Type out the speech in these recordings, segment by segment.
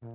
Good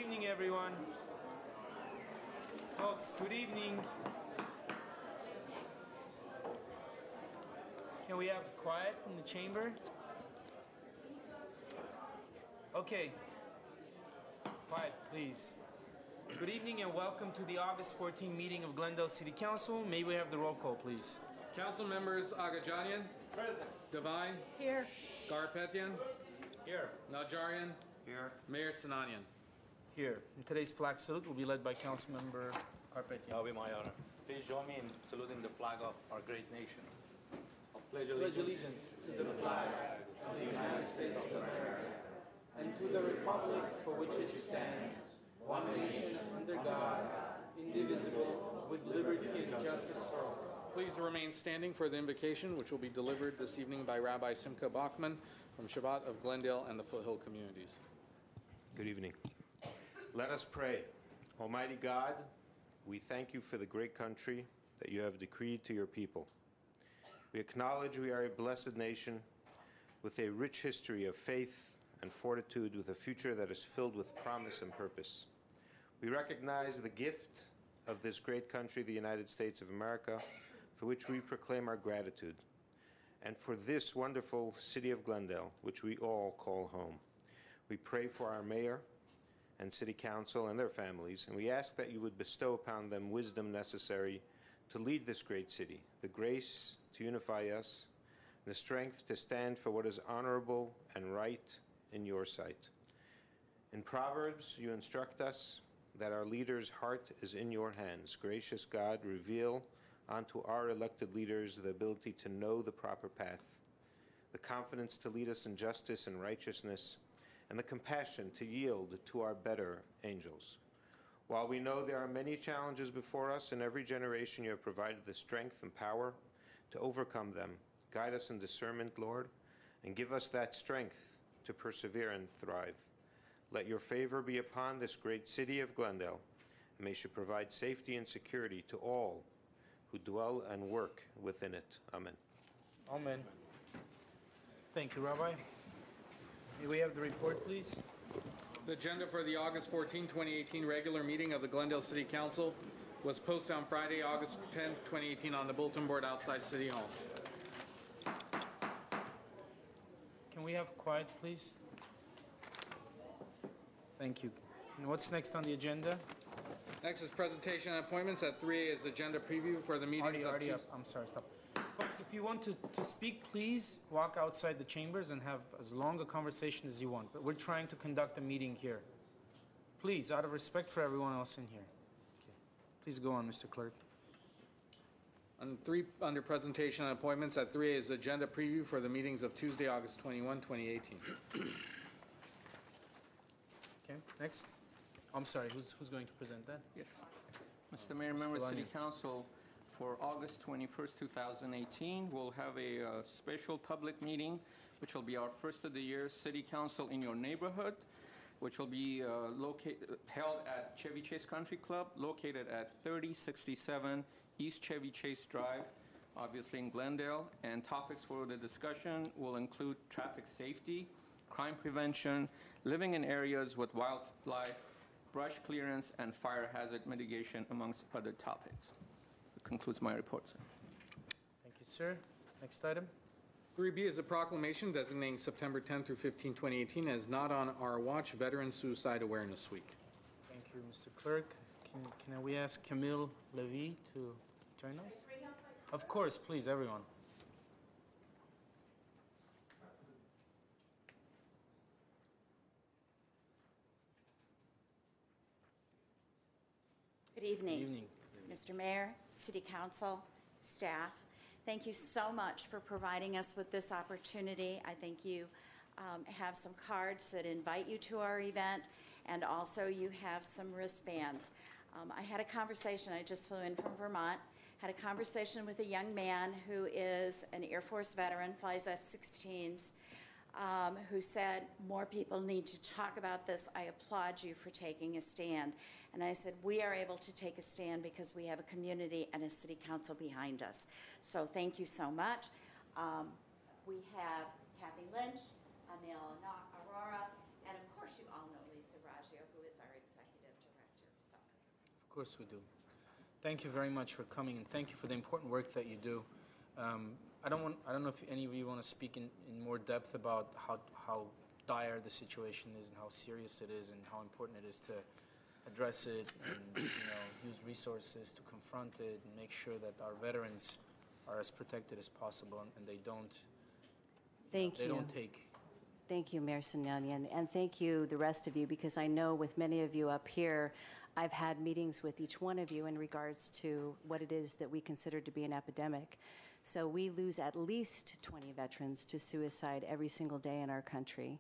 evening, everyone. Folks, good evening. Can we have quiet in the chamber? Okay. Quiet, please. Good evening and welcome to the August 14 meeting of Glendale City Council. May we have the roll call, please? Council members Agajanian. Present. Devine. Here. Garpetian. Here. Najarian. Here. Mayor Sinanian. Here. And today's flag salute will be led by Councilmember Carpetian. That'll be my honor. Please join me in saluting the flag of our great nation. Pledge allegiance to the flag of the United States of America and to the republic for which it stands, one nation under God, indivisible, with liberty and justice for all. Please remain standing for the invocation, which will be delivered this evening by Rabbi Simcha Bachman from Shabbat of Glendale and the Foothill communities. Good evening. Let us pray. Almighty God, we thank you for the great country that you have decreed to your people. We acknowledge we are a blessed nation with a rich history of faith and fortitude, with a future that is filled with promise and purpose. We recognize the gift of this great country, the United States of America, for which we proclaim our gratitude, and for this wonderful city of Glendale, which we all call home. We pray for our mayor and city council and their families, and we ask that you would bestow upon them wisdom necessary to lead this great city, the grace to unify us, and the strength to stand for what is honorable and right in your sight. In Proverbs, you instruct us that our leader's heart is in your hands. Gracious God, reveal unto our elected leaders the ability to know the proper path, the confidence to lead us in justice and righteousness, and the compassion to yield to our better angels. While we know there are many challenges before us, in every generation you have provided the strength and power to overcome them. Guide us in discernment, Lord, and give us that strength to persevere and thrive. Let your favor be upon this great city of Glendale, and may she provide safety and security to all who dwell and work within it. Amen. Amen. Thank you, Rabbi. May we have the report, please? The agenda for the August 14, 2018 regular meeting of the Glendale City Council was posted on Friday, August 10, 2018 on the bulletin board outside City Hall. Can we have quiet, please? Thank you. And what's next on the agenda? Next is presentation and appointments. At 3A is agenda preview for the meetings of Already up. Tuesday. I'm sorry, stop. Folks, if you want to speak, please walk outside the chambers and have as long a conversation as you want. But we're trying to conduct a meeting here. Please, out of respect for everyone else in here. Okay. Please go on, Mr. Clerk. Under presentation and appointments, at 3A is agenda preview for the meetings of Tuesday, August 21, 2018. Okay, next. I'm sorry, who's going to present that? Yes. Mr. Mayor, members of City Council, for August 21st, 2018, we'll have a special public meeting, which will be our first of the year City Council in your neighborhood, which will be held at Chevy Chase Country Club, located at 3067 East Chevy Chase Drive, obviously in Glendale. And topics for the discussion will include traffic safety, crime prevention, living in areas with wildlife, brush clearance, and fire hazard mitigation, amongst other topics. That concludes my report, sir. Thank you, sir. Next item. 3B is a proclamation designating September 10 through 15, 2018 as Not on Our Watch Veteran Suicide Awareness Week. Thank you, Mr. Clerk. Can we ask Camille Levy to join us? Of course, please, everyone. Good evening. Good evening. Mr. Mayor, City Council, staff. Thank you so much for providing us with this opportunity. I think you have some cards that invite you to our event, and also you have some wristbands. I had a conversation, I just flew in from Vermont, had a conversation with a young man who is an Air Force veteran, flies F-16s, who said, more people need to talk about this. I applaud you for taking a stand. And I said, we are able to take a stand because we have a community and a city council behind us. So thank you so much. We have Kathy Lynch, Anil Aurora, and of course you all know Lisa Raggio, who is our executive director. So. Of course we do. Thank you very much for coming, and thank you for the important work that you do. I don't know if any of you want to speak in more depth about how dire the situation is and how serious it is and how important it is to address it and use resources to confront it and make sure that our veterans are as protected as possible and they don't take. Thank you, Mayor Sinanian, and thank you, the rest of you, because I know with many of you up here, I've had meetings with each one of you in regards to what it is that we consider to be an epidemic. So we lose at least 20 veterans to suicide every single day in our country.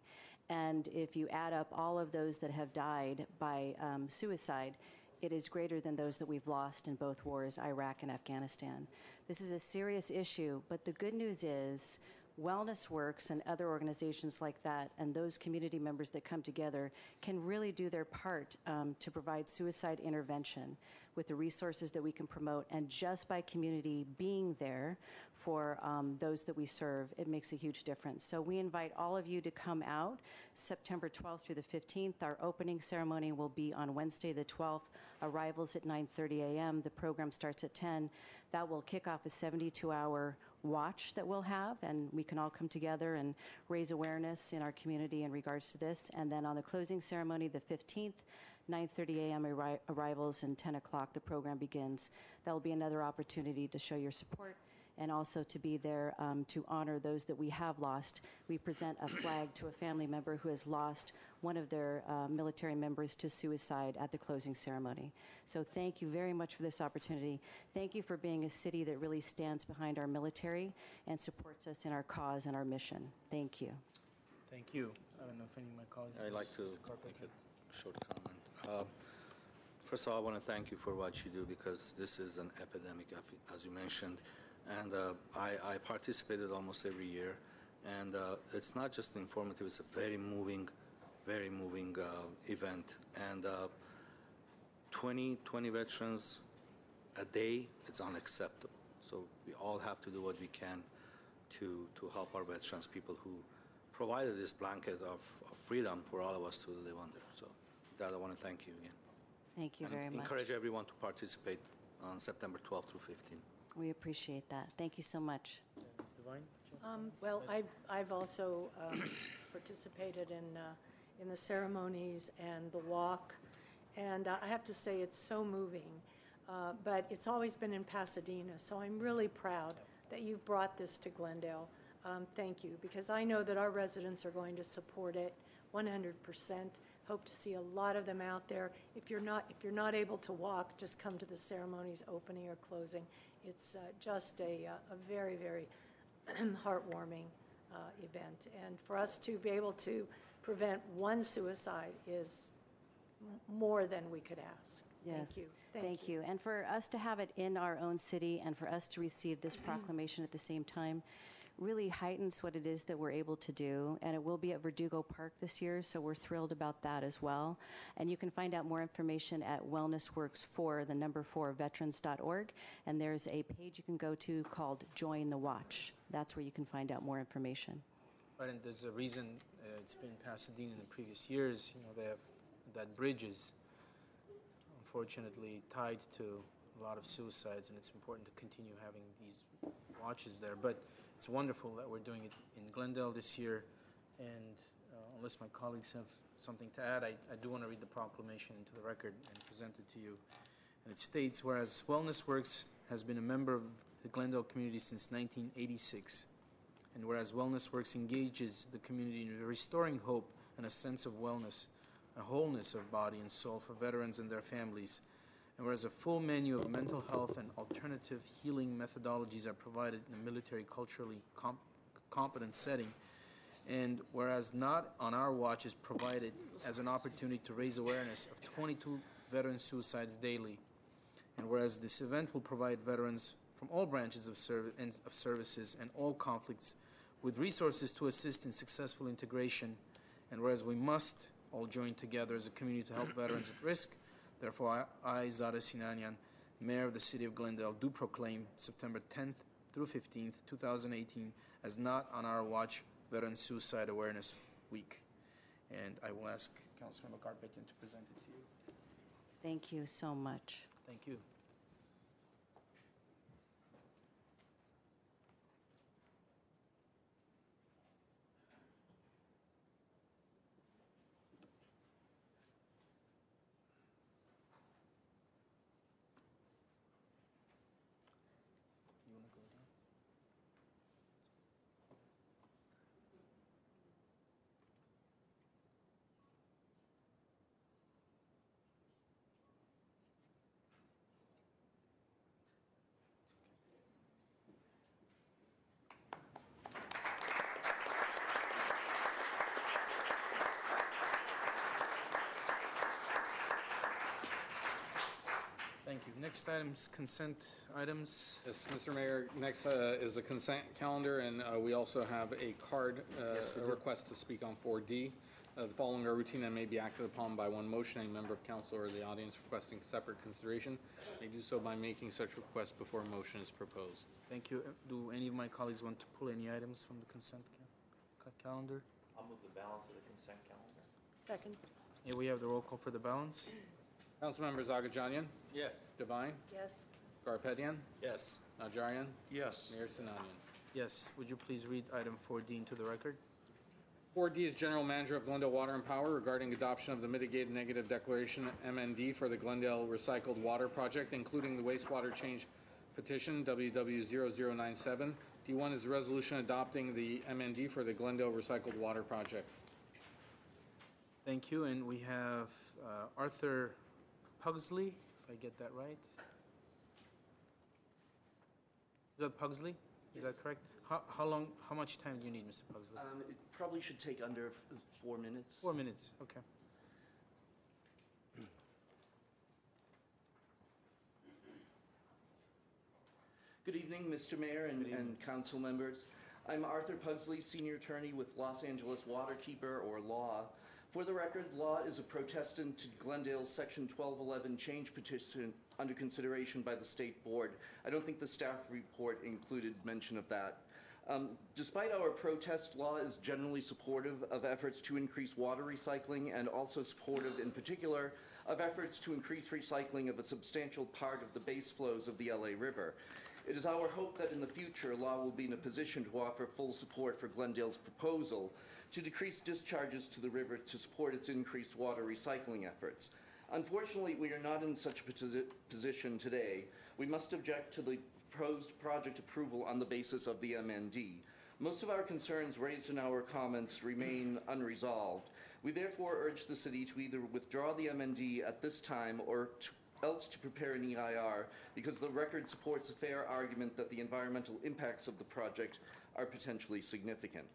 And if you add up all of those that have died by suicide, it is greater than those that we've lost in both wars, Iraq and Afghanistan. This is a serious issue, but the good news is Wellness Works and other organizations like that and those community members that come together can really do their part to provide suicide intervention with the resources that we can promote. And just by community being there for those that we serve, it makes a huge difference. So we invite all of you to come out September 12th through the 15th. Our opening ceremony will be on Wednesday the 12th. Arrivals at 9:30 a.m. The program starts at 10. That will kick off a 72-hour watch that we'll have, and we can all come together and raise awareness in our community in regards to this. And then on the closing ceremony, the 15th, 9:30 a.m. arrivals and 10 o'clock the program begins. That will be another opportunity to show your support and also to be there to honor those that we have lost. We present a flag to a family member who has lost one of their military members to suicide at the closing ceremony. So thank you very much for this opportunity. Thank you for being a city that really stands behind our military and supports us in our cause and our mission. Thank you. Thank you. I don't know if any of my colleagues. I'd like to make a short comment. First of all, I want to thank you for what you do because this is an epidemic, as you mentioned. And I participated almost every year. And it's not just informative, it's a very moving event. And 20 veterans a day, it's unacceptable. So we all have to do what we can to help our veterans, people who provided this blanket of freedom for all of us to live under. So with that, I want to thank you again. Thank you very much. Encourage everyone to participate on September 12th through 15th. We appreciate that. Thank you so much. Ms. Devine? Well, I've also participated in the ceremonies and the walk, and I have to say it's so moving. But it's always been in Pasadena, so I'm really proud that you've brought this to Glendale. Thank you, because I know that our residents are going to support it 100%. Hope to see a lot of them out there. If you're not able to walk, just come to the ceremonies, opening or closing. It's just a very, very heartwarming event. And for us to be able to prevent one suicide is more than we could ask. Yes. Thank you. Thank you. And for us to have it in our own city and for us to receive this proclamation at the same time really heightens what it is that we're able to do. And it will be at Verdugo Park this year, so we're thrilled about that as well. And you can find out more information at wellnessworks4veterans.org. And there's a page you can go to called Join the Watch. That's where you can find out more information. Right, and there's a reason it's been Pasadena in the previous years. You know, they have that bridge is unfortunately tied to a lot of suicides, and it's important to continue having these watches there. But it's wonderful that we're doing it in Glendale this year, and unless my colleagues have something to add, I do want to read the proclamation into the record and present it to you. And it states, whereas Wellness Works has been a member of the Glendale community since 1986, and whereas Wellness Works engages the community in restoring hope and a sense of wellness, a wholeness of body and soul for veterans and their families, and whereas a full menu of mental health and alternative healing methodologies are provided in a military culturally competent setting, and whereas Not on Our Watch is provided as an opportunity to raise awareness of 22 veteran suicides daily, and whereas this event will provide veterans from all branches of services and all conflicts with resources to assist in successful integration, and whereas we must all join together as a community to help veterans at risk, therefore I, Zara Sinanian, Mayor of the City of Glendale, do proclaim September 10th through 15th, 2018 as Not on Our Watch Veteran Suicide Awareness Week. And I will ask Councilmember Garpetian to present it to you. Thank you so much. Thank you. Thank you. Next items, consent items. Yes, Mr. Mayor, next is the consent calendar, and we also have a card Yes, we a do. request to speak on 4D. The following are routine and may be acted upon by one motion. A member of council or the audience requesting separate consideration may do so by making such request before a motion is proposed. Thank you. Do any of my colleagues want to pull any items from the consent calendar? I'll move the balance of the consent calendar. Second. Yeah, we have the roll call for the balance. Councilmembers Agajanian, Yes. Devine, Yes. Garpetian, Yes. Najarian, Yes. Mayor Sinanian. Yes. Would you please read item 4D into the record? 4D is General Manager of Glendale Water and Power regarding adoption of the Mitigated Negative Declaration MND for the Glendale Recycled Water Project, including the wastewater change petition WW0097. D1 is a resolution adopting the MND for the Glendale Recycled Water Project. Thank you. And we have Arthur Pugsley, if I get that right. Is that Pugsley? Is that correct? How much time do you need, Mr. Pugsley? It probably should take under 4 minutes. 4 minutes, okay. Good evening, Mr. Mayor and council members. I'm Arthur Pugsley, senior attorney with Los Angeles Waterkeeper, or LAW. For the record, LAW is a protestant to Glendale's Section 1211 change petition under consideration by the State Board. I don't think the staff report included mention of that. Despite our protest, LAW is generally supportive of efforts to increase water recycling and also supportive, in particular, of efforts to increase recycling of a substantial part of the base flows of the LA River. It is our hope that in the future, LAW will be in a position to offer full support for Glendale's proposal to decrease discharges to the river to support its increased water recycling efforts. Unfortunately, we are not in such a position today. We must object to the proposed project approval on the basis of the MND. Most of our concerns raised in our comments remain unresolved. We therefore urge the city to either withdraw the MND at this time or else to prepare an EIR, because the record supports a fair argument that the environmental impacts of the project are potentially significant.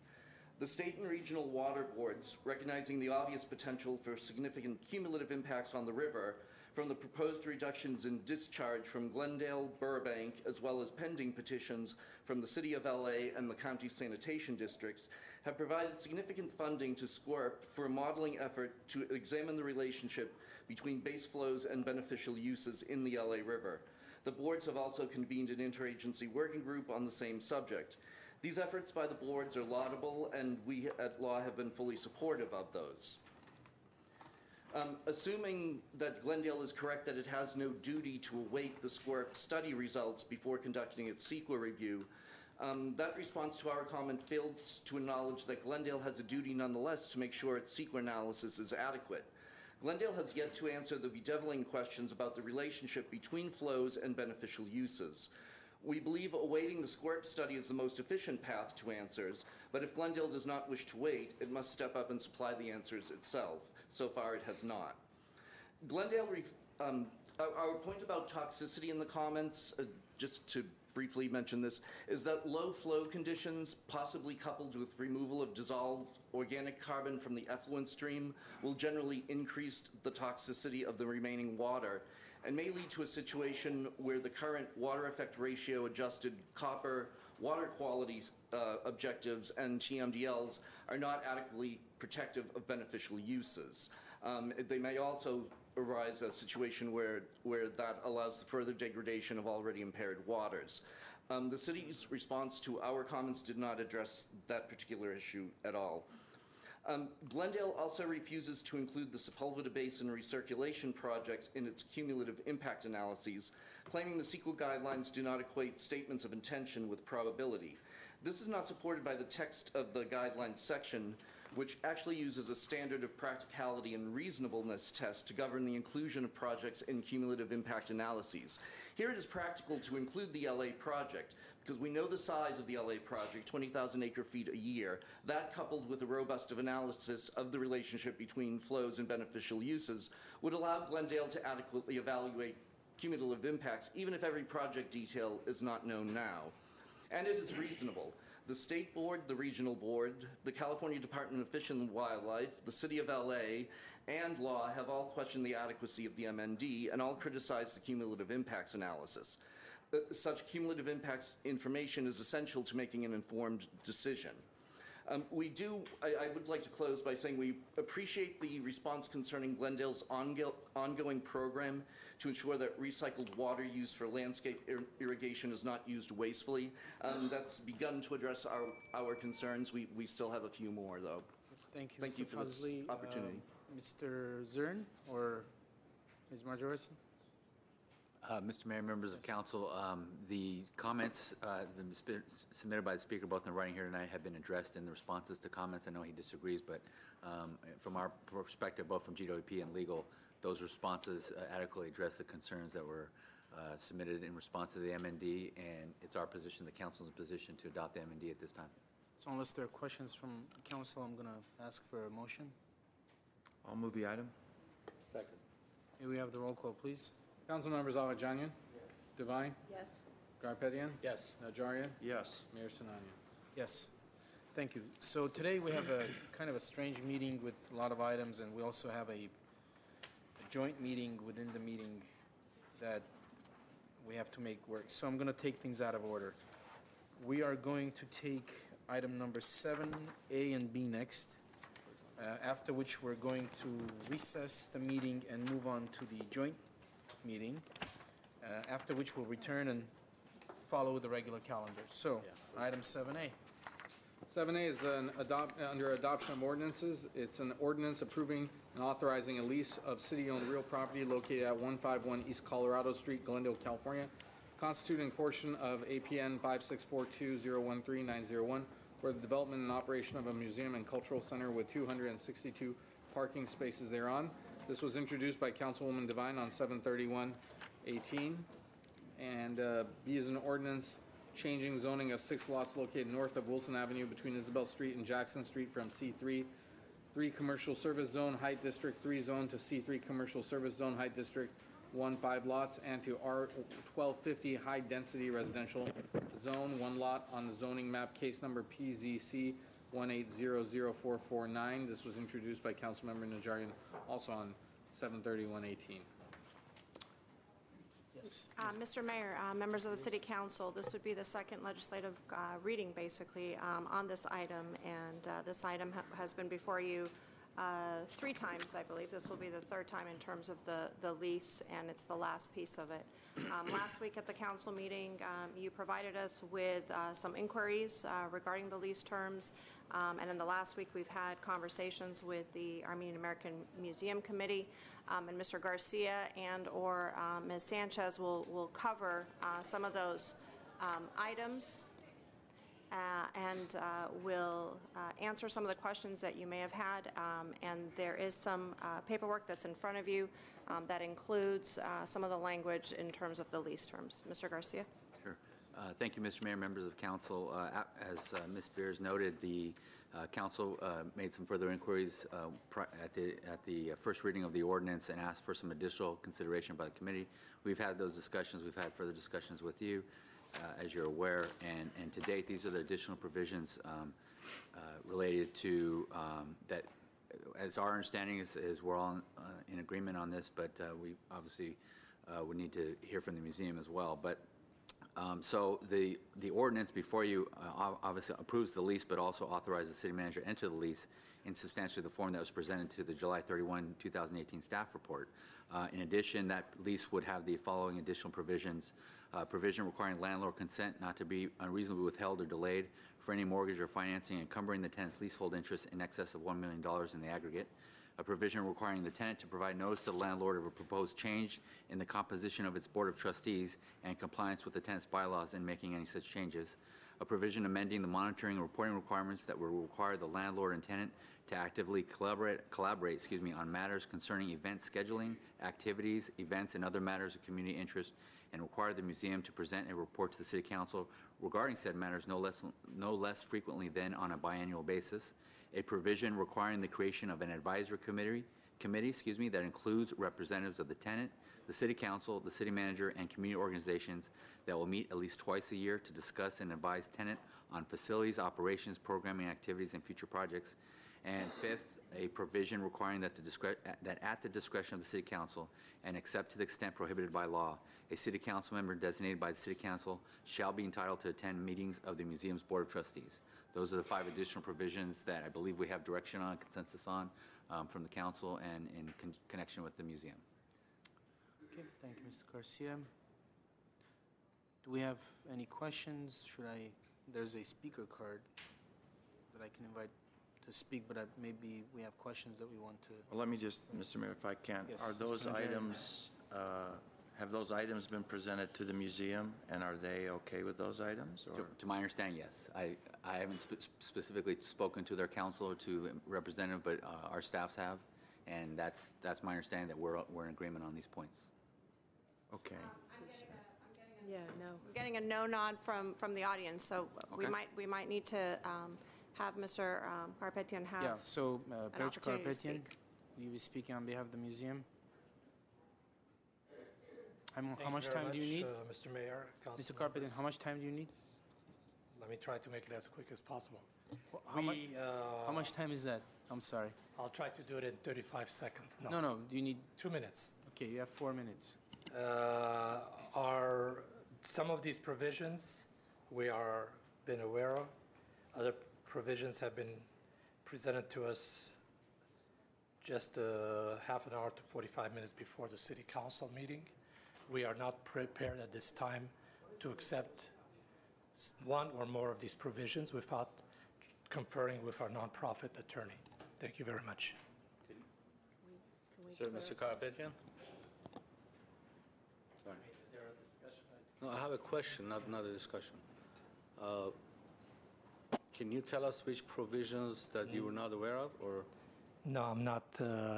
The state and regional water boards, recognizing the obvious potential for significant cumulative impacts on the river from the proposed reductions in discharge from Glendale, Burbank, as well as pending petitions from the City of LA and the county sanitation districts, have provided significant funding to SCORP for a modeling effort to examine the relationship between base flows and beneficial uses in the LA River. The boards have also convened an interagency working group on the same subject. These efforts by the boards are laudable, and we at Law have been fully supportive of those. Assuming that Glendale is correct that it has no duty to await the SQUIRP study results before conducting its CEQA review, that response to our comment fails to acknowledge that Glendale has a duty nonetheless to make sure its CEQA analysis is adequate. Glendale has yet to answer the bedeviling questions about the relationship between flows and beneficial uses. We believe awaiting the SQUIRP study is the most efficient path to answers, but if Glendale does not wish to wait, it must step up and supply the answers itself. So far, it has not. Glendale, our point about toxicity in the comments, just to briefly mention this, is that low flow conditions, possibly coupled with removal of dissolved organic carbon from the effluent stream, will generally increase the toxicity of the remaining water and may lead to a situation where the current water effect ratio adjusted copper water quality objectives and TMDLs are not adequately protective of beneficial uses. They may also arise a situation where that allows the further degradation of already impaired waters. The city's response to our comments did not address that particular issue at all. Glendale also refuses to include the Sepulveda Basin recirculation projects in its cumulative impact analyses, claiming the CEQA guidelines do not equate statements of intention with probability. This is not supported by the text of the guidelines section, which actually uses a standard of practicality and reasonableness test to govern the inclusion of projects in cumulative impact analyses. Here it is practical to include the LA project, because we know the size of the LA project, 20,000 acre-feet a year. That, coupled with a robust analysis of the relationship between flows and beneficial uses, would allow Glendale to adequately evaluate cumulative impacts, even if every project detail is not known now. And it is reasonable. The State Board, the Regional Board, the California Department of Fish and Wildlife, the City of LA, and Law have all questioned the adequacy of the MND and all criticized the cumulative impacts analysis. Such cumulative impacts information is essential to making an informed decision. I would like to close by saying we appreciate the response concerning Glendale's ongoing program to ensure that recycled water used for landscape irrigation is not used wastefully. That's begun to address our concerns. We still have a few more, though. Thank you, Thank you Mr. for this Pugsley. opportunity. Mr. Zern or Ms. Marjorie? Mr. Mayor, members of council, the comments submitted by the speaker, both in writing here tonight, have been addressed in the responses to comments. I know he disagrees, but from our perspective, both from GWP and legal, those responses adequately address the concerns that were submitted in response to the MND, and it's our position, the council's position, to adopt the MND at this time. So unless there are questions from council, I'm going to ask for a motion. I'll move the item. Second. May we have the roll call, please? Council members Avajanian. Devine. Yes. Garpetian. Yes. Najarian. Yes. Mayor Sinanian. Yes. Thank you. So today we have a kind of a strange meeting with a lot of items, and we also have a joint meeting within the meeting that we have to make work. So I'm going to take things out of order. We are going to take item number 7A and B next, after which we're going to recess the meeting and move on to the joint meeting, after which we'll return and follow the regular calendar. So, item 7A. 7A is under adoption of ordinances. It's an ordinance approving and authorizing a lease of city-owned real property located at 151 East Colorado Street, Glendale, California, constituting a portion of APN 5642013-901 for the development and operation of a museum and cultural center with 262 parking spaces thereon. This was introduced by Councilwoman Devine on 7/31/18. And B is an ordinance changing zoning of 6 lots located north of Wilson Avenue between Isabel Street and Jackson Street from C3 3 Commercial Service Zone Height District 3 Zone to C3 Commercial Service Zone Height District 1 5 lots and to R1250 High Density Residential Zone 1 lot on the zoning map case number PZC 1800449. This was introduced by Councilmember Najarian also on 7/31/18. Yes. Mr. Mayor, members of the City Council, this would be the second legislative reading, basically, on this item, and this item has been before you 3 times, I believe. This will be the 3rd time in terms of the lease, and it's the last piece of it. Last week at the council meeting, you provided us with some inquiries regarding the lease terms, and in the last week, we've had conversations with the Armenian American Museum Committee, and Mr. Garcia and/or Ms. Sanchez will cover some of those items. And will answer some of the questions that you may have had. And there is some paperwork that's in front of you that includes some of the language in terms of the lease terms. Mr. Garcia? Sure. Thank you, Mr. Mayor, members of council. As Ms. Beers noted, the council made some further inquiries at the first reading of the ordinance and asked for some additional consideration by the committee. We've had those discussions. We've had further discussions with you. As you're aware, and to date, these are the additional provisions related to that. As our understanding is we're all in agreement on this, but we obviously would need to hear from the museum as well. But so the ordinance before you obviously approves the lease, but also authorizes the city manager to enter the lease in substantially the form that was presented to the July 31, 2018 staff report. In addition, that lease would have the following additional provisions. Provision requiring landlord consent not to be unreasonably withheld or delayed for any mortgage or financing encumbering the tenant's leasehold interest in excess of $1 million in the aggregate. A provision requiring the tenant to provide notice to the landlord of a proposed change in the composition of its board of trustees and compliance with the tenant's bylaws in making any such changes. A provision amending the monitoring and reporting requirements that will require the landlord and tenant to actively collaborate on matters concerning event scheduling, activities, events, and other matters of community interest, and require the museum to present a report to the City Council regarding said matters no less frequently than on a biannual basis. A provision requiring the creation of an advisory committee that includes representatives of the tenant, the City Council, the City Manager, and community organizations that will meet at least twice a year to discuss and advise tenant on facilities, operations, programming activities, and future projects. And 5th, a provision requiring that at the discretion of the City Council, and except to the extent prohibited by law, a City Council member designated by the City Council shall be entitled to attend meetings of the museum's Board of Trustees. Those are the 5 additional provisions that I believe we have direction on, consensus on, from the council and in connection with the museum. Okay, thank you, Mr. Garcia. Do we have any questions? There's a speaker card that I can invite to speak, but maybe we have questions that we want to. Well, let me just, Mr. Mayor, if I can, Yes, are those Mr. Najarian. items, have those items been presented to the museum, and are they okay with those items? Or? To my understanding, yes. I haven't specifically spoken to their council or to representative, but our staffs have, and that's my understanding that we're in agreement on these points. Okay. Yeah, no. I'm getting a no nod from the audience, so Okay. we might need to have Mr. Karapetian have Yeah, so an Perch opportunity to Karapetian, speak. you will be speaking on behalf of the museum. How Thank much you very time do you need? Mr. Mayor, council Mr. Karapetian, members. how much time do you need? Let me try to make it as quick as possible. How much time is that? I'm sorry. I'll try to do it in 35 seconds. No, do you need, 2 minutes. okay, you have 4 minutes. Some of these provisions we are been aware of. Other provisions have been presented to us just half an hour to 45 minutes before the city council meeting. We are not prepared at this time to accept one or more of these provisions without conferring with our nonprofit attorney. Thank you very much. Sir, Mr. Karapetian? Sorry. No, I have a question, not a discussion. Can you tell us which provisions that you were not aware of, or? No, I'm not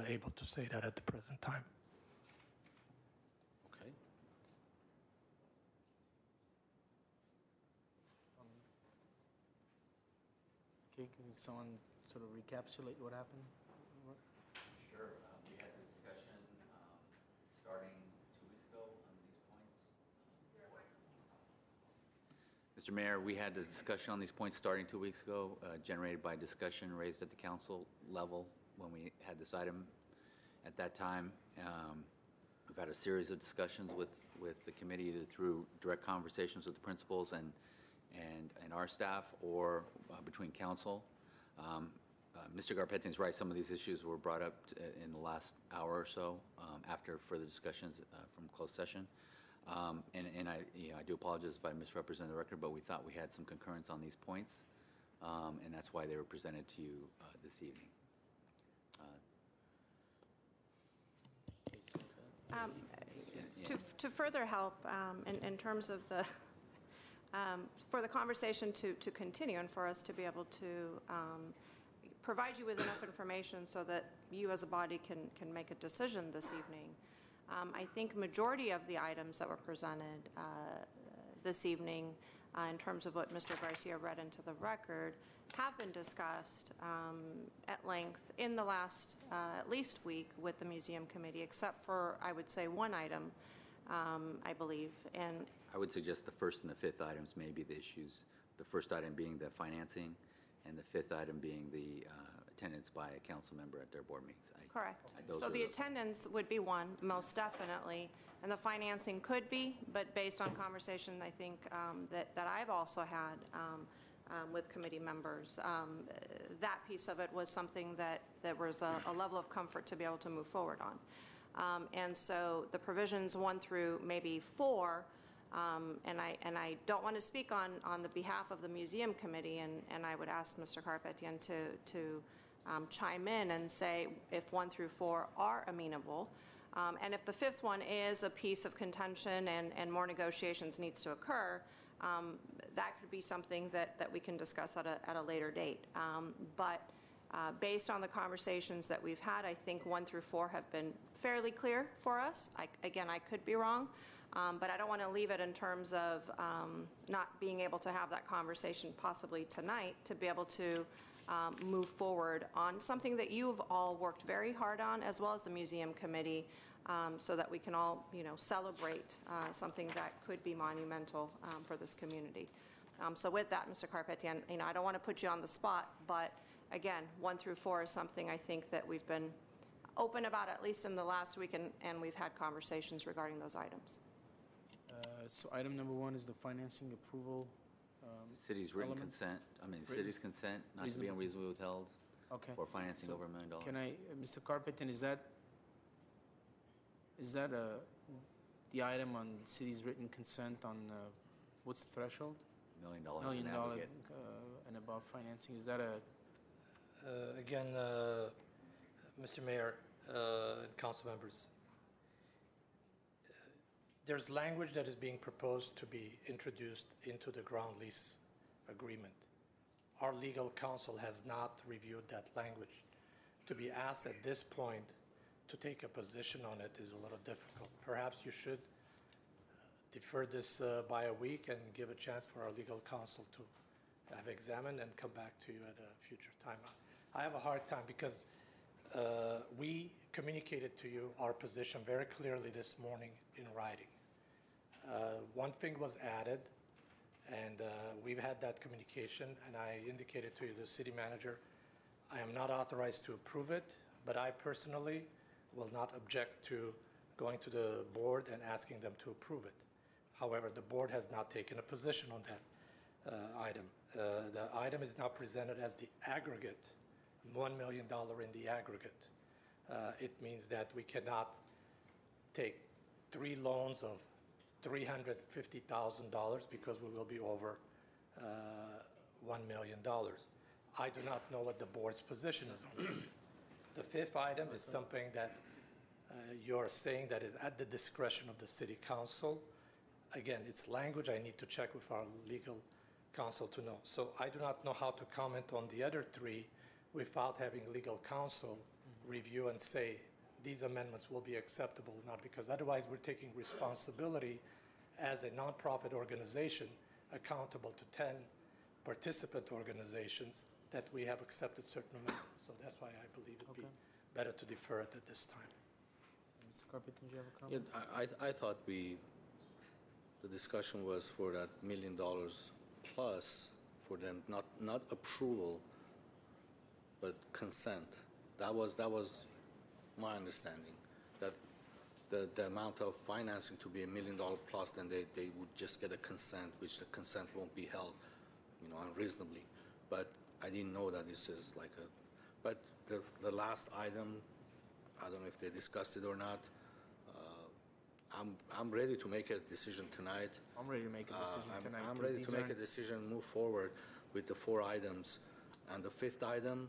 able to say that at the present time. Okay. Okay, can someone sort of recapitulate what happened? Sure. We had a discussion starting 2 weeks ago on these points. Mr. Mayor, we had a discussion on these points starting 2 weeks ago, generated by discussion raised at the council level when we had this item at that time. We've had a series of discussions with the committee, either through direct conversations with the principals and our staff, or between council. Mr. Garpetian's right, some of these issues were brought up in the last hour or so after further discussions from closed session. And I do apologize if I misrepresent the record, but we thought we had some concurrence on these points, and that's why they were presented to you this evening. To further help in terms of the, for the conversation to continue and for us to be able to provide you with enough information so that you as a body can make a decision this evening. I think majority of the items that were presented this evening in terms of what Mr. Garcia read into the record have been discussed at length in the last at least week with the museum committee, except for, I would say, one item, I believe. And I would suggest the first and the fifth items may be the issues. The first item being the financing, and the fifth item being the attendance by a council member at their board meetings. Correct. So the attendance would be one, most definitely, and the financing could be, but based on conversation, I think, that I've also had with committee members, that piece of it was something that was a level of comfort to be able to move forward on. And so the provisions 1 through maybe 4, and I don't want to speak on the behalf of the museum committee, and I would ask Mr. Garpetian to chime in and say if 1 through 4 are amenable, and if the fifth one is a piece of contention and more negotiations needs to occur, that could be something that we can discuss at a later date. But based on the conversations that we've had, I think 1 through 4 have been fairly clear for us. Again, I could be wrong, but I don't want to leave it in terms of not being able to have that conversation possibly tonight to be able to move forward on something that you've all worked very hard on, as well as the museum committee, so that we can all, celebrate something that could be monumental for this community. So with that, Mr. Garpetian, I don't want to put you on the spot, but again, 1 through 4 is something I think that we've been open about, at least in the last week, and we've had conversations regarding those items. So item number 1 is the financing approval. City's written element? consent, city's consent not to be unreasonably withheld for financing over $1 million. Can I, Mr. Garpetian, is that the item on city's written consent on what's the threshold? $1 million. $1 million in aggregate. and above financing. Is that a Again, Mr. Mayor and council members, there's language that is being proposed to be introduced into the ground lease agreement. Our legal counsel has not reviewed that language. To be asked at this point to take a position on it is a little difficult. Perhaps you should defer this by a week and give a chance for our legal counsel to have examined and come back to you at a future time. I have a hard time because we communicated to you our position very clearly this morning in writing. One thing was added, and we've had that communication, and I indicated to you, the city manager, I am not authorized to approve it, but I personally will not object to going to the board and asking them to approve it. However, the board has not taken a position on that item. The item is now presented as the aggregate, $1 million in the aggregate. It means that we cannot take 3 loans of $350,000 because we will be over $1 million. I do not know what the board's position is on it. The fifth item is something that you're saying that is at the discretion of the city council. Again, it's language I need to check with our legal counsel to know. So I do not know how to comment on the other 3 without having legal counsel review and say these amendments will be acceptable or not, because otherwise we're taking responsibility as a nonprofit organization accountable to 10 participant organizations that we have accepted certain amendments. So that's why I believe it'd be better to defer it at this time. Mr. Garpetian, do you have a comment? Yeah, I thought the discussion was for that $1 million plus for them, not approval, but consent. That was my understanding, that the amount of financing to be $1 million plus, then they would just get a consent, which the consent won't be held, unreasonably. But I didn't know that this is like But the last item, I don't know if they discussed it or not. I'm ready to make a decision tonight. I'm ready to make a decision tonight. I'm too. ready These to make a aren't- decision, move forward with the 4 items. And the 5th item,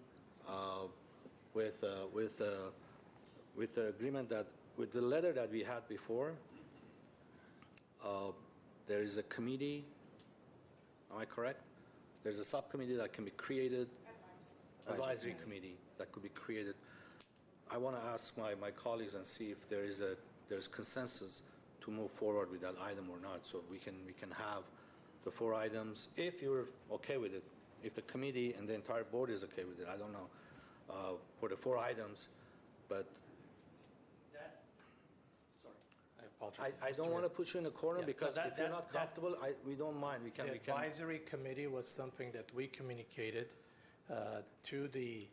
with the agreement that, with the letter that we had before, there is a committee, am I correct? There's a subcommittee that can be created, advisory committee that could be created. I want to ask my colleagues and see if there's consensus to move forward with that item or not, so we can have the 4 items, if you're okay with it. If the committee and the entire board is okay with it, I don't know, for the 4 items, but I apologize. I don't want to put you in a corner, Yeah, because no, if you're not comfortable, we don't mind. We can. The advisory committee was something that we communicated to the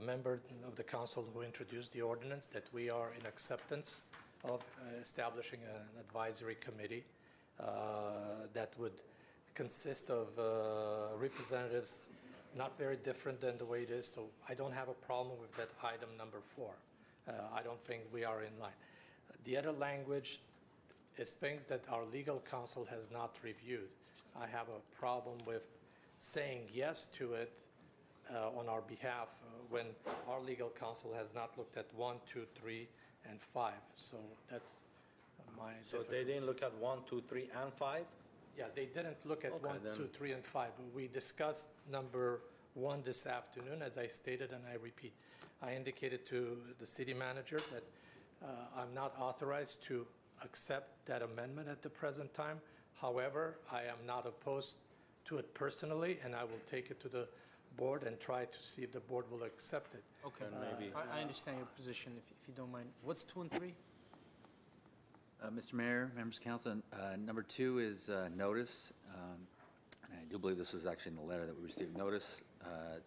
member of the council who introduced the ordinance, that we are in acceptance of establishing an advisory committee that would consist of representatives not very different than the way it is, so I don't have a problem with that item number 4. I don't think we are in line. The other language is things that our legal counsel has not reviewed. I have a problem with saying yes to it on our behalf when our legal counsel has not looked at 1, 2, 3, and 5. So that's my So difficulty. they didn't look at 1, 2, 3, and 5? Yeah, they didn't look at Okay, 1, then- 2, 3, and 5. We discussed number 1 this afternoon, as I stated, and I repeat. I indicated to the city manager that I'm not authorized to accept that amendment at the present time. However, I am not opposed to it personally, and I will take it to the board and try to see if the board will accept it. Okay, And maybe- I understand your position, if you don't mind. What's 2 and 3? Mr. Mayor, members of council, number 2 is notice. And I do believe this was actually in the letter that we received. Notice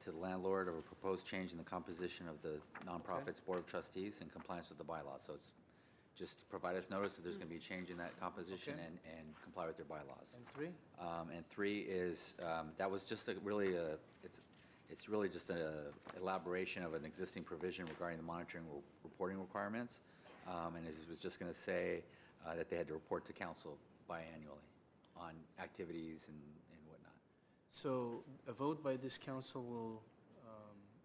to the landlord of a proposed change in the composition of the nonprofit's board of trustees in compliance with the bylaws. So it's just to provide us notice that there's going to be a change in that composition Okay. and comply with their bylaws. And 3? And 3 is, that was just it's really just an elaboration of an existing provision regarding the monitoring reporting requirements. And it was just going to say that they had to report to council biannually on activities and whatnot. So a vote by this council will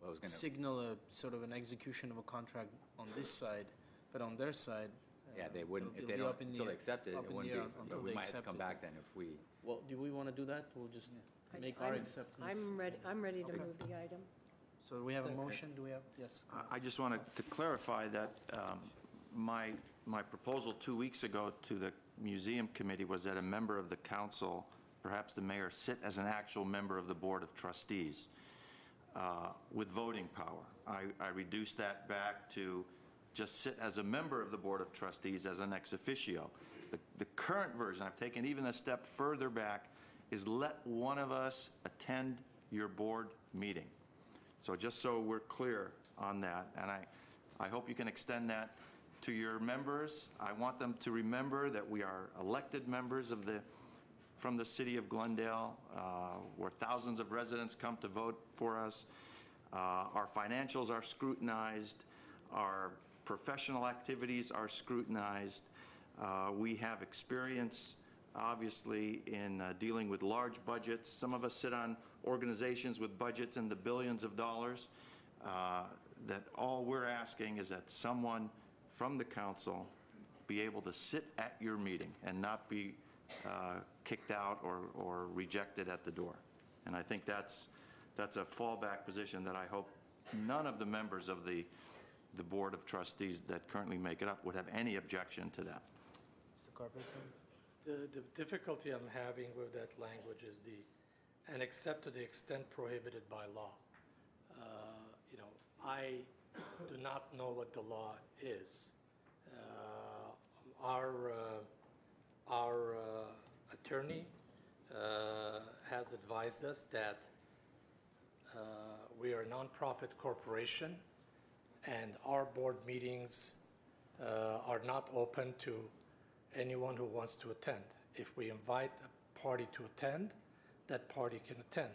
Well, I was gonna- signal a sort of an execution of a contract on this side, but on their side. Yeah, they wouldn't, it'll if be they don't, up in the until they air- accept it, up it in wouldn't the be, air until we they might have to accept come it. back then if we, Well, do we want to do that? We'll just make our acceptance. I'm ready to Okay. move the item. So do we have a motion? Do we have, yes? I just wanted to clarify that my proposal 2 weeks ago to the museum committee was that a member of the council, perhaps the mayor, sit as an actual member of the board of trustees with voting power. I reduced that back to just sit as a member of the board of trustees as an ex officio. The current version, I've taken even a step further back, is let one of us attend your board meeting. So just so we're clear on that, and I hope you can extend that to your members. I want them to remember that we are elected members from the city of Glendale, where thousands of residents come to vote for us. Our financials are scrutinized. Our professional activities are scrutinized. We have experience, obviously, in dealing with large budgets. Some of us sit on organizations with budgets in the billions of dollars. That all we're asking is that someone from the council be able to sit at your meeting and not be kicked out or rejected at the door. And I think that's a fallback position that I hope none of the members of the board of trustees that currently make it up would have any objection to that. Mr. Carpenter? The difficulty I'm having with that language is and except to the extent prohibited by law. I do not know what the law is. Our attorney has advised us that we are a nonprofit corporation and our board meetings are not open to anyone who wants to attend. If we invite a party to attend, that party can attend.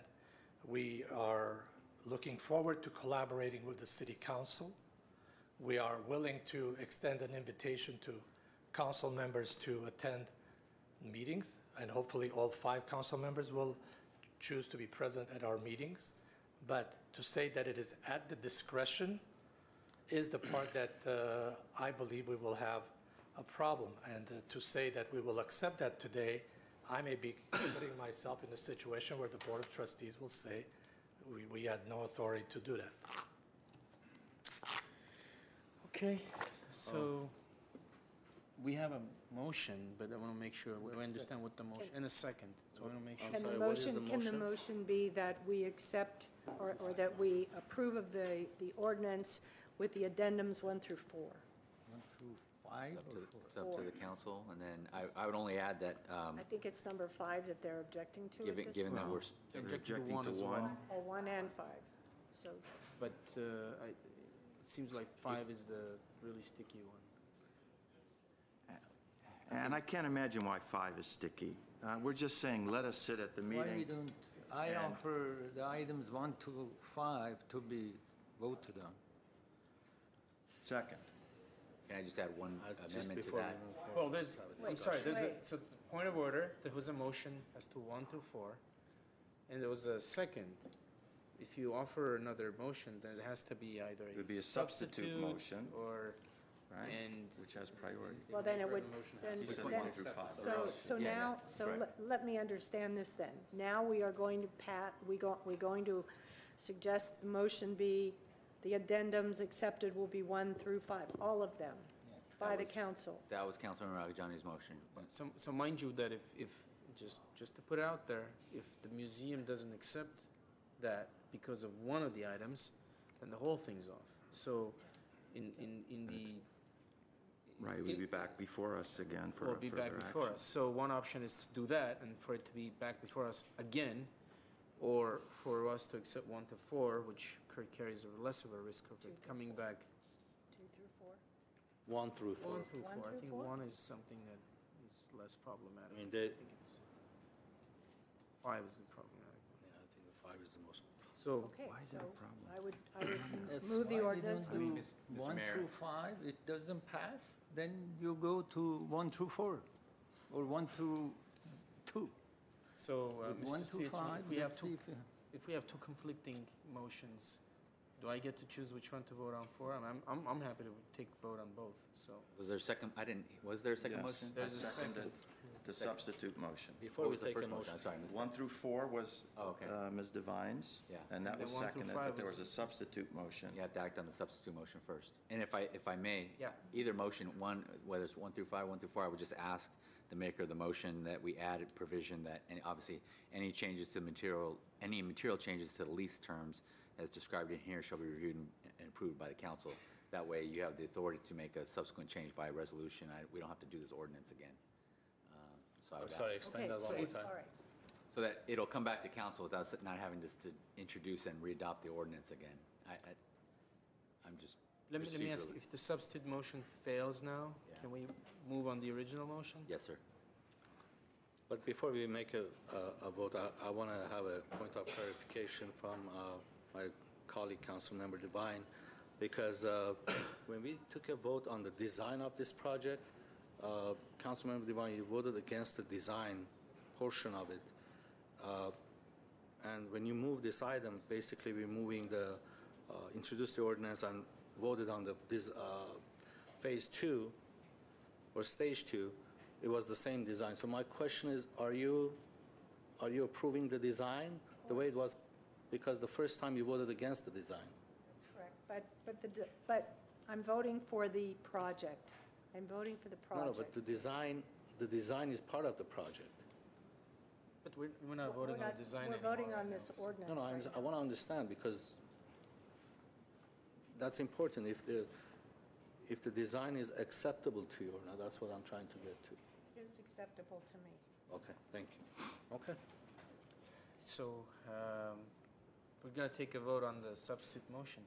We are looking forward to collaborating with the City Council. We are willing to extend an invitation to council members to attend meetings, and hopefully all 5 council members will choose to be present at our meetings. But to say that it is at the discretion is the part that I believe we will have a problem. And to say that we will accept that today, I may be putting myself in a situation where the Board of Trustees will say we had no authority to do that. Okay, so we have a motion, but I want to make sure we understand what the motion, in a second, so I want to make sure. Can the motion be that we accept or that we approve of the ordinance with the addendums 1 through 4? 1 through 5 It's up to the council, and then I would only add that, I think it's number 5 that they're objecting to at this given that point. we're, They're objecting to 1 as well. Or 1 and 5, so. But it seems like 5 is the really sticky one. And I can't imagine why 5 is sticky. We're just saying, let us sit at the Why we meeting. don't, I And- offer the items 1 to 5 to be voted on. Second. can I just add one Just amendment to before we that? move forward, Well, there's, let's have a I'm sorry, discussion. there's a, so point of order, there was a motion as to 1 through 4, and there was a second. If you offer another motion, then it has to be either It would be a substitute motion, or, right? and. Which has priority. Well, then it would, then, He said then- 1 through 5. so Yeah, now, yeah, so let me understand this then. Now we are going to we're going to suggest the motion be, the addendums accepted will be 1 through 5, all of them, by the council. That was Councilmember Agajani's motion. So mind you that if, just to put it out there, if the museum doesn't accept that because of one of the items, then the whole thing's off. So in the. Right, we'd be back before us again for Or further be action. back before us. So one option is to do that and for it to be back before us again, or for us to accept 1 to 4, which carries a less of a risk of it coming back. 2 through 4? 1 through 4. 1 through 4. 1 I through think 4? 1 is something that is less problematic. I mean, I think it's 5 is the problematic one. Yeah, I think the 5 is the most. So Okay, Why is so that a problem? I would It's- move the Why we ordinance don't with do Mr. 1 Mayor. through 5, it doesn't pass, then you go to 1 through 4, or 1 through 2. So, With Mr. 1 through Seaton, 5, if we have let's two, see if we have two conflicting motions, do I get to choose which one to vote on for? I'm happy to take vote on both, so. Was there a second, was there a second Yes, motion? I There's a seconded second. the substitute motion. Before What we was the take a first motion. I'm sorry, I missed 1 through 4 was Oh, okay. Ms. Devine's. Yeah. And that And then was 1 through seconded, 5 but there was- was a substitute motion. You have to act on the substitute motion first. And if I may, Yeah. either motion, whether it's 1 through 5, 1 through 4, I would just ask the maker of the motion that we add a provision that, and obviously, any material changes to the lease terms as described in here shall be reviewed and approved by the council. That way, you have the authority to make a subsequent change by resolution. We don't have to do this ordinance again. So I I'm would sorry, ask- explain Okay, that one so- more time. all right. so that it'll come back to council without not having to introduce and readopt the ordinance again. I'm just Let me ask, procedurally- if the substitute motion fails now, Yeah. can we move on the original motion? Yes, sir. But before we make a vote, I want to have a point of clarification from my colleague, Councilmember Devine, because when we took a vote on the design of this project, Councilmember Devine, you voted against the design portion of it. And when you move this item, basically we're moving introduced the ordinance and voted on this phase 2 or stage 2. It was the same design. So my question is, are you approving the design the way it was? Because the first time you voted against the design. That's correct, but I'm voting for the project. I'm voting for the No, project. but the design is part of the project. But we're not voting on the design We're anymore. voting on this ordinance No, right I now. want to understand because that's important. If the design is acceptable to you or not, that's what I'm trying to get to. It is acceptable to me. Okay, thank you. Okay. So, we're gonna take a vote on the substitute motion.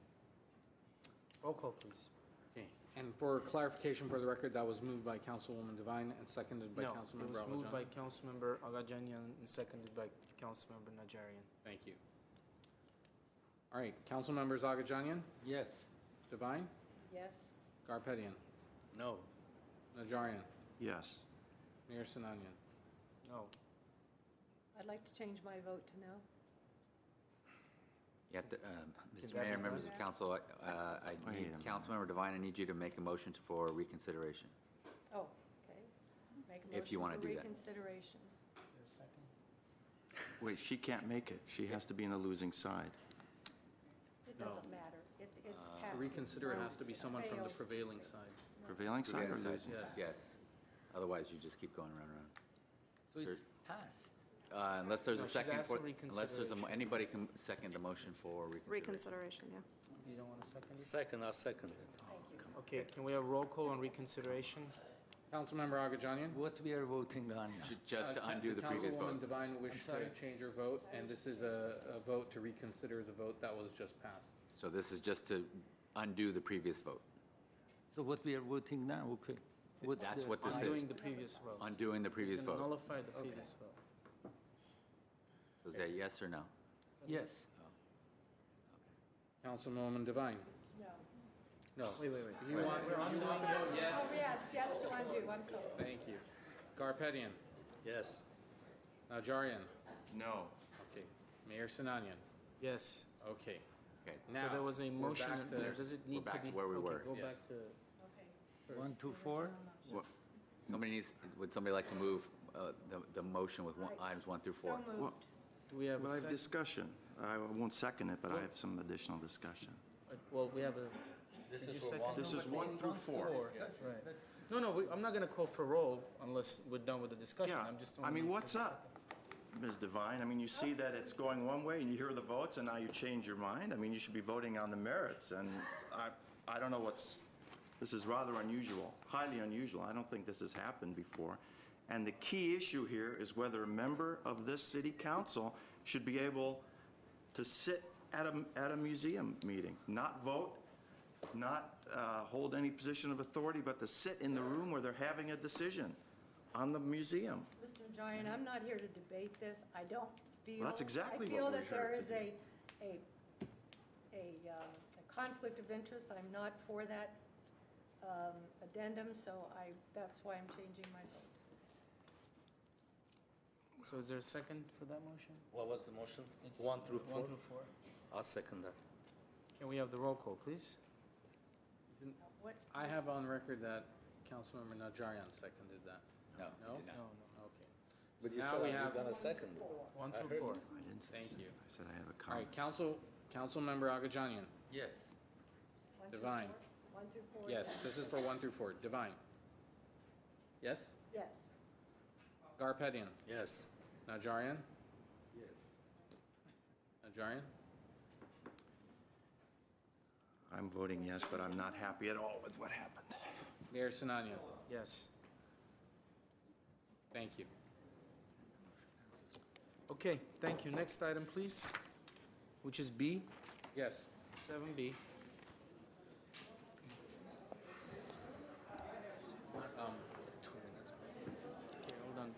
Roll call, please. Okay. And for clarification for the record, that was moved by Councilwoman Devine and seconded by No, it Councilmember was moved by Alajani. Councilmember Agajanian and seconded by Councilmember Najarian. Thank you. All right, council members Agajanian, Yes. Devine, Yes. Garpetian, No. Najarian, Yes. Mayor Sinanian. No. I'd like to change my vote to no. You have to, Can Mr. that Mayor, be members done? of council, I Wait need, a minute. Councilmember Devine, I need you to make a motion for reconsideration. Oh, okay. Make a If you motion wanna for do that. reconsideration. Wait, she can't make it. She has to be in the losing side. It doesn't matter. It's To passed. reconsider, it has to be someone from the Failed. prevailing side. Prevailing side or Prevailing losing? side? Yes. Otherwise, you just keep going round and round. So Sir. it's passed. Unless there's No, a she's second asking for, unless there's a, anybody can second the motion for reconsideration. Reconsideration, yeah. You don't want to second it? Second, I'll second it. Okay, can we have roll call on reconsideration? Councilmember Agajanian? What we are voting on? Just to undo the previous Councilwoman vote. Devine wished to sorry. change her vote, and this is a vote to reconsider the vote that was just passed. So this is just to undo the previous vote. So what we are voting now, okay. What's That's the- what this is. Undoing the previous vote. Undoing the previous We're gonna vote. nullify the previous vote. So is that yes or no? Yes. Councilwoman Devine? No. No. Wait. You want to vote yes? Oh, yes to undo, I'm sorry. Thank you. Garpetian? Yes. Najarian? No. Okay. Mayor Sinanian? Yes. Okay. Okay. Now, So there was a we're motion, back to- does it need to be? back to where we okay, were. Go Yes. back to, Okay. 1, 2, 4. Somebody needs, would somebody like to move the motion with items 1 through 4? So moved. do we have Well, a I have second? discussion. I won't second it, but I have some additional discussion. Well, we have a, This Did is you for second one. This is 1 through 4. right. No, I'm not gonna call for roll unless we're done with the discussion. Yeah, I'm just. I mean, what's up, Ms. Devine? I mean, you see that it's going one way and you hear the votes and now you change your mind? I mean, you should be voting on the merits and I don't know this is rather unusual, highly unusual. I don't think this has happened before. And the key issue here is whether a member of this city council should be able to sit at a museum meeting, not vote, not hold any position of authority, but to sit in the room where they're having a decision on the museum. Mr. Najarian, I'm not here to debate this. I don't feel. Well, that's exactly I what feel we're that there here is to a conflict of interest. I'm not for that addendum, so that's why I'm changing my vote. So is there a second for that motion? What was the motion? It's 1 through 4? 1 through 4. I'll second that. Can we have the roll call, please? What, I have on record that Councilmember Najarian seconded that. No. No? you did not. No. Okay. But you Now said we you're have- gonna second it. 1 I through heard 4. I didn't say Thank so. you. I said I have a All right, comment. Councilmember Agajanian? Yes. 1 through Divine. 4? 1 through 4? Yes, this is for 1 through 4. Divine? Yes? Yes. Garpetian? Yes. Najarian? Yes. Najarian? I'm voting yes, but I'm not happy at all with what happened. Mayor Sinanian? Yes. Thank you. Okay, thank you. Next item, please, which is B, Yes. 7B. Okay, hold on.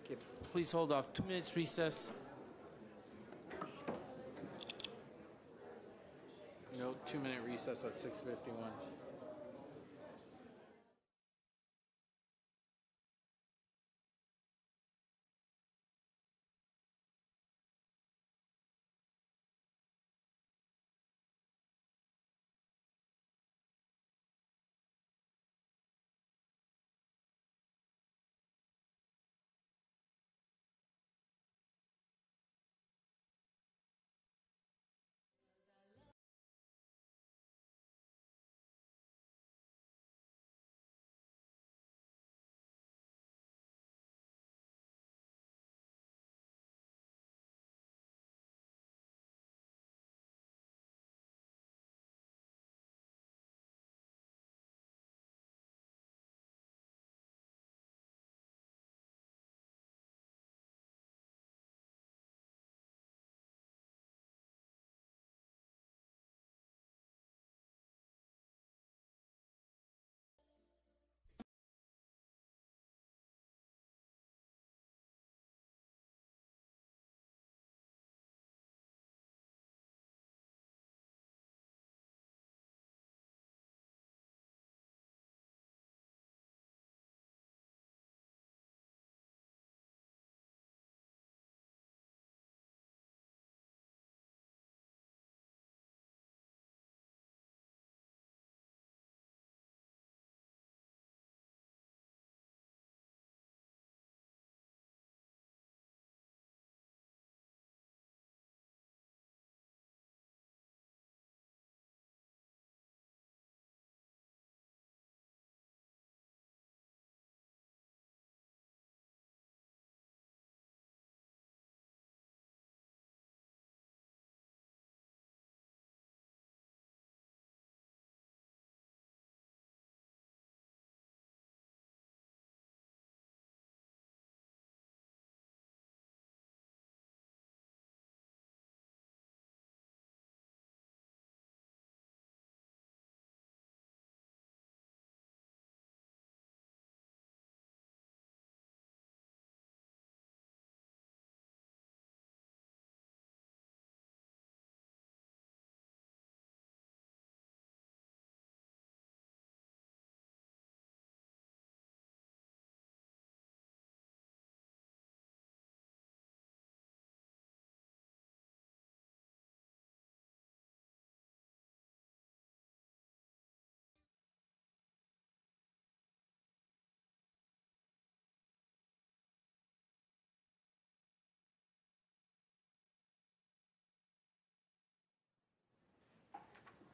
Okay, please hold off. 2 minutes recess. No, 2-minute recess at 6:51.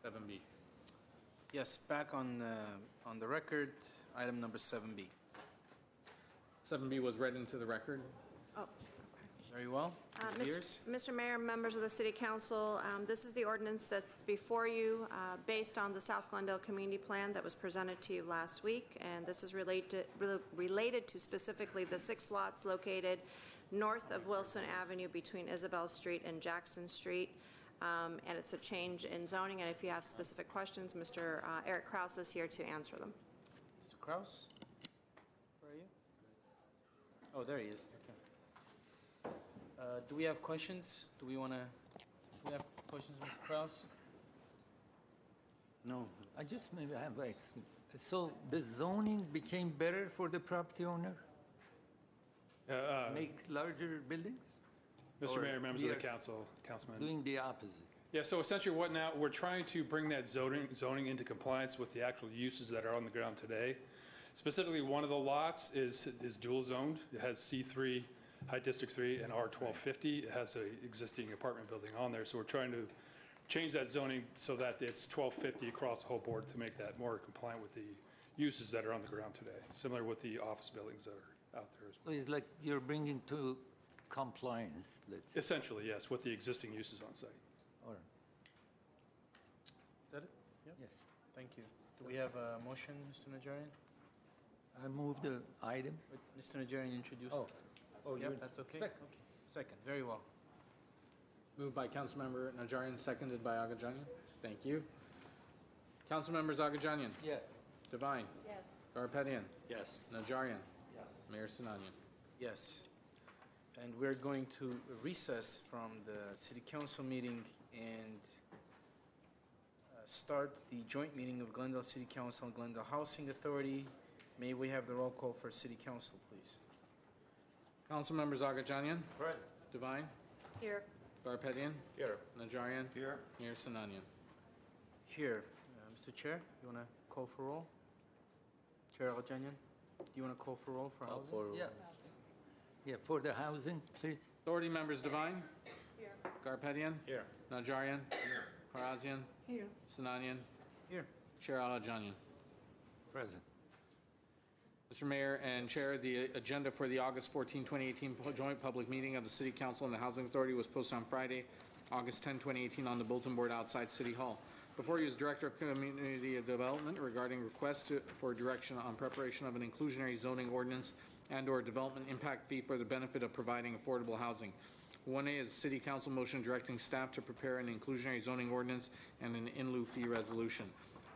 7B. Yes, back on the record, item number 7B. 7B was read into the record. Oh, Very well. Ms. Beers? Mr. Mayor, members of the City Council, this is the ordinance that's before you based on the South Glendale Community Plan that was presented to you last week, and this is related to specifically the 6 lots located north of Wilson Avenue between Isabel Street and Jackson Street, and it's a change in zoning, and if you have specific questions, Mr. Eric Kraus is here to answer them. Mr. Kraus? Where are you? Oh, there he is. Okay. Do we have questions? Do we have questions, Mr. Kraus? No, I just maybe have like, so the zoning became better for the property owner? Make larger buildings? Mr. Or Mayor, members we of the are council, councilman. Doing the opposite? Yeah, so essentially what now, we're trying to bring that zoning into compliance with the actual uses that are on the ground today. Specifically, one of the lots is dual zoned. It has C3, High District 3, and R1250. It has an existing apartment building on there. So we're trying to change that zoning so that it's 1250 across the whole board to make that more compliant with the uses that are on the ground today, similar with the office buildings that are out there as well. So it's like you're bringing to compliance, let's say. Essentially, yes, with the existing uses on site. All right. Is that it? Yes. Thank you. Do we have a motion, Mr. Najarian? I move the item. Mr. Najarian introduced. Oh, Yep, you're that's okay? second. Okay. Second, very well. Moved by Councilmember Najarian, seconded by Agajanian. Thank you. Councilmembers Agajanian. Yes. Devine. Yes. Garpetian. Yes. Najarian. Yes. Mayor Sinanian. Yes. And we're going to recess from the city council meeting and start the joint meeting of Glendale City Council and Glendale Housing Authority. May we have the roll call for city council, please? Councilmembers Agajanian. Present. Devine. Here. Garpetian. Here. Najarian. Here. Mayor Sinanian. Here. Mr. Chair, you want to call for roll? Chair Agajanian, do you want to call for roll for housing? Yeah. Yeah, for the housing, please. Authority members Devine. Here. Garpetian. Here. Najarian. Here. Parazian. Here. Sinanian. Here. Chair Agajanian. Present. Mr. Mayor and Chair, the agenda for the August 14, 2018 joint public meeting of the City Council and the Housing Authority was posted on Friday, August 10, 2018 on the bulletin board outside City Hall. Before you is Director of Community Development regarding requests for direction on preparation of an inclusionary zoning ordinance and/or development impact fee for the benefit of providing affordable housing. 1A is City Council motion directing staff to prepare an inclusionary zoning ordinance and an in lieu fee resolution.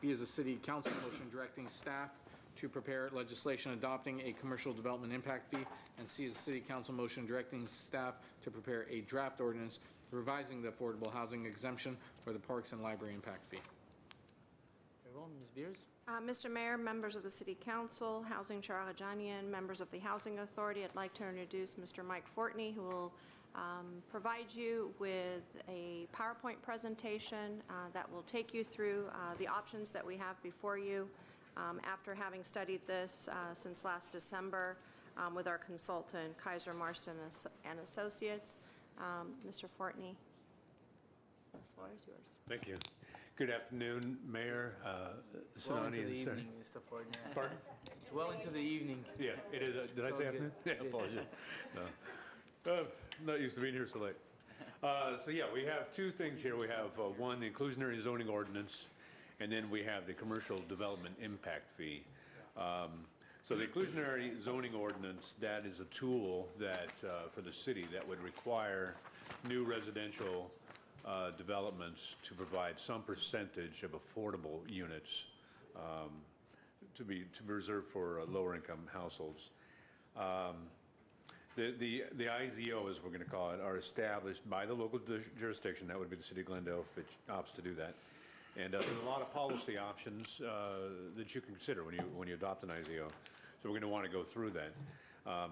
B is a City Council motion directing staff to prepare legislation adopting a commercial development impact fee, and C is a City Council motion directing staff to prepare a draft ordinance revising the affordable housing exemption for the Parks and Library impact fee. Very well, Ms. Beers? Mr. Mayor, members of the City Council, Housing Chair Agajanian, members of the Housing Authority, I'd like to introduce Mr. Mike Fortney, who will provide you with a PowerPoint presentation that will take you through the options that we have before you after having studied this since last December with our consultant, Kaiser Marston and Associates. Mr. Fortney, the floor is yours. Thank you. Good afternoon, Mayor It's well into Sinani the and evening, Mr. Fortney. Pardon? It's well into the evening. Yeah, it is. Did I all say good. afternoon? Yeah, apologies. No. Not used to being here so late. So yeah, we have two things here. We have one, the inclusionary zoning ordinance, and then we have the commercial development impact fee. So the inclusionary zoning ordinance, that is a tool that, for the city, that would require new residential developments to provide some percentage of affordable units to be reserved for lower income households. The IZO, as we're going to call it, are established by the local jurisdiction. That would be the city of Glendale if it opts to do that. And there's a lot of policy options that you can consider when you adopt an IZO. So we're going to want to go through that.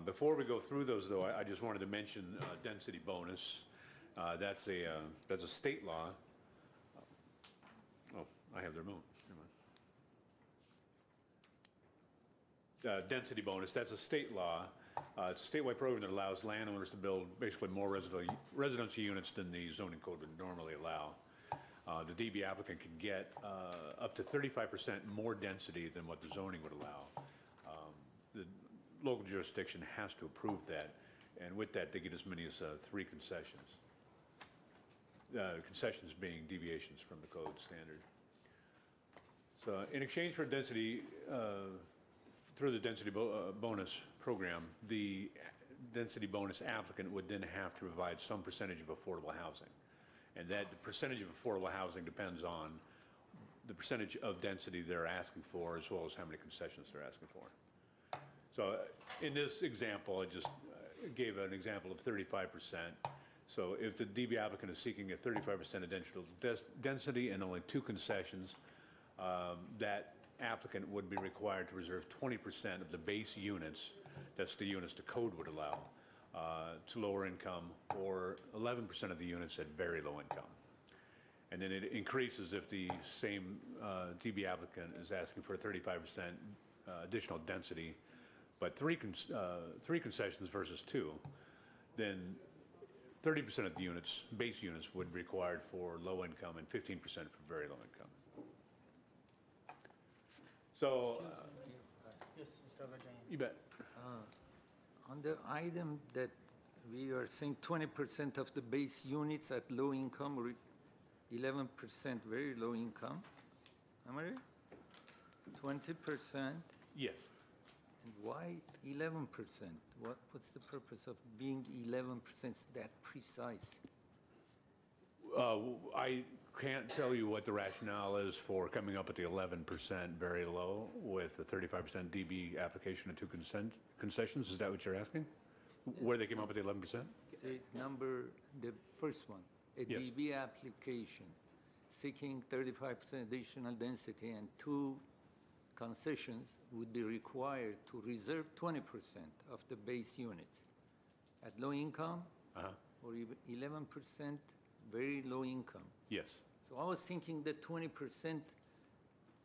Before we go through those, though, I just wanted to mention density bonus. That's a state law. Oh, I have the remote. Never mind. Density bonus. That's a state law. It's a statewide program that allows landowners to build basically more residential units than the zoning code would normally allow. the DB applicant can get up to 35% more density than what the zoning would allow. The local jurisdiction has to approve that, and with that, they get as many as 3 concessions. Concessions being deviations from the code standard. So in exchange for density, through the density bonus program, the density bonus applicant would then have to provide some percentage of affordable housing. And that percentage of affordable housing depends on the percentage of density they're asking for, as well as how many concessions they're asking for. So in this example, I just gave an example of 35%. So if the DB applicant is seeking a 35% additional density and only 2 concessions, that applicant would be required to reserve 20% of the base units, that's the units the code would allow, to lower income, or 11% of the units at very low income. And then it increases if the same DB applicant is asking for a 35% additional density, but three concessions versus 2, then 30% of the units, base units, would be required for low income and 15% for very low income. So, Yes, Mr. Vajayani. you bet. On the item that we are saying 20% of the base units at low income or 11% very low income, am I right? 20%. Yes. And why 11%? What's the purpose of being 11% that precise? I can't tell you what the rationale is for coming up with the 11% very low with a 35% DB application and 2 concessions. Is that what you're asking? Where they came up with the 11%? Say the first one, a Yes. DB application seeking 35% additional density and 2 concessions would be required to reserve 20% of the base units at low income or even 11% very low income. Yes. So I was thinking that 20%,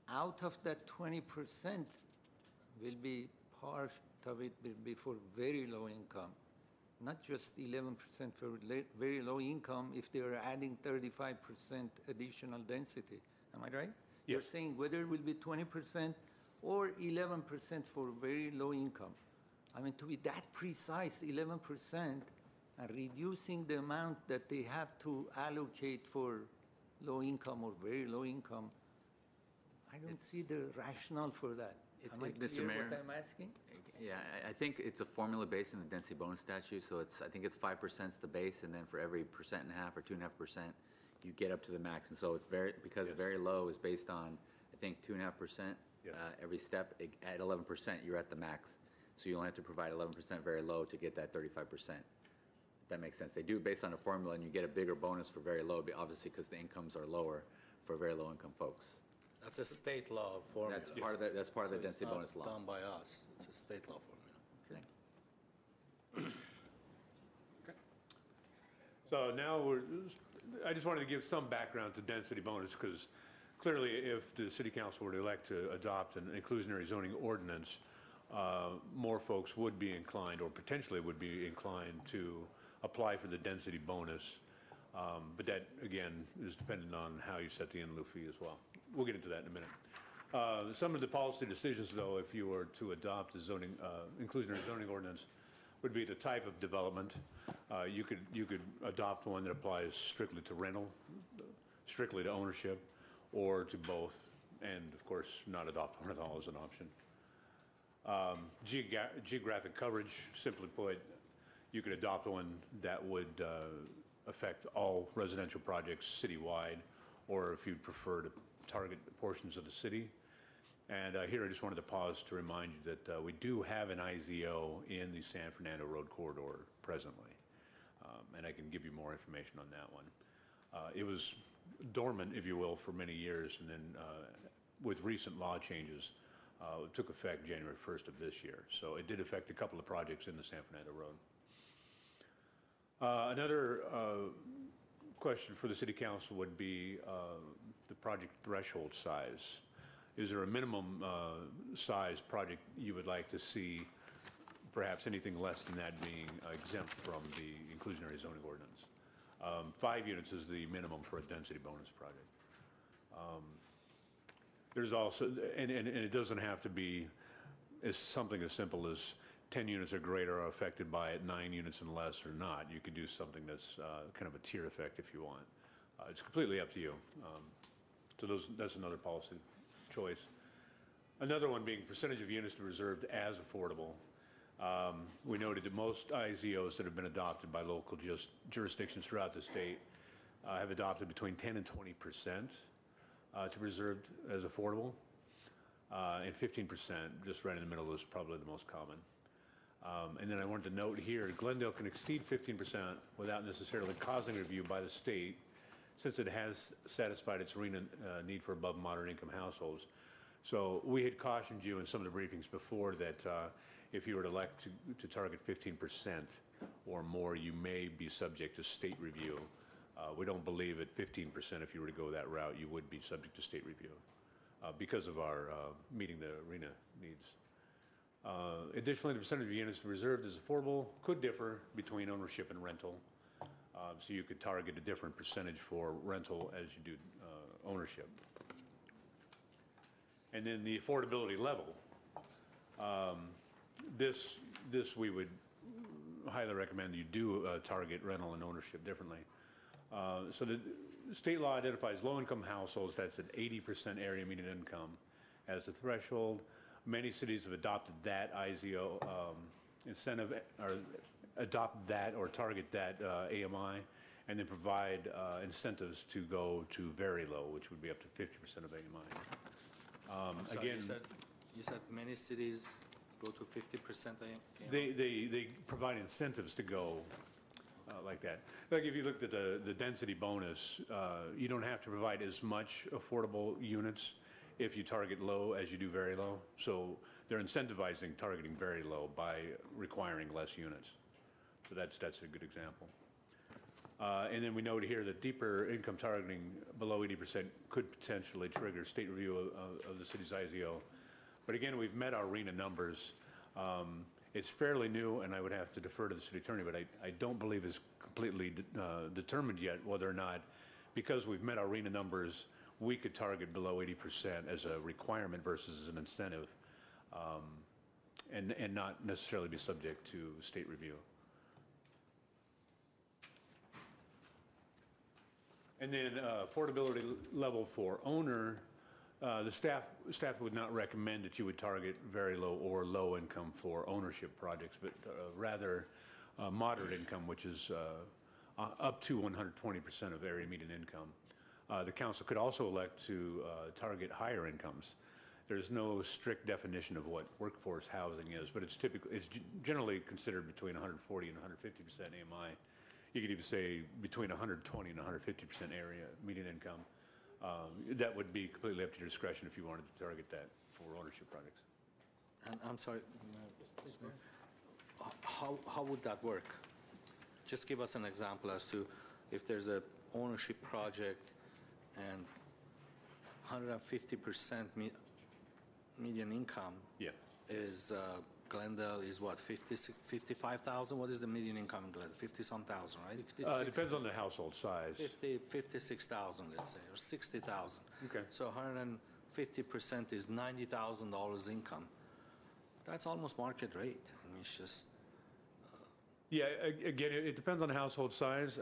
out of that 20% will be part of it will be for very low income, not just 11% for very low income if they are adding 35% additional density. Am I right? Yes. You're saying whether it will be 20% or 11% for very low income. I mean, to be that precise, 11%, and reducing the amount that they have to allocate for low income or very low income, I don't see the rationale for that. Am I Mr. clear Mayor? what I'm asking? Yeah, I think it's a formula based on the density bonus statute, so I think it's 5% is the base, and then for every 1.5% or 2.5%, you get up to the max. And so it's because very low is based on, I think, 2.5%. Yes. Every step, at 11%, you're at the max. So you only have to provide 11% very low to get that 35%. If that makes sense. They do it based on a formula, and you get a bigger bonus for very low, obviously because the incomes are lower for very low income folks. That's a state law formula. That's part of the density bonus It's law. not done by us. It's a state law formula. So now I just wanted to give some background to density bonus, because clearly if the city council were to elect to adopt an inclusionary zoning ordinance, more folks would be inclined, or potentially would be inclined, to apply for the density bonus. But that, again, is dependent on how you set the in lieu fee as well. We'll get into that in a minute. Some of the policy decisions, though, if you were to adopt the inclusionary zoning ordinance, would be the type of development. You could adopt one that applies strictly to rental, strictly to ownership, or to both, and of course, not adopt one at all as an option. Geographic coverage, simply put, you could adopt one that would affect all residential projects citywide, or if you'd prefer to target portions of the city. And here I just wanted to pause to remind you that we do have an IZO in the San Fernando Road Corridor presently, and I can give you more information on that one. It was dormant, if you will, for many years, and then with recent law changes, it took effect January 1st of this year. So it did affect a couple of projects in the San Fernando Road. Another question for the City Council would be the project threshold size. Is there a minimum size project you would like to see, perhaps anything less than that being exempt from the inclusionary zoning ordinance? 5 units is the minimum for a density bonus project. There's also, and it doesn't have to be something as simple as 10 units or greater are affected by it, 9 units and less or not. You could do something that's kind of a tier effect if you want. It's completely up to you. So that's another policy choice. Another one being percentage of units reserved as affordable. We noted that most IZOs that have been adopted by local jurisdictions throughout the state have adopted between 10 and 20% to reserved as affordable. And 15%, just right in the middle, is probably the most common. And then I wanted to note here, Glendale can exceed 15% without necessarily causing review by the state, since it has satisfied its RENA need for above moderate income households. So we had cautioned you in some of the briefings before that if you were to elect to target 15% or more, you may be subject to state review. We don't believe at 15%, if you were to go that route, you would be subject to state review because of our meeting the RENA needs. Additionally, the percentage of units reserved as affordable could differ between ownership and rental. So you could target a different percentage for rental as you do ownership. And then the affordability level. This we would highly recommend you do target rental and ownership differently. So the state law identifies low-income households, that's at 80% area median income, as the threshold. Many cities have adopted that IZO incentive, or adopt that or target that AMI, and then provide incentives to go to very low, which would be up to 50% of AMI. Sorry, Again, you said many cities go to 50% AMI? they provide incentives to go like that. Like if you looked at the density bonus, you don't have to provide as much affordable units if you target low as you do very low. So they're incentivizing targeting very low by requiring less units. So that's a good example. And then we note here that deeper income targeting below 80% could potentially trigger state review of the city's IZO. But again, we've met our RENA numbers. It's fairly new, and I would have to defer to the city attorney, but I don't believe it's completely determined yet whether or not, because we've met our RENA numbers, we could target below 80% as a requirement versus as an incentive, and not necessarily be subject to state review. And then affordability level for owner, the staff would not recommend that you would target very low or low income for ownership projects, but rather moderate income, which is up to 120% of area median income. The council could also elect to target higher incomes. There's no strict definition of what workforce housing is, but it's generally considered between 140 and 150% AMI. You could even say between 120 and 150% area median income. That would be completely up to your discretion if you wanted to target that for ownership projects. And I'm sorry, how would that work? Just give us an example as to if there's a ownership project and 150% median income. Yeah. Is Glendale is what, 55,000? What is the median income in Glendale? 50-some thousand, right? It depends on the household size. 56,000, let's say, or 60,000. Okay. So 150% is $90,000 income. That's almost market rate. I mean, it's just. Yeah, again, it depends on the household size.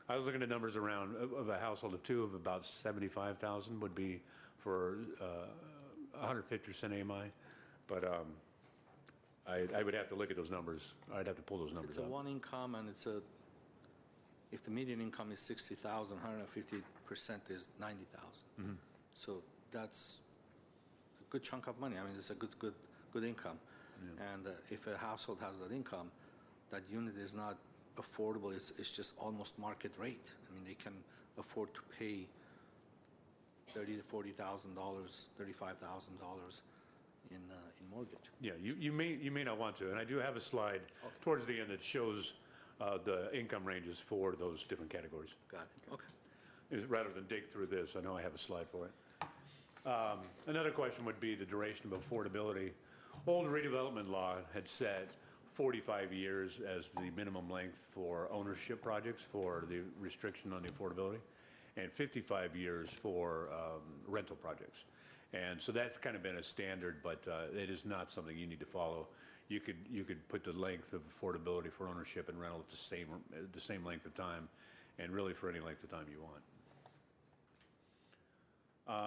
I was looking at numbers around of a household of two of about 75,000 would be for 150% AMI, but I would have to look at those numbers. I'd have to pull those numbers It's a up. one income, and if the median income is 60,000, 150% is 90,000. So that's a good chunk of money. I mean, it's a good income. Yeah. And if a household has that income, that unit is not affordable. It's just almost market rate. I mean, they can afford to pay $30,000 to $40,000, $35,000 in mortgage. Yeah, you may not want to, and I do have a slide towards the end that shows the income ranges for those different categories. Got it. Okay. Rather than dig through this, I know I have a slide for it. Another question would be the duration of affordability. Old redevelopment law had said 45 years as the minimum length for ownership projects for the restriction on the affordability, and 55 years for rental projects. And so that's kind of been a standard, but it is not something you need to follow. You could put the length of affordability for ownership and rental at the same length of time, and really for any length of time you want.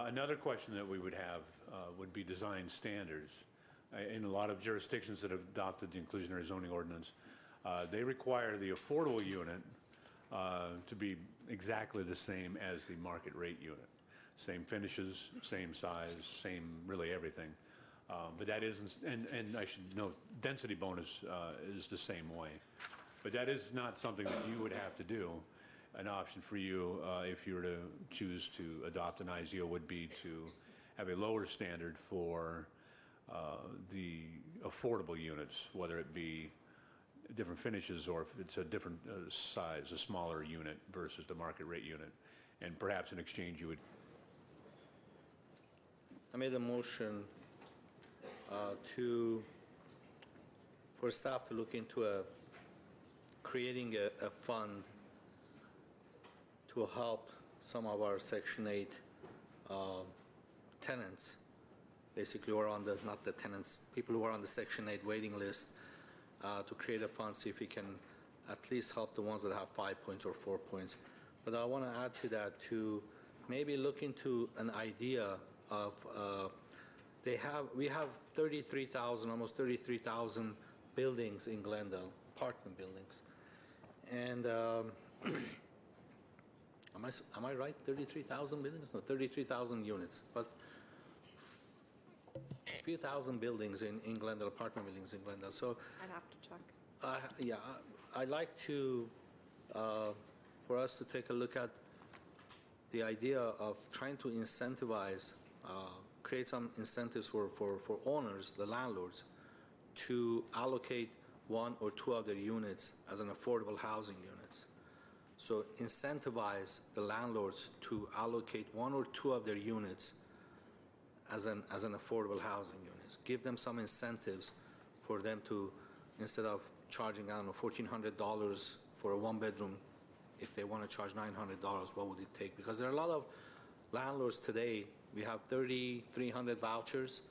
Another question that we would have would be design standards. In a lot of jurisdictions that have adopted the inclusionary zoning ordinance, they require the affordable unit to be exactly the same as the market rate unit. Same finishes, same size, same really everything. But that isn't, and I should note, density bonus is the same way. But that is not something that you would have to do. An option for you, if you were to choose to adopt an IZO, would be to have a lower standard for the affordable units, whether it be different finishes or if it's a different size, a smaller unit versus the market rate unit. And perhaps in exchange you would... I made a motion for staff to look into creating a fund to help some of our Section 8 tenants, basically, or on the, not the tenants, people who are on the Section 8 waiting list, to create a fund, see if we can at least help the ones that have 5 points or 4 points. But I want to add to that to maybe look into an idea of, we have 33,000, almost 33,000 buildings in Glendale, apartment buildings. And am I right? 33,000 buildings? No, 33,000 units. But a few thousand buildings in Glendale, apartment buildings in Glendale. So I'd have to check. yeah, I'd like to, for us to take a look at the idea of trying to incentivize, create some incentives for owners, the landlords, to allocate 1 or 2 of their units as an affordable housing units. So incentivize the landlords to allocate 1 or 2 of their units as an affordable housing units. Give them some incentives for them to, instead of charging, I don't know, $1,400 for a 1-bedroom, if they want to charge $900, what would it take? Because there are a lot of landlords today. We have 3,300 vouchers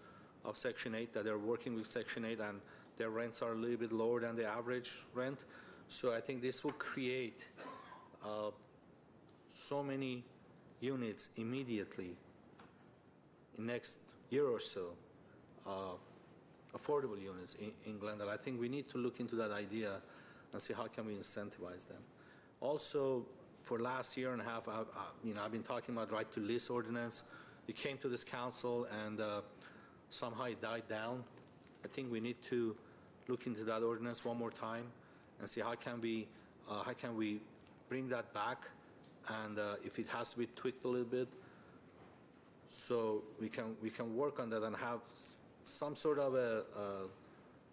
of Section 8 that are working with Section 8, and their rents are a little bit lower than the average rent. So I think this will create so many units immediately in next year or so, affordable units in Glendale. I think we need to look into that idea and see how can we incentivize them. Also, for last year and a half, I've been talking about right to lease ordinance. It came to this council and somehow it died down. I think we need to look into that ordinance one more time and see how can we bring that back, and if it has to be tweaked a little bit, so we can work on that and have some sort of a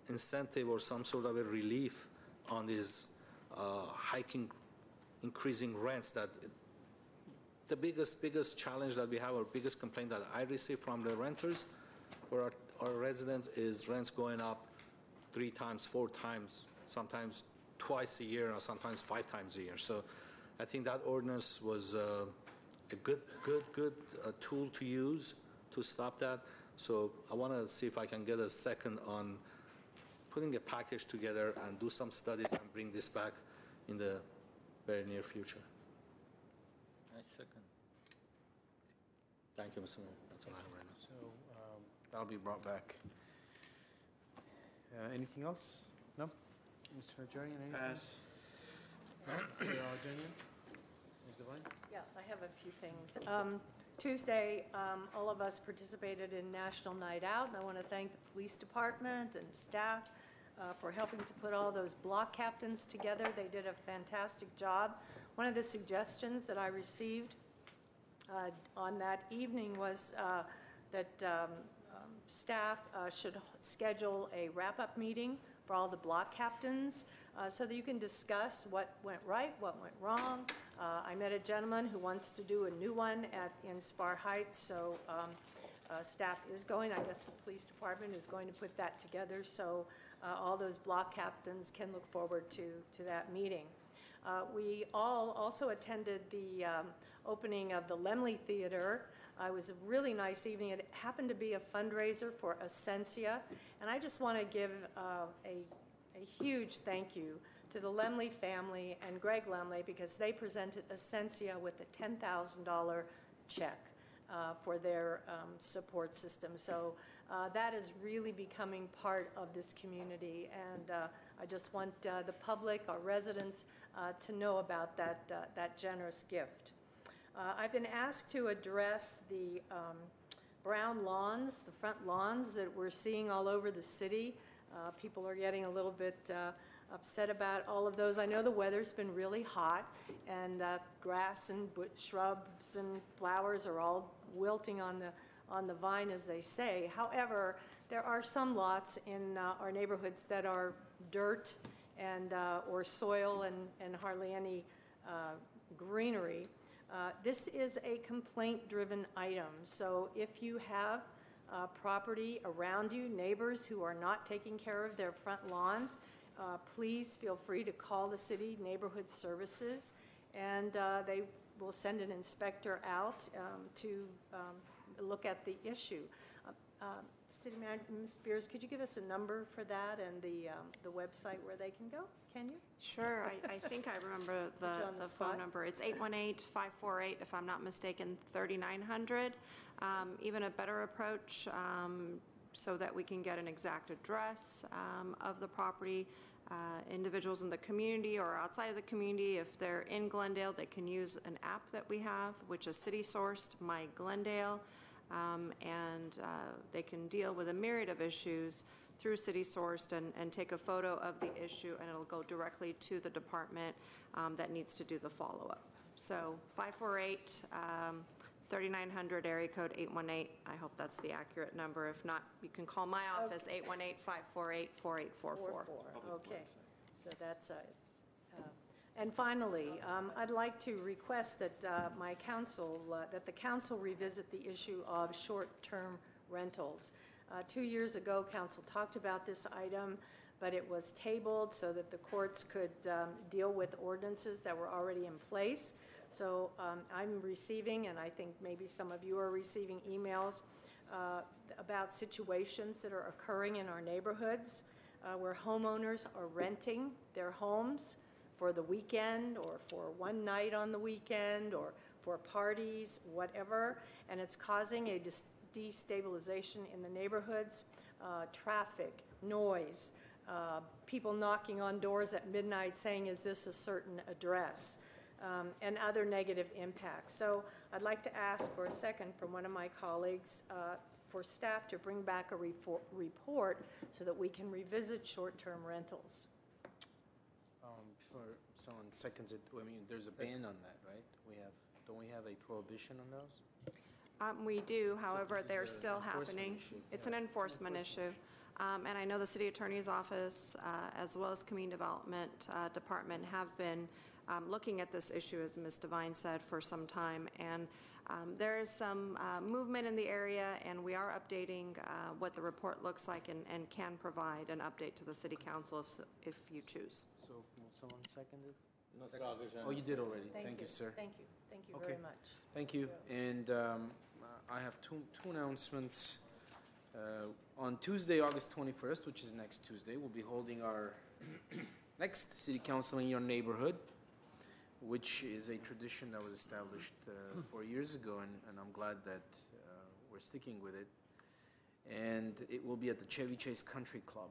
incentive or some sort of a relief on these increasing rents. That the biggest challenge that we have, or biggest complaint that I receive from the renters or our residents, is rents going up 3 times, 4 times, sometimes twice a year, or sometimes 5 times a year. So I think that ordinance was a good tool to use to stop that. So I want to see if I can get a second on putting a package together and do some studies and bring this back in the very near future. I second. Thank you, Mr. Mayor. That's all I have right now. So that'll be brought back. Anything else? No? Mr. Najarian, anything? Pass. Mr. Alajanian? Ms. Devine? Yeah, I have a few things. Tuesday, all of us participated in National Night Out, and I want to thank the police department and staff for helping to put all those block captains together. They did a fantastic job. One of the suggestions that I received on that evening was that staff should schedule a wrap-up meeting for all the block captains so that you can discuss what went right, what went wrong. I met a gentleman who wants to do a new one in Spar Heights, so staff is going. I guess the police department is going to put that together. So all those block captains can look forward to that meeting. We all also attended the opening of the Lemley Theater. It was a really nice evening. It happened to be a fundraiser for Essentia, and I just want to give a huge thank you to the Lemley family and Greg Lemley, because they presented Essentia with a $10,000 check for their support system. So that is really becoming part of this community, and I just want the public, our residents, to know about that generous gift. I've been asked to address the brown lawns, the front lawns that we're seeing all over the city. People are getting a little bit upset about all of those. I know the weather's been really hot, and grass and shrubs and flowers are all wilting on the vine, as they say. However, there are some lots in our neighborhoods that are dirt and or soil and hardly any greenery. This is a complaint-driven item, so if you have property around you, neighbors who are not taking care of their front lawns, please feel free to call the city neighborhood services, and they will send an inspector out to look at the issue. City Manager, Ms. Spears, could you give us a number for that and the website where they can go? Can you? Sure. I think I remember the phone number. It's 818-548, if I'm not mistaken, 3900. Even a better approach, so that we can get an exact address of the property. Individuals in the community or outside of the community, if they're in Glendale, they can use an app that we have, which is city-sourced, My Glendale, and they can deal with a myriad of issues through city-sourced and take a photo of the issue, and it'll go directly to the department that needs to do the follow-up. So 548, 3900, area code 818. I hope that's the accurate number. If not, you can call my office, 818-548-4844. Okay, so that's and finally, I'd like to request that my council, that the council revisit the issue of short-term rentals. 2 years ago, council talked about this item, but it was tabled so that the courts could deal with ordinances that were already in place. So I'm receiving, and I think maybe some of you are receiving, emails about situations that are occurring in our neighborhoods where homeowners are renting their homes for the weekend or for one night on the weekend or for parties, whatever, and it's causing a destabilization in the neighborhoods, traffic, noise, people knocking on doors at midnight saying, is this a certain address? And other negative impacts. So I'd like to ask for a second from one of my colleagues for staff to bring back a report so that we can revisit short-term rentals. Before someone seconds it, I mean, there's a ban on that, right? Don't we have a prohibition on those? We do, however, they're still happening. It's an enforcement issue. And I know the city attorney's office, as well as community development department, have been looking at this issue, as Ms. Devine said, for some time. And there is some movement in the area, and we are updating what the report looks like and can provide an update to the city council if you choose. So will someone second it? Oh, you did already. Thank you, sir. Thank you. Thank you Okay. very much. Thank you. And I have two announcements. On Tuesday, August 21st, which is next Tuesday, we'll be holding our next city council in your neighborhood, which is a tradition that was established 4 years ago, and I'm glad that we're sticking with it. And it will be at the Chevy Chase Country Club.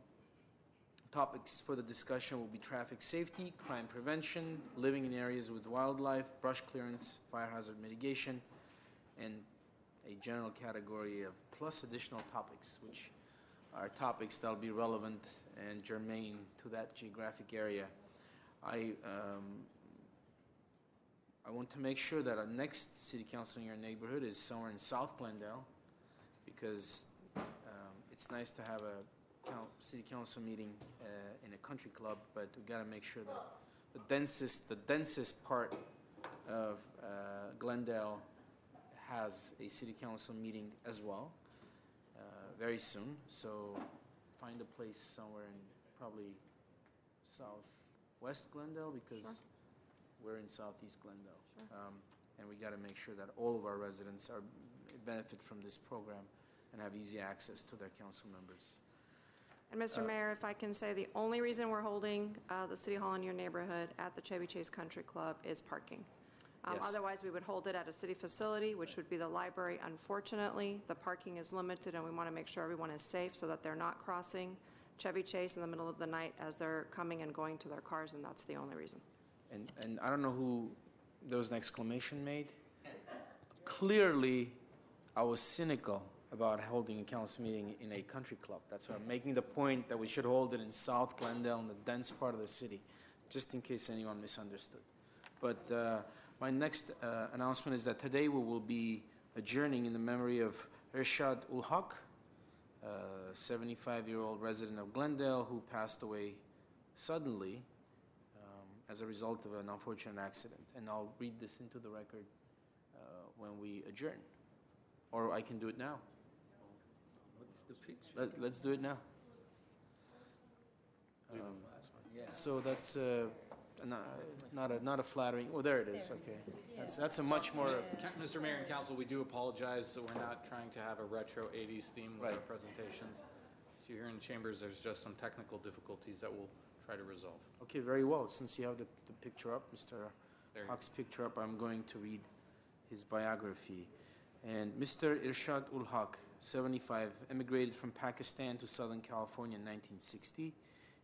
Topics for the discussion will be traffic safety, crime prevention, living in areas with wildlife, brush clearance, fire hazard mitigation, and a general category of plus additional topics, which are topics that will be relevant and germane to that geographic area. I want to make sure that our next city council in your neighborhood is somewhere in South Glendale, because it's nice to have a city council meeting in a country club, but we got to make sure that the densest part of Glendale has a city council meeting as well very soon. So find a place somewhere probably southwest Glendale, because we're in southeast Glendale. And we got to make sure that all of our residents benefit from this program and have easy access to their council members. And Mr. Mayor, if I can say, the only reason we're holding the City Hall in your neighborhood at the Chevy Chase Country Club is parking. Yes. Otherwise, we would hold it at a city facility, which would be the library. Unfortunately, the parking is limited, and we want to make sure everyone is safe so that they're not crossing Chevy Chase in the middle of the night as they're coming and going to their cars, and that's the only reason. And I don't know who there was an exclamation made. Clearly, I was cynical about holding a council meeting in a country club. That's why I'm making the point that we should hold it in South Glendale, in the dense part of the city, just in case anyone misunderstood. But my next announcement is that today we will be adjourning in the memory of Irshad ul Haq, a 75-year-old resident of Glendale who passed away suddenly as a result of an unfortunate accident. And I'll read this into the record when we adjourn. Or I can do it now. What's the picture? Let's do it now. So that's not a flattering. Oh, there it is. Okay, that's a much more. Mr. Mayor and Council, we do apologize that we're not trying to have a retro 80s theme with our Right. presentations. So here in chambers, there's just some technical difficulties that we'll try to resolve. Okay, very well. Since you have the picture up, Mr. There you Haq's picture up, I'm going to read his biography. And Mr. Irshad ul Haq, 75, emigrated from Pakistan to Southern California in 1960.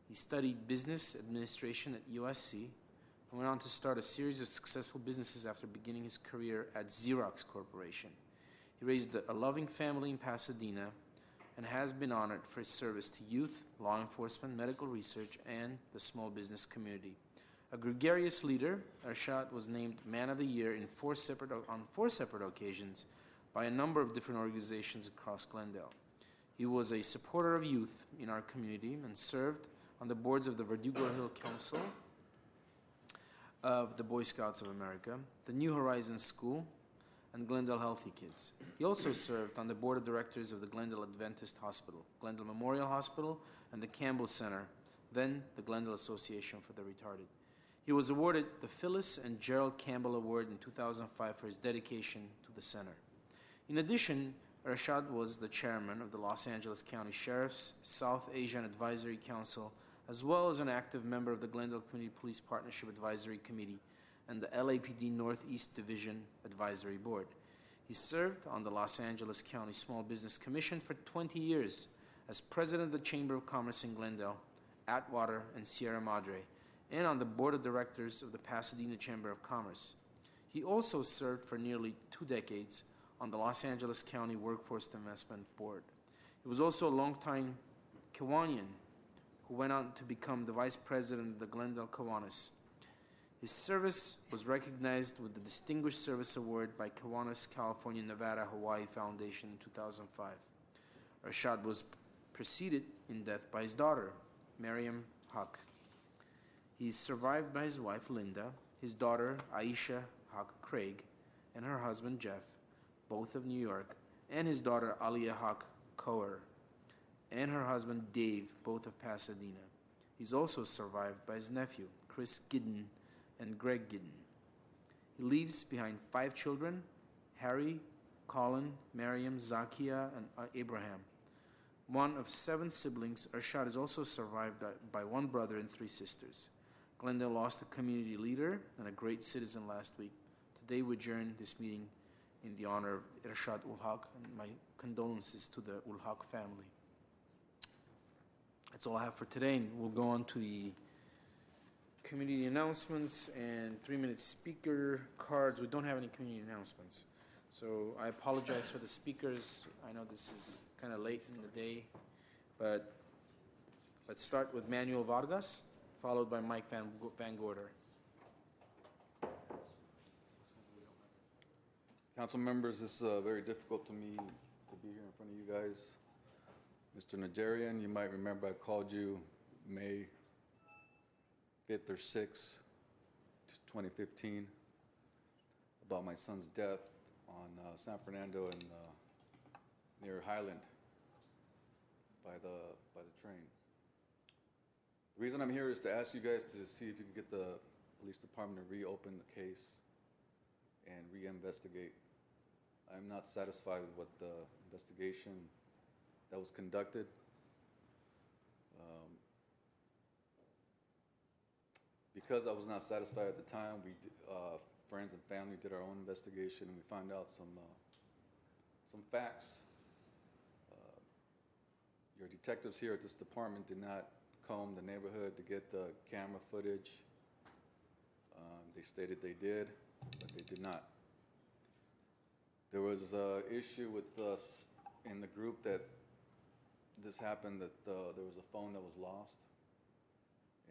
He studied business administration at USC and went on to start a series of successful businesses after beginning his career at Xerox Corporation. He raised a loving family in Pasadena and has been honored for his service to youth, law enforcement, medical research, and the small business community. A gregarious leader, Irshad was named Man of the Year on 4 separate occasions by a number of different organizations across Glendale. He was a supporter of youth in our community and served on the boards of the Verdugo Hill Council of the Boy Scouts of America, the New Horizons School, and Glendale Healthy Kids. He also served on the board of directors of the Glendale Adventist Hospital, Glendale Memorial Hospital, and the Campbell Center, then the Glendale Association for the Retarded. He was awarded the Phyllis and Gerald Campbell Award in 2005 for his dedication to the center. In addition, Irshad was the chairman of the Los Angeles County Sheriff's South Asian Advisory Council, as well as an active member of the Glendale Community Police Partnership Advisory Committee and the LAPD Northeast Division Advisory Board. He served on the Los Angeles County Small Business Commission for 20 years as president of the Chamber of Commerce in Glendale, Atwater, and Sierra Madre, and on the board of directors of the Pasadena Chamber of Commerce. He also served for nearly 2 decades on the Los Angeles County Workforce Investment Board. He was also a longtime Kiwanian who went on to become the vice president of the Glendale Kiwanis. His service was recognized with the Distinguished Service Award by Kiwanis California Nevada Hawaii Foundation in 2005. Irshad was preceded in death by his daughter, Miriam Haq. He is survived by his wife, Linda, his daughter, Aisha Haq Craig, and her husband, Jeff, both of New York, and his daughter, Aliyah Haq Coer, and her husband, Dave, both of Pasadena. He's also survived by his nephew, Chris Giddon, and Greg Giddon. He leaves behind 5 children, Harry, Colin, Miriam, Zakia, and Abraham. One of 7 siblings, Irshad is also survived by 1 brother and 3 sisters. Glendale lost a community leader and a great citizen last week. Today we adjourn this meeting in the honor of Irshad ul Haq, and my condolences to the ul Haq family. That's all I have for today, and we'll go on to the community announcements and 3-minute speaker cards. We don't have any community announcements, so I apologize for the speakers. I know this is kind of late in the day, but let's start with Manuel Vargas, followed by Mike Van Gorder. Council members, this is very difficult to me to be here in front of you guys. Mr. Nigerian, you might remember I called you May 5th or 6th, 2015, about my son's death on San Fernando and near Highland by the train. The reason I'm here is to ask you guys to see if you can get the police department to reopen the case and reinvestigate. I'm not satisfied with what the investigation that was conducted. Because I was not satisfied at the time, friends and family did our own investigation, and we found out some facts. Your detectives here at this department did not comb the neighborhood to get the camera footage. They stated they did, but they did not. There was an issue with us in the group that this happened, that there was a phone that was lost.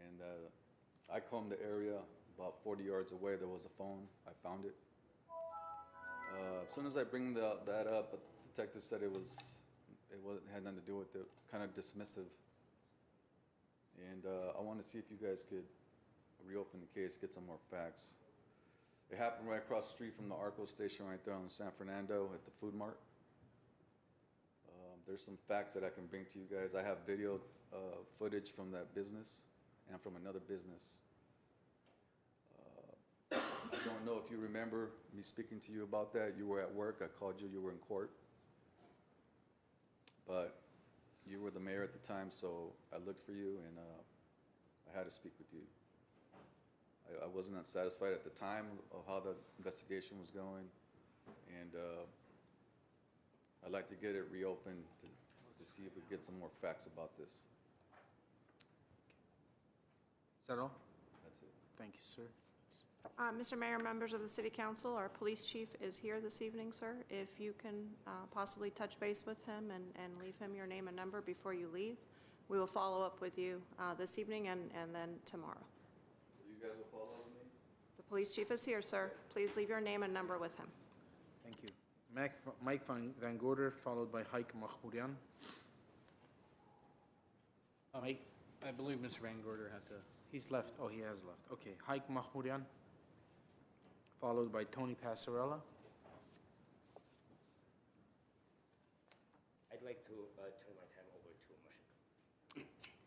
And I combed the area. About 40 yards away, there was a phone. I found it. As soon as I bring that up, the detective said it had nothing to do with it, kind of dismissive. And I want to see if you guys could reopen the case, get some more facts. It happened right across the street from the Arco station right there on San Fernando at the Food Mart. There's some facts that I can bring to you guys. I have video footage from that business and from another business. I don't know if you remember me speaking to you about that. You were at work. I called you. You were in court. But you were the mayor at the time, so I looked for you, and I had to speak with you. I wasn't that satisfied at the time of how the investigation was going, and I'd like to get it reopened to see if we get some more facts about this. Is that all? That's it. Thank you, sir. Mr. Mayor, members of the City Council, our police chief is here this evening, sir. If you can possibly touch base with him and leave him your name and number before you leave, we will follow up with you this evening and then tomorrow. So you guys will follow up with me? The police chief is here, sir. Please leave your name and number with him. Thank you. Mike Van Gorder, followed by Haik Mahmourian. I believe Mr. Van Gorder had to. He's left. Oh, he has left. Okay. Haik Mahmourian, followed by Tony Passarella. I'd like to turn my time over to Mashinka.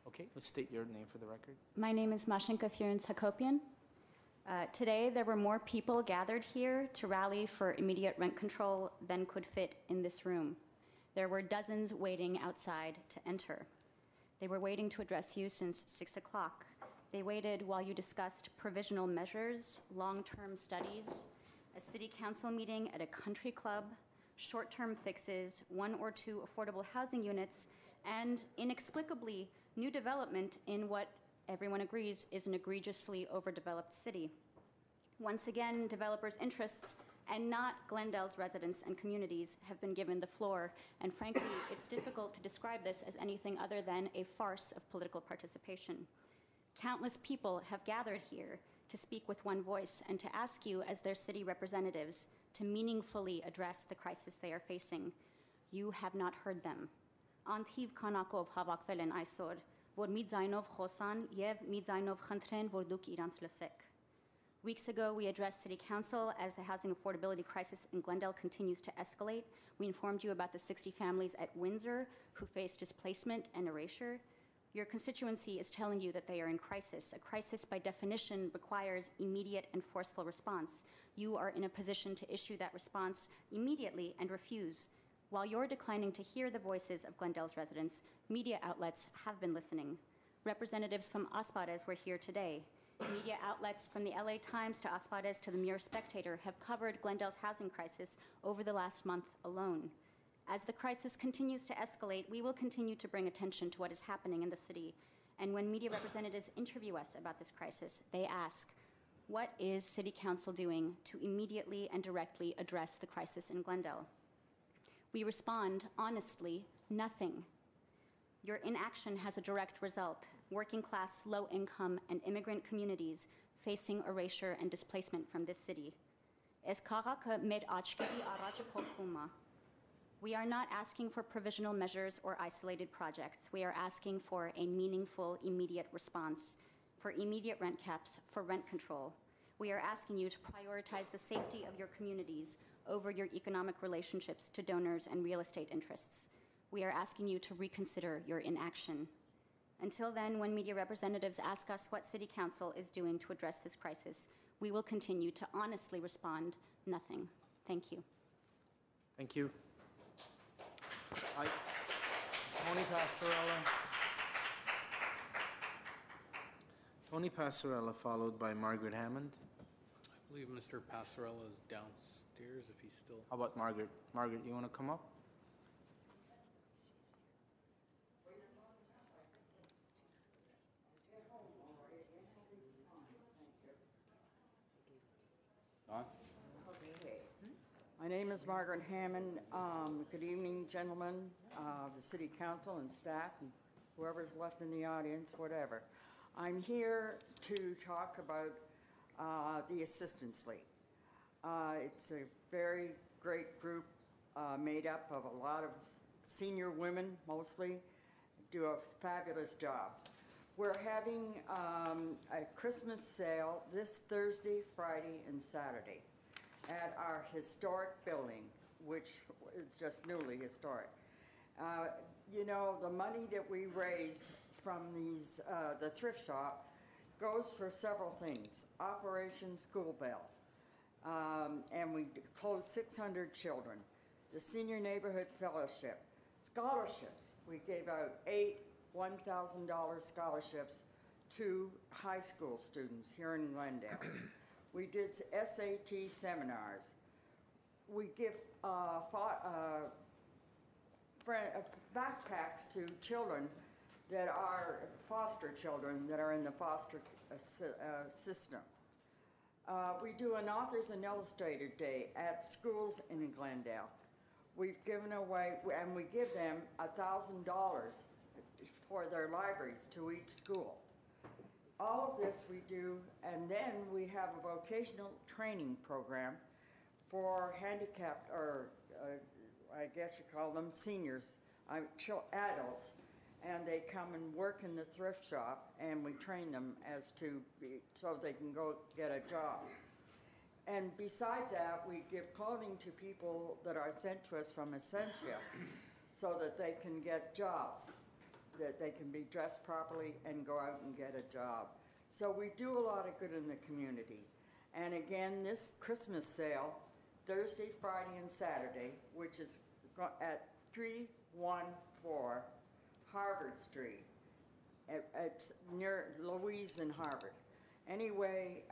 Okay, let's state your name for the record. My name is Mashinka Furins Hakopian. Today, there were more people gathered here to rally for immediate rent control than could fit in this room. There were dozens waiting outside to enter. They were waiting to address you since 6 o'clock. They waited while you discussed provisional measures, long-term studies, a city council meeting at a country club, short-term fixes, 1 or 2 affordable housing units, and inexplicably, new development in what everyone agrees is an egregiously overdeveloped city. Once again, developers' interests and not Glendale's residents and communities have been given the floor, and frankly, it's difficult to describe this as anything other than a farce of political participation. Countless people have gathered here to speak with one voice and to ask you, as their city representatives, to meaningfully address the crisis they are facing. You have not heard them. Անթիվ քանակով հավաքվել են այսօր, որ մի ձայնով խոսան եւ մի ձայնով խնդրեն, որ դուք իրանց լսեք. Weeks ago, we addressed City Council as the housing affordability crisis in Glendale continues to escalate. We informed you about the 60 families at Windsor who face displacement and erasure. Your constituency is telling you that they are in crisis. A crisis, by definition, requires immediate and forceful response. You are in a position to issue that response immediately and refuse. While you're declining to hear the voices of Glendale's residents, media outlets have been listening. Representatives from Aspares were here today. Media outlets from the LA Times to Aspares to the Mirror Spectator have covered Glendale's housing crisis over the last month alone. As the crisis continues to escalate, we will continue to bring attention to what is happening in the city. And when media representatives interview us about this crisis, they ask, what is City Council doing to immediately and directly address the crisis in Glendale? We respond, honestly, nothing. Your inaction has a direct result. Working class, low income, and immigrant communities facing erasure and displacement from this city. We are not asking for provisional measures or isolated projects. We are asking for a meaningful, immediate response, for immediate rent caps, for rent control. We are asking you to prioritize the safety of your communities over your economic relationships to donors and real estate interests. We are asking you to reconsider your inaction. Until then, when media representatives ask us what City Council is doing to address this crisis, we will continue to honestly respond, nothing. Thank you. Thank you. Tony Passarella. Tony Passarella, followed by Margaret Hammond. I believe Mr. Passarella is downstairs if he's still. How about Margaret? Margaret, you want to come up? My name is Margaret Hammond. Good evening, gentlemen, the City Council and staff, and whoever's left in the audience, whatever. I'm here to talk about the Assistance League. It's a very great group made up of a lot of senior women, mostly, do a fabulous job. We're having a Christmas sale this Thursday, Friday, and Saturday at our historic building, which is just newly historic. You know, the money that we raise from these, the thrift shop goes for several things. Operation School Bell, and we close 600 children. The Senior Neighborhood Fellowship, scholarships. We gave out 8 $1,000 scholarships to high school students here in Glendale. We did SAT seminars. We give backpacks to children that are foster children that are in the foster system. We do an Authors and Illustrator Day at schools in Glendale. We've given away, and we give them $1,000 for their libraries to each school. All of this we do, and then we have a vocational training program for handicapped, or I guess you call them seniors, adults, and they come and work in the thrift shop, and we train them as to so they can go get a job. And beside that, we give clothing to people that are sent to us from Essentia so that they can get jobs, that they can be dressed properly and go out and get a job. So we do a lot of good in the community. And again, this Christmas sale, Thursday, Friday, and Saturday, which is at 314 Harvard Street. It's near Louise and Harvard. Anyway,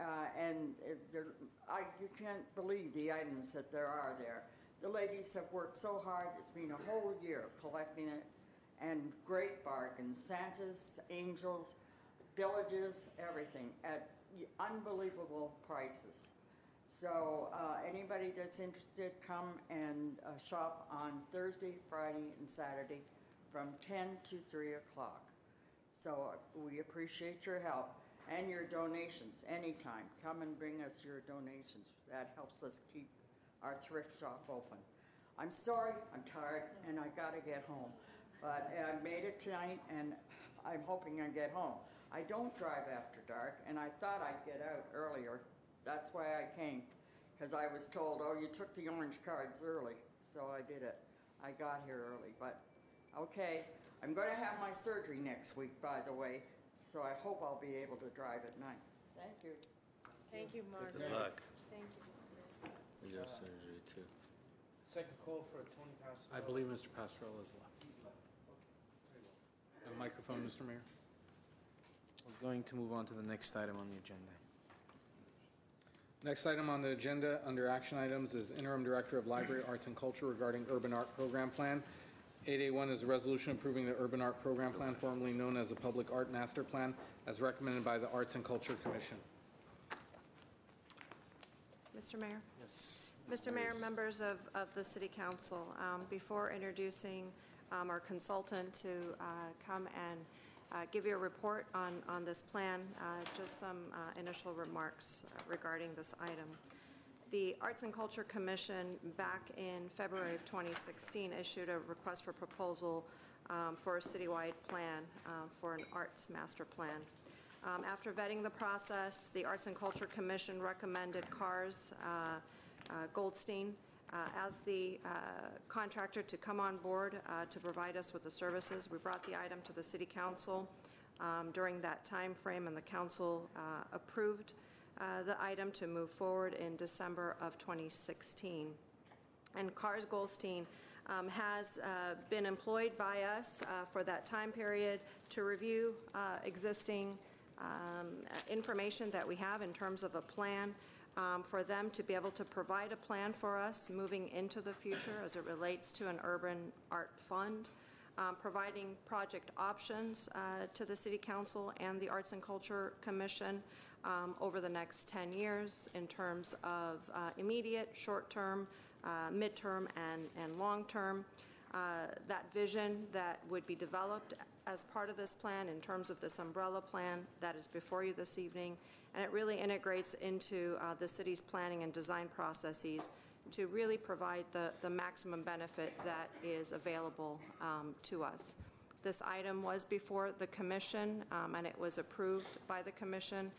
you can't believe the items that there are there. The ladies have worked so hard. It's been a whole year collecting it, and great bargains. Santas, angels, villages, everything at unbelievable prices. So anybody that's interested, come and shop on Thursday, Friday, and Saturday from 10 to 3 o'clock. So we appreciate your help and your donations anytime. Come and bring us your donations. That helps us keep our thrift shop open. I'm sorry, I'm tired, and I gotta get home. But I made it tonight, and I'm hoping I get home. I don't drive after dark, and I thought I'd get out earlier. That's why I came, because I was told, oh, you took the orange cards early. So I did it. I got here early, but okay. I'm going to have my surgery next week, by the way, so I hope I'll be able to drive at night. Thank you. Thank you, Margaret. Good luck. Thank you. Your surgery too. Second call for Tony Passarella. I believe Mr. Passarella is left. A microphone, Mr. Mayor. We're going to move on to the next item on the agenda. Next item on the agenda under action items is Interim Director of Library Arts and Culture regarding Urban Art Program Plan. 8A1 is a resolution approving the Urban Art Program Plan, formerly known as the Public Art Master Plan, as recommended by the Arts and Culture Commission. Mr. Mayor? Yes. Mr. Mayor, members of the City Council, before introducing our consultant to come and give you a report on this plan, just some initial remarks regarding this item. The Arts and Culture Commission, back in February of 2016, issued a request for proposal for a citywide plan for an arts master plan. After vetting the process, the Arts and Culture Commission recommended CARS Goldstein as the contractor to come on board to provide us with the services. We brought the item to the City Council during that time frame, and the council approved the item to move forward in December of 2016. And Cars Goldstein has been employed by us for that time period to review existing information that we have in terms of a plan, for them to be able to provide a plan for us moving into the future as it relates to an urban art fund, providing project options to the City Council and the Arts and Culture Commission over the next 10 years in terms of immediate, short-term, midterm, and long-term. That vision that would be developed as part of this plan in terms of this umbrella plan that is before you this evening, and it really integrates into the city's planning and design processes to really provide the maximum benefit that is available to us. This item was before the commission, and it was approved by the commission.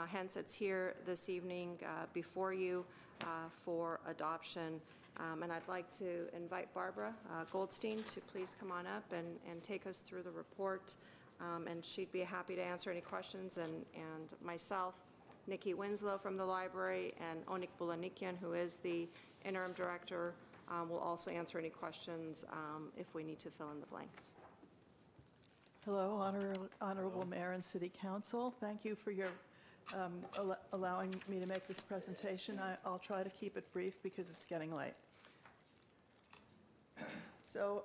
Hence, it's here this evening before you for adoption. And I'd like to invite Barbara Goldstein to please come on up and take us through the report. And she'd be happy to answer any questions. And myself, Nikki Winslow from the library, and Onik Bulanikian, who is the interim director, will also answer any questions if we need to fill in the blanks. Hello, Honorable Mayor and City Council. Thank you for your allowing me to make this presentation. I'll try to keep it brief because it's getting late. So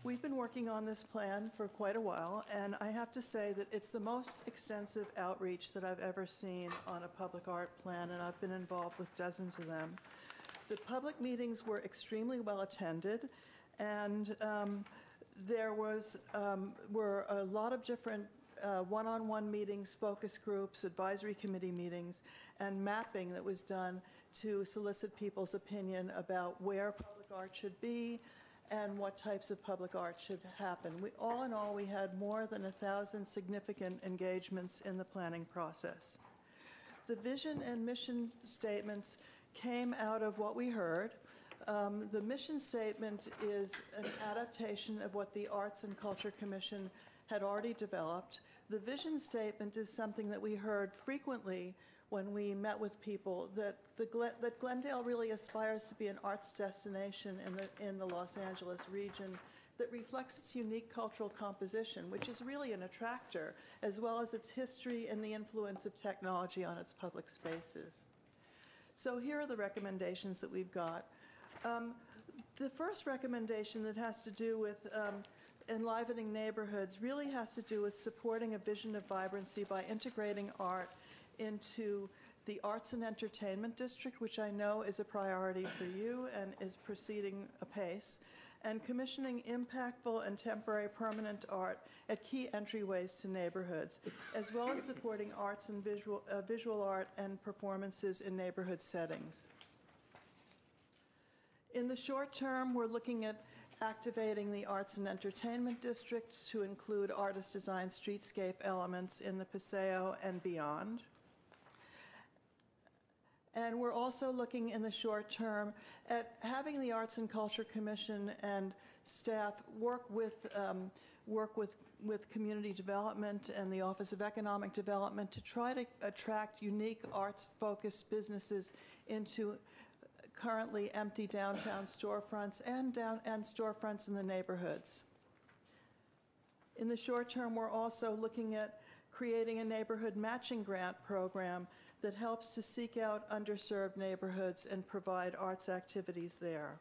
we've been working on this plan for quite a while, and I have to say that it's the most extensive outreach that I've ever seen on a public art plan, and I've been involved with dozens of them. The public meetings were extremely well attended, and there were a lot of different one-on-one meetings, focus groups, advisory committee meetings, and mapping that was done to solicit people's opinion about where public art should be and what types of public art should happen. All in all, we had more than 1,000 significant engagements in the planning process. The vision and mission statements came out of what we heard. The mission statement is an adaptation of what the Arts and Culture Commission had already developed. The vision statement is something that we heard frequently when we met with people, that Glendale really aspires to be an arts destination in the Los Angeles region that reflects its unique cultural composition, which is really an attractor, as well as its history and the influence of technology on its public spaces. So here are the recommendations that we've got. The first recommendation that has to do with enlivening neighborhoods really has to do with supporting a vision of vibrancy by integrating art into the Arts and Entertainment District, which I know is a priority for you and is proceeding apace, and commissioning impactful and temporary permanent art at key entryways to neighborhoods, as well as supporting arts and visual art and performances in neighborhood settings. In the short term, we're looking at activating the Arts and Entertainment District to include artist-designed streetscape elements in the Paseo and beyond. And we're also looking in the short term at having the Arts and Culture Commission and staff work with community development and the Office of Economic Development to try to attract unique arts-focused businesses into currently empty downtown storefronts and storefronts in the neighborhoods. In the short term, we're also looking at creating a neighborhood matching grant program that helps to seek out underserved neighborhoods and provide arts activities there.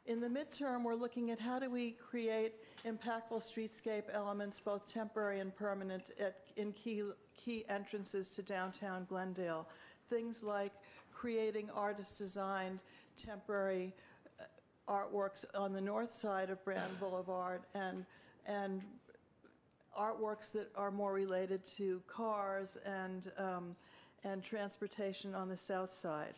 In the midterm, we're looking at how do we create impactful streetscape elements, both temporary and permanent, in key entrances to downtown Glendale. Things like creating artist-designed temporary artworks on the north side of Brand Boulevard and artworks that are more related to cars and transportation on the south side.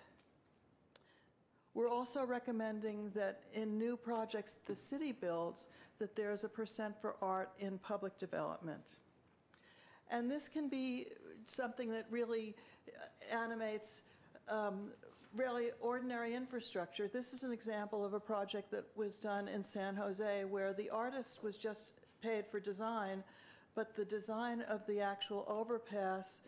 We're also recommending that in new projects the city builds, that there's a % for art in public development. And this can be something that really animates really ordinary infrastructure. This is an example of a project that was done in San Jose where the artist was just paid for design, but the design of the actual overpass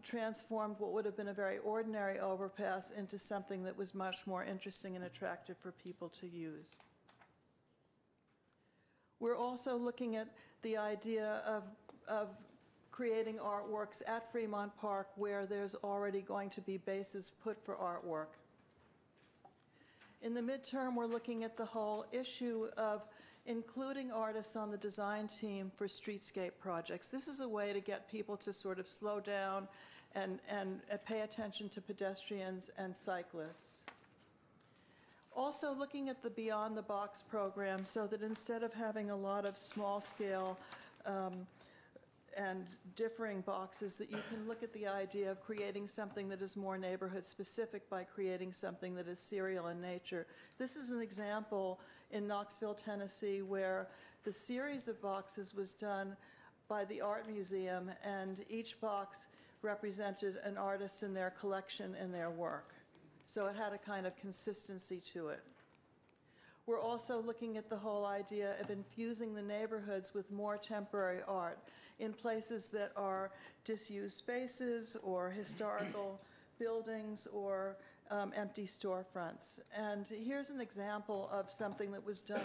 transformed what would have been a very ordinary overpass into something that was much more interesting and attractive for people to use. We're also looking at the idea of creating artworks at Fremont Park where there's already going to be bases put for artwork. In the midterm, we're looking at the whole issue of including artists on the design team for streetscape projects. This is a way to get people to sort of slow down and pay attention to pedestrians and cyclists. Also looking at the Beyond the Box program so that instead of having a lot of small scale and differing boxes, that you can look at the idea of creating something that is more neighborhood specific by creating something that is serial in nature. This is an example in Knoxville, Tennessee, where the series of boxes was done by the Art Museum, and each box represented an artist and their collection and their work. So it had a kind of consistency to it. We're also looking at the whole idea of infusing the neighborhoods with more temporary art in places that are disused spaces or historical buildings or empty storefronts. And here's an example of something that was done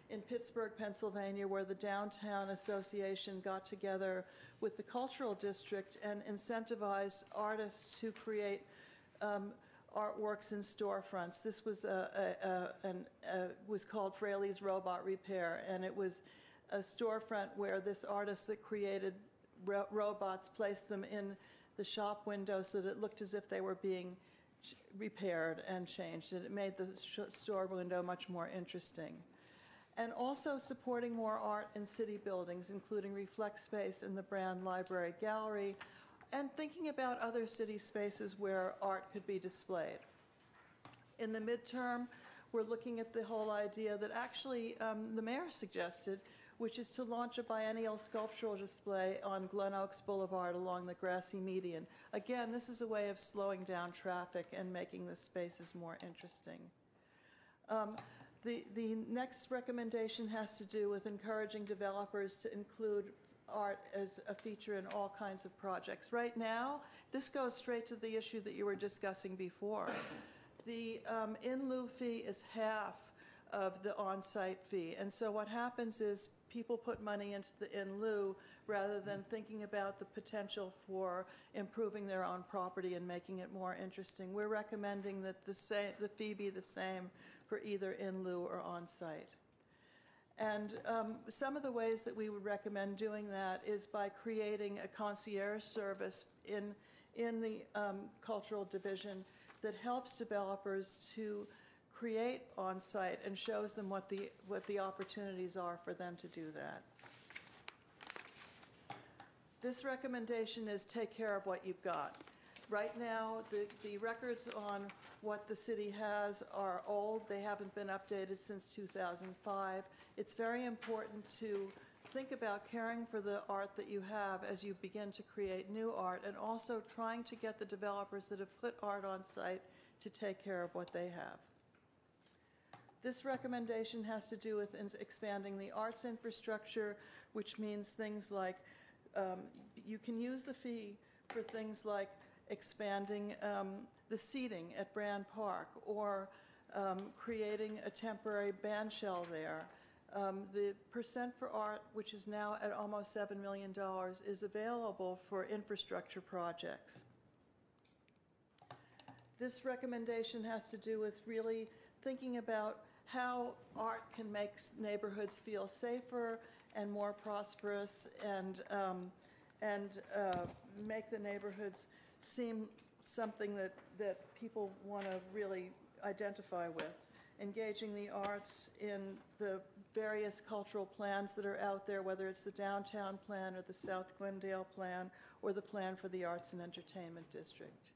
in Pittsburgh, Pennsylvania, where the Downtown Association got together with the Cultural District and incentivized artists to create artworks in storefronts. This was was called Fraley's Robot Repair, and it was a storefront where this artist that created robots placed them in the shop windows so that it looked as if they were being repaired and changed, and it made the store window much more interesting. And also supporting more art in city buildings, including Reflect Space and the Brand Library Gallery, and thinking about other city spaces where art could be displayed. In the midterm, we're looking at the whole idea that actually the mayor suggested, which is to launch a biennial sculptural display on Glen Oaks Boulevard along the grassy median. Again, this is a way of slowing down traffic and making the spaces more interesting. The next recommendation has to do with encouraging developers to include art as a feature in all kinds of projects. Right now, this goes straight to the issue that you were discussing before. The in lieu fee is half of the on-site fee, and so what happens is people put money into the in lieu rather than thinking about the potential for improving their own property and making it more interesting. We're recommending that the fee be the same for either in lieu or on-site. And some of the ways that we would recommend doing that is by creating a concierge service in the cultural division that helps developers to create on-site and shows them what the opportunities are for them to do that. This recommendation is take care of what you've got. Right now, the records on what the city has are old. They haven't been updated since 2005. It's very important to think about caring for the art that you have as you begin to create new art, and also trying to get the developers that have put art on site to take care of what they have. This recommendation has to do with expanding the arts infrastructure, which means things like you can use the fee for things like expanding the seating at Brand Park, or creating a temporary band shell there. The percent for art, which is now at almost $7 million, is available for infrastructure projects. This recommendation has to do with really thinking about how art can make neighborhoods feel safer and more prosperous, and make the neighborhoods seem something that people want to really identify with. Engaging the arts in the various cultural plans that are out there, whether it's the downtown plan or the South Glendale plan or the plan for the Arts and Entertainment District.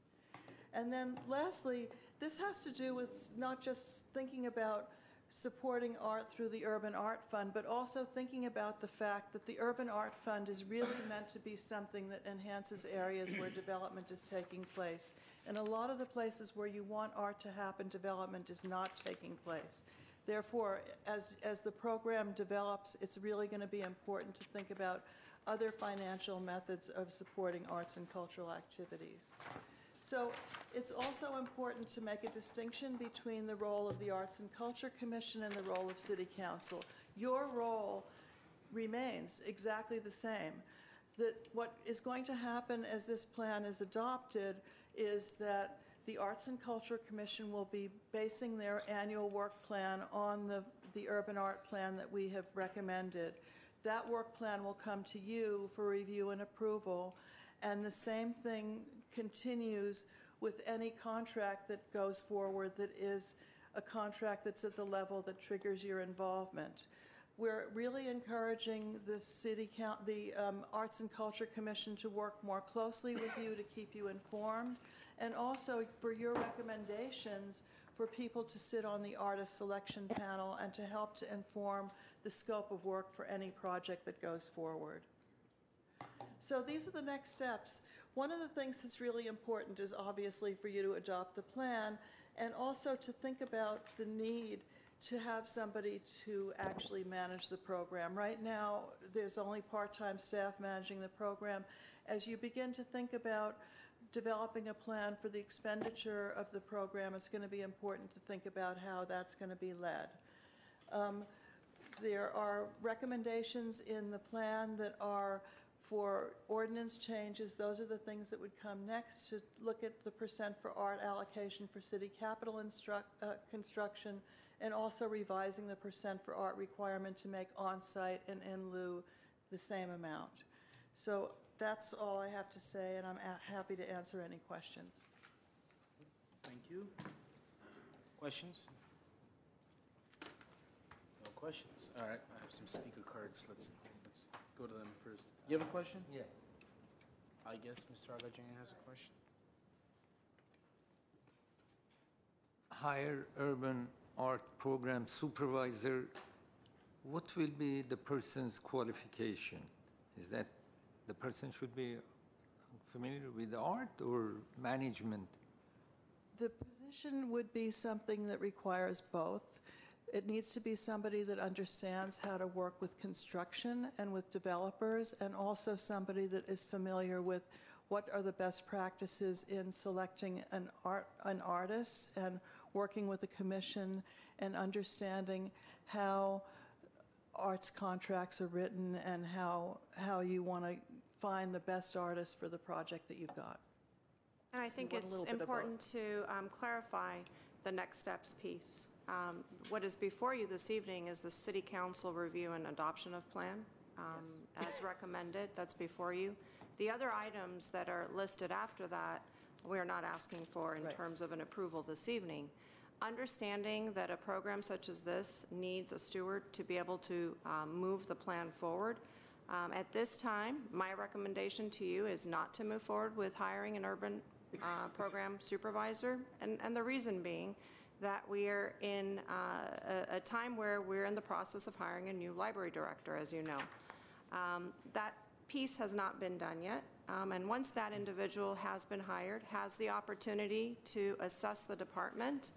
And then lastly, this has to do with not just thinking about supporting art through the Urban Art Fund, but also thinking about the fact that the Urban Art Fund is really meant to be something that enhances areas where development is taking place. And a lot of the places where you want art to happen, development is not taking place. Therefore, as the program develops, it's really going to be important to think about other financial methods of supporting arts and cultural activities. So it's also important to make a distinction between the role of the Arts and Culture Commission and the role of City Council. Your role remains exactly the same. That what is going to happen as this plan is adopted is that the Arts and Culture Commission will be basing their annual work plan on the urban art plan that we have recommended. That work plan will come to you for review and approval, and the same thing continues with any contract that goes forward that is a contract that's at the level that triggers your involvement. We're really encouraging the Arts and Culture Commission to work more closely with you to keep you informed, and also for your recommendations for people to sit on the artist selection panel and to help to inform the scope of work for any project that goes forward. So these are the next steps. One of the things that's really important is obviously for you to adopt the plan, and also to think about the need to have somebody to actually manage the program. Right now, there's only part-time staff managing the program. As you begin to think about developing a plan for the expenditure of the program, it's going to be important to think about how that's going to be led. There are recommendations in the plan that are for ordinance changes. Those are the things that would come next, to look at the percent for art allocation for city capital construction, and also revising the percent for art requirement to make on-site and in lieu the same amount. So that's all I have to say, and I'm happy to answer any questions. Thank you. Questions? No questions. All right, I have some speaker cards. Let's go to them first. You have a question? Yeah. I guess Mr. Agajanian has a question. Hire urban art program supervisor. What will be the person's qualification? Is that the person should be familiar with art or management? The position would be something that requires both. It needs to be somebody that understands how to work with construction and with developers, and also somebody that is familiar with what are the best practices in selecting an artist and working with the commission and understanding how arts contracts are written and how you want to find the best artist for the project that you've got. And I think it's important to clarify the next steps piece. What is before you this evening is the City Council review and adoption of plan, as recommended. That's before you. The other items that are listed after that, we are not asking for in terms of an approval this evening. Understanding that a program such as this needs a steward to be able to move the plan forward. At this time, my recommendation to you is not to move forward with hiring an urban program supervisor, and the reason being that we are in a time where we're in the process of hiring a new library director, as you know. That piece has not been done yet, and once that individual has been hired, has the opportunity to assess the department,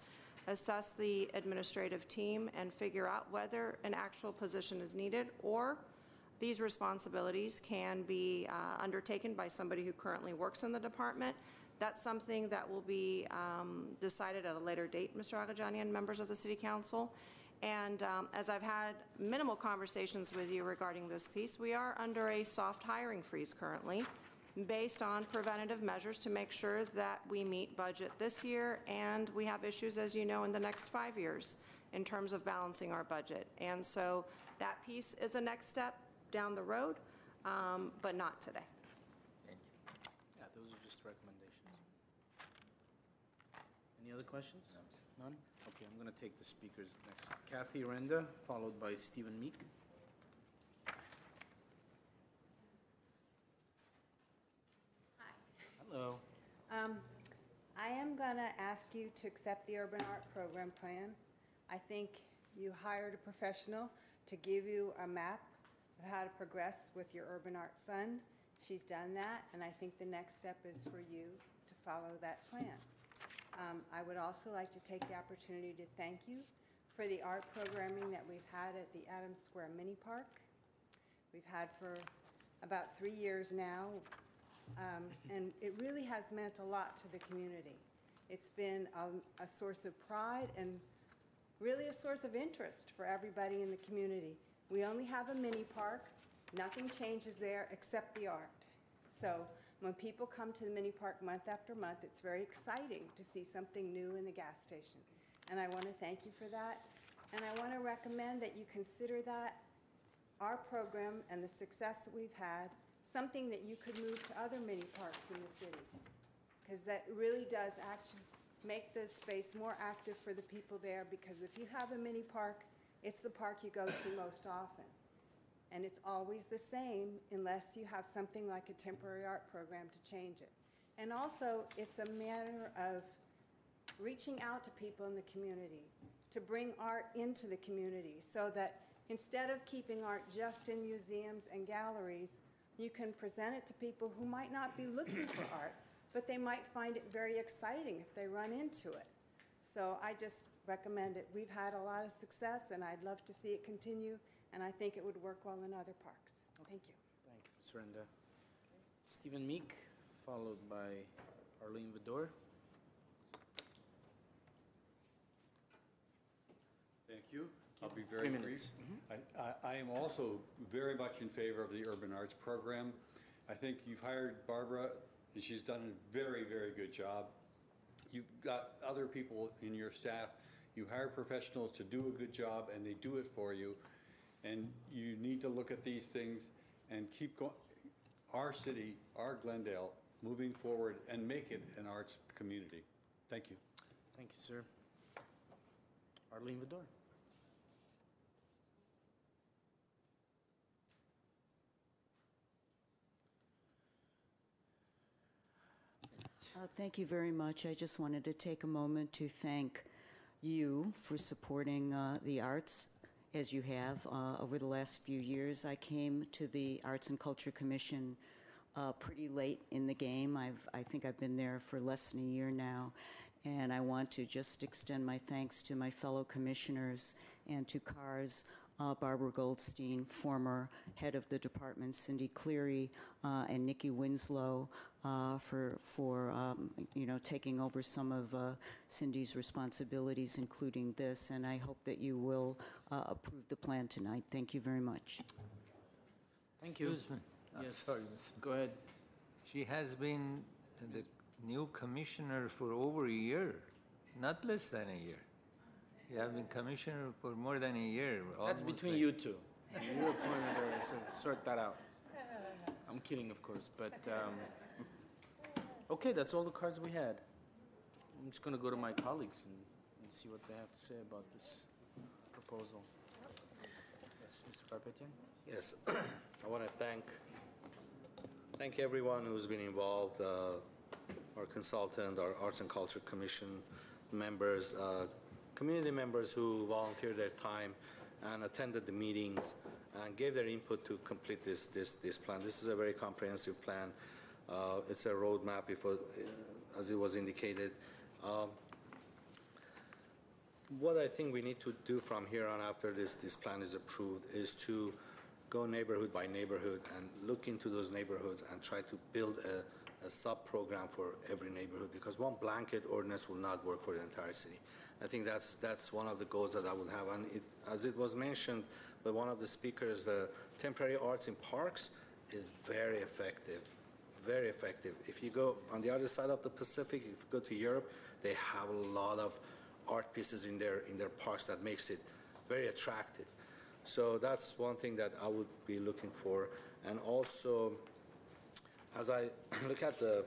assess the administrative team, and figure out whether an actual position is needed, or these responsibilities can be undertaken by somebody who currently works in the department. That's something that will be decided at a later date, Mr. Agajanian, members of the City Council. And as I've had minimal conversations with you regarding this piece, we are under a soft hiring freeze currently, based on preventative measures to make sure that we meet budget this year, and we have issues, as you know, in the next 5 years in terms of balancing our budget. And so that piece is a next step down the road, but not today. Yeah, those are just recommendations. Any other questions? No. None? Okay, I'm going to take the speakers next. Kathy Renda, followed by Stephen Meek. Hi. Hello. I am going to ask you to accept the Urban Art Program Plan. I think you hired a professional to give you a map of how to progress with your Urban Art Fund. She's done that, and I think the next step is for you to follow that plan. I would also like to take the opportunity to thank you for the art programming that we've had at the Adams Square Mini Park. We've had for about 3 years now, and it really has meant a lot to the community. It's been a source of pride and really a source of interest for everybody in the community. We only have a mini park. Nothing changes there except the art. So when people come to the mini park month after month, it's very exciting to see something new in the gas station. And I want to thank you for that. And I want to recommend that you consider that our program and the success that we've had, something that you could move to other mini parks in the city. Because that really does actually make the space more active for the people there, because if you have a mini park, it's the park you go to most often. And it's always the same unless you have something like a temporary art program to change it. And also, it's a matter of reaching out to people in the community, to bring art into the community, so that instead of keeping art just in museums and galleries, you can present it to people who might not be looking for art, but they might find it very exciting if they run into it. So I just recommend it. We've had a lot of success, and I'd love to see it continue, and I think it would work well in other parks. Thank you. Thank you, Ms. Renda. Stephen Meek, followed by Arlene Vidor. Thank you. I'll be very 3 brief. minutes. I am also very much in favor of the Urban Arts Program. I think you've hired Barbara, and she's done a very, very good job. You've got other people in your staff. You hire professionals to do a good job, and they do it for you. And you need to look at these things and keep going. Our city, our Glendale, moving forward and make it an arts community. Thank you. Thank you, sir. Arlene Vidor. Thank you very much. I just wanted to take a moment to thank you for supporting the arts as you have over the last few years. I came to the Arts and Culture Commission pretty late in the game. I think I've been there for less than a year now, and I want to just extend my thanks to my fellow commissioners and to CARS, Barbara Goldstein, former head of the department, Cindy Cleary, and Nikki Winslow for taking over some of Cindy's responsibilities, including this. And I hope that you will approve the plan tonight. Thank you very much. Thank you. Excuse me. Yes, Sorry. go ahead. She has been the new commissioner for over a year, not less than a year. You have been commissioner for more than a year. That's between you two. You appointed her, so sort that out. I'm kidding, of course, but okay, that's all the cards we had. I'm just going to go to my colleagues and see what they have to say about this proposal. Yes, Mr. Carpetian? Yes, I want to thank everyone who's been involved, our consultant, our Arts and Culture Commission members, community members who volunteered their time and attended the meetings and gave their input to complete this plan. This is a very comprehensive plan. It's a roadmap, as it was indicated. What I think we need to do from here on after this plan is approved is to go neighborhood by neighborhood and look into those neighborhoods and try to build a sub-program for every neighborhood, because one blanket ordinance will not work for the entire city. I think that's one of the goals that I would have. And as it was mentioned by one of the speakers, the temporary arts in parks is very effective, very effective. If you go on the other side of the Pacific, if you go to Europe, they have a lot of art pieces in their parks that makes it very attractive. So that's one thing that I would be looking for. And also, as I look at the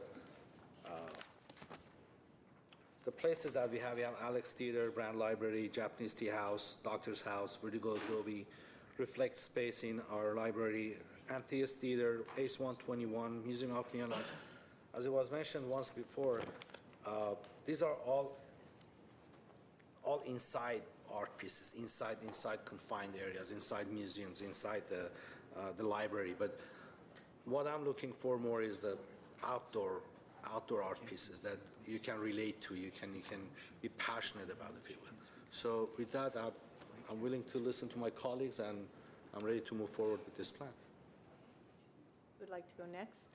places that we have Alex Theater, Brand Library, Japanese Tea House, Doctor's House, Vertigo Adobe, Reflect Space in our library, Antheus Theater, Ace 121, Museum of Neon Lights. As it was mentioned once before, these are all inside art pieces, inside confined areas, inside museums, inside the library. But what I'm looking for more is the outdoor art pieces that you can relate to, you can be passionate about it. So with that, I'm willing to listen to my colleagues, and I'm ready to move forward with this plan. would like to go next?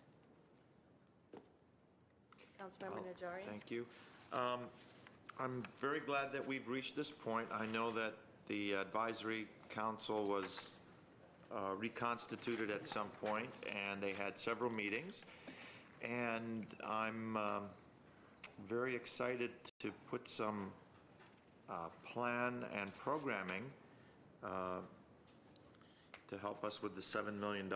Councilmember Najarian? Thank you. I'm very glad that we've reached this point. I know that the advisory council was reconstituted at some point, and they had several meetings. And I'm very excited to put some plan and programming to help us with the $7 million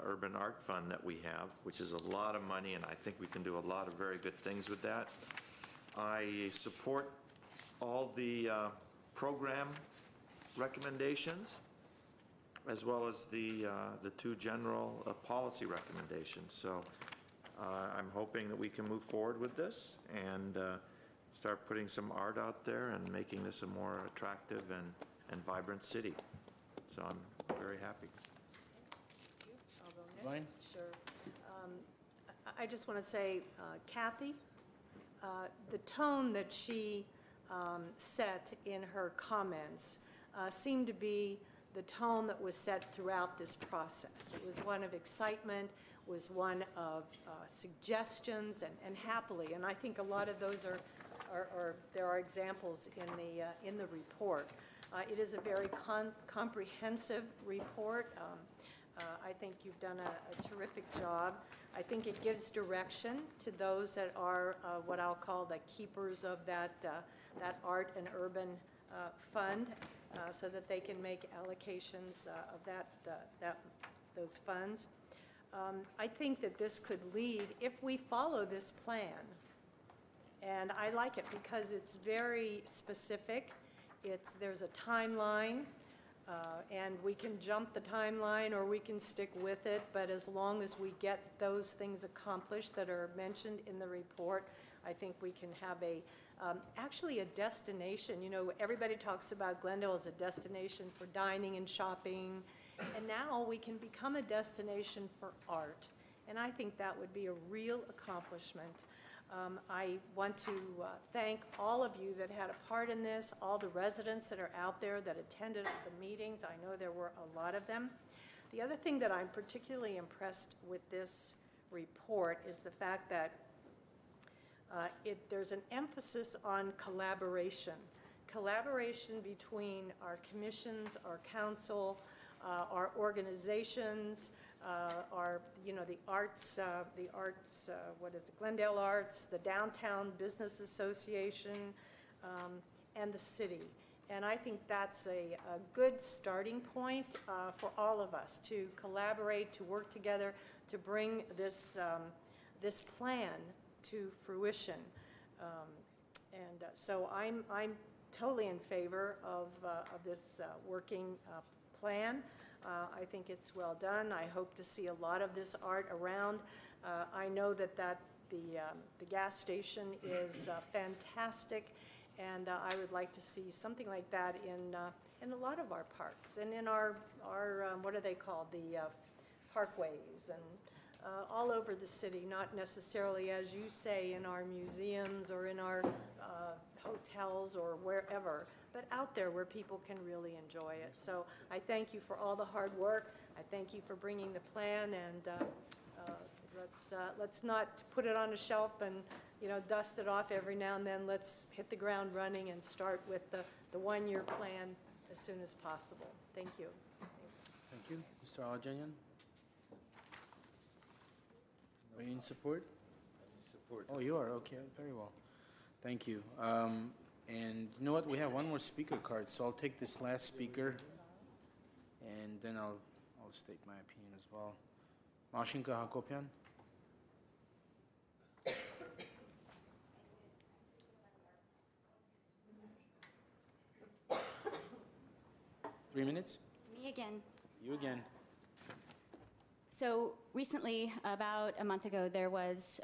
Urban Art Fund that we have, which is a lot of money, and I think we can do a lot of very good things with that. I support all the program recommendations, as well as the two general policy recommendations. So I'm hoping that we can move forward with this and start putting some art out there and making this a more attractive and vibrant city. So I'm very happy. I'll go next. Sure. I just want to say, Kathy, the tone that she set in her comments seemed to be the tone that was set throughout this process. It was one of excitement, was one of suggestions, and happily. And I think a lot of those there are examples in the report. It is a very comprehensive report. I think you've done a terrific job. I think it gives direction to those that are what I'll call the keepers of that art and urban fund, so that they can make allocations of those funds. I think that this could lead, if we follow this plan, and I like it because it's very specific. There's a timeline, and we can jump the timeline or we can stick with it, but as long as we get those things accomplished that are mentioned in the report, I think we can have actually a destination. You know, everybody talks about Glendale as a destination for dining and shopping, and now we can become a destination for art, and I think that would be a real accomplishment. I want to thank all of you that had a part in this, all the residents that are out there that attended the meetings. I know there were a lot of them. The other thing that I'm particularly impressed with this report is the fact that there's an emphasis on collaboration. Collaboration between our commissions, our council, our organizations, the arts, what is it, Glendale Arts, the Downtown Business Association, and the city. And I think that's a good starting point for all of us to collaborate, to work together, to bring this plan to fruition. So I'm totally in favor of this working plan. I think it's well done. I hope to see a lot of this art around. I know that the gas station is fantastic, and I would like to see something like that in a lot of our parks and in our what are they called, the parkways, and all over the city, not necessarily, as you say, in our museums or in our hotels or wherever, but out there where people can really enjoy it. So I thank you for all the hard work. I thank you for bringing the plan, and let's not put it on a shelf and dust it off every now and then. Let's hit the ground running and start with the one-year plan as soon as possible. Thank you. Thank you. Mr. Alajanyan? Are you in support? Support. Oh, you are? Okay, very well. Thank you. And you know what? We have one more speaker card, so I'll take this last speaker, and then I'll state my opinion as well. Mashinka Hakopian? Three minutes? Me again. You again. So recently, about a month ago,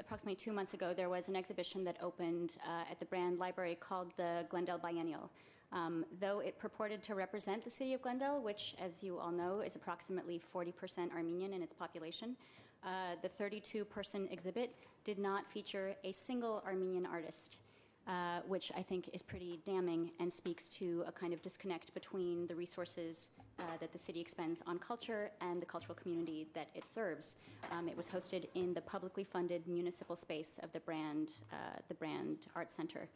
approximately 2 months ago, there was an exhibition that opened at the Brand Library called the Glendale Biennial. Though it purported to represent the city of Glendale, which, as you all know, is approximately 40% Armenian in its population, the 32-person exhibit did not feature a single Armenian artist, which I think is pretty damning and speaks to a kind of disconnect between the resources that the city expends on culture and the cultural community that it serves. It was hosted in the publicly funded municipal space of the Brand Art Center.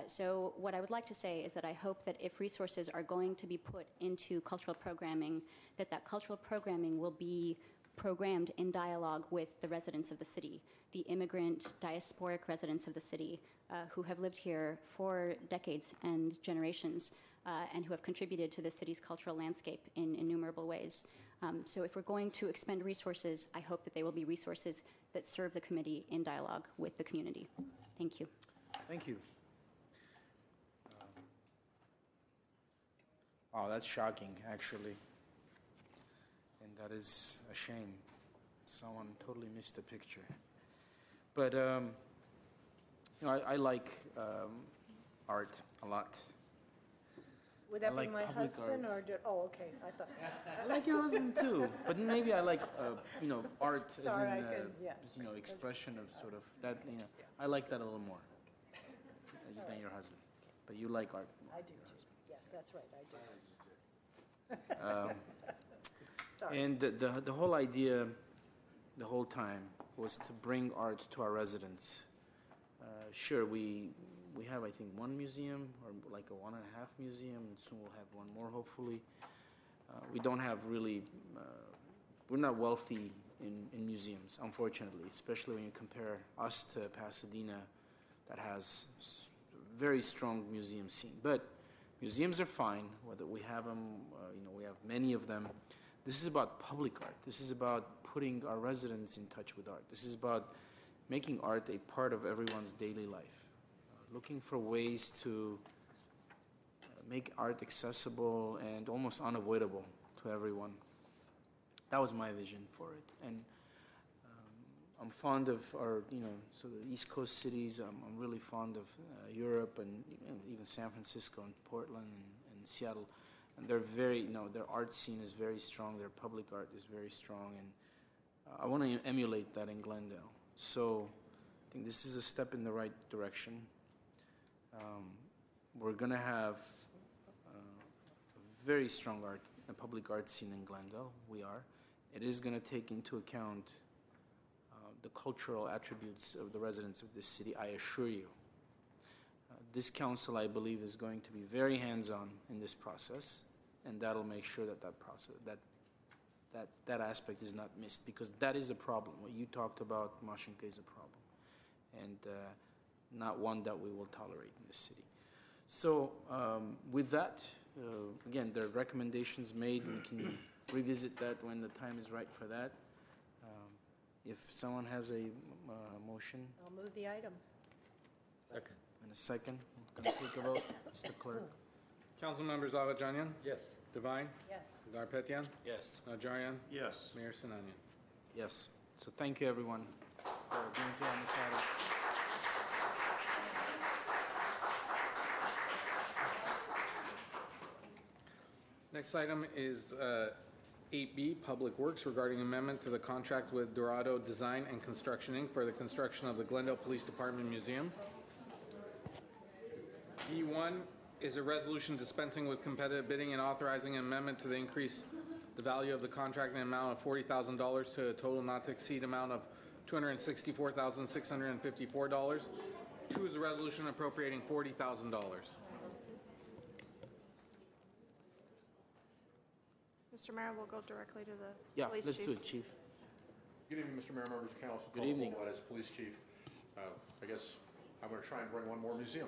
So what I would like to say is that I hope that if resources are going to be put into cultural programming, that cultural programming will be programmed in dialogue with the residents of the city, the immigrant, diasporic residents of the city who have lived here for decades and generations and who have contributed to the city's cultural landscape in innumerable ways. So if we're going to expend resources, I hope that they will be resources that serve the committee in dialogue with the community. Thank you. Thank you. Oh, that's shocking, actually. And that is a shame. Someone totally missed the picture. But, I like art a lot. Would that I be like my public husband art. or, oh, okay, I thought. I like your husband too, but maybe I like, art as in, Sorry, I couldn't, yeah. expression of sort of that, I like that a little more than your husband. But you like art more. I do too, yes, that's right, I do. Sorry. And the whole idea, the whole time, was to bring art to our residents. Sure, we have, I think, one museum, or like a 1.5 museum, and soon we'll have one more, hopefully. We don't have really, we're not wealthy in museums, unfortunately, especially when you compare us to Pasadena, that has very strong museum scene. But museums are fine, whether we have them, we have many of them. This is about public art. This is about putting our residents in touch with art. This is about making art a part of everyone's daily life. Looking for ways to make art accessible and almost unavoidable to everyone. That was my vision for it. And I'm fond of our, so the East Coast cities. I'm really fond of Europe and even San Francisco and Portland and Seattle. And they're very, their art scene is very strong. Their public art is very strong. And I want to emulate that in Glendale. So I think this is a step in the right direction. We're going to have a very strong art, a public art scene in Glendale. We are. It is going to take into account the cultural attributes of the residents of this city, I assure you. This council, I believe, is going to be very hands-on in this process, and that'll make sure that that aspect is not missed, because that is a problem. What you talked about, Mashinka, is a problem, and not one that we will tolerate in this city. So with that, again, there are recommendations made. We can revisit that when the time is right for that. If someone has a motion. I'll move the item. Second. In a second, we're going to take a vote. Mr. Clerk. Council members Avajanian? Yes. Devine? Yes. Garpetian? Yes. Najarian? Yes. Mayor Sinanian? Yes. So thank you, everyone, for being here on this item. Next item is 8B, Public Works, regarding amendment to the contract with Dorado Design and Construction, Inc. for the construction of the Glendale Police Department Museum. B1 is a resolution dispensing with competitive bidding and authorizing an amendment to increase the value of the contract in an amount of $40,000 to a total not to exceed amount of $264,654. 2 is a resolution appropriating $40,000. Mr. Mayor, we'll go directly to the Yeah, police let's chief. do it, Chief. Good evening, Mr. Mayor, members of council. Good evening. As police chief, I guess I'm going to try and bring one more museum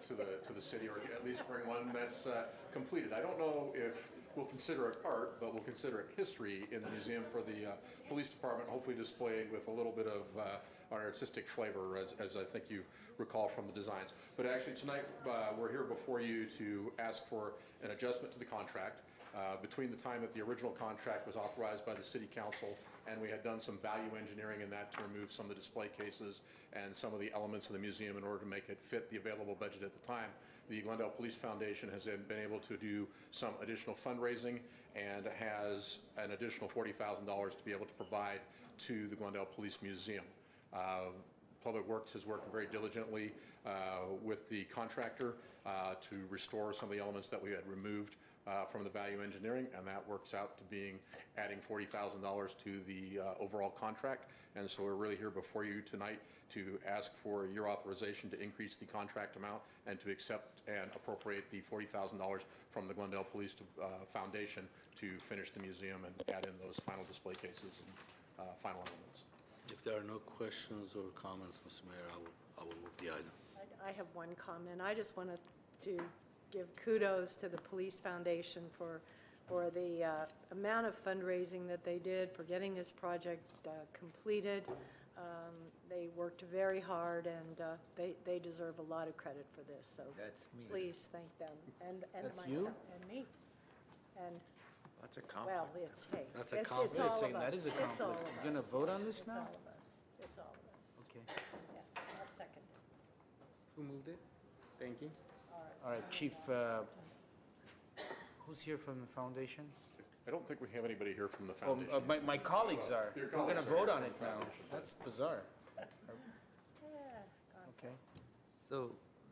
to the city, or at least bring one that's completed. I don't know if we'll consider it art, but we'll consider it history in the museum for the police department, hopefully displayed with a little bit of an artistic flavor, as I think you recall from the designs. But actually tonight we're here before you to ask for an adjustment to the contract. Between the time that the original contract was authorized by the City Council and we had done some value engineering in that to remove some of the display cases and some of the elements of the museum in order to make it fit the available budget at the time, the Glendale Police Foundation has been able to do some additional fundraising and has an additional $40,000 to be able to provide to the Glendale Police Museum. Public Works has worked very diligently with the contractor to restore some of the elements that we had removed from the value engineering, and that works out to being adding $40,000 to the overall contract. And so we're really here before you tonight to ask for your authorization to increase the contract amount and to accept and appropriate the $40,000 from the Glendale Police Foundation to finish the museum and add in those final display cases and final elements. If there are no questions or comments, Mr. Mayor, I will move the item. I have one comment. I just wanted to give kudos to the Police Foundation for the amount of fundraising that they did for getting this project completed. They worked very hard, and they deserve a lot of credit for this. So please thank them and That's myself you? and me. And That's a compliment. well, it's hey, That's a it's compliment. all of Saying us. that is a It's all conflict. of You're gonna us. vote on this It's now? all of us. It's all of us. Okay. Yeah, I'll second it. Who moved it? Thank you. All right, Chief, who's here from the foundation? I don't think we have anybody here from the Oh, foundation. my colleagues are. Your We're gonna colleagues are vote here. on it now. That's bizarre. Okay. So,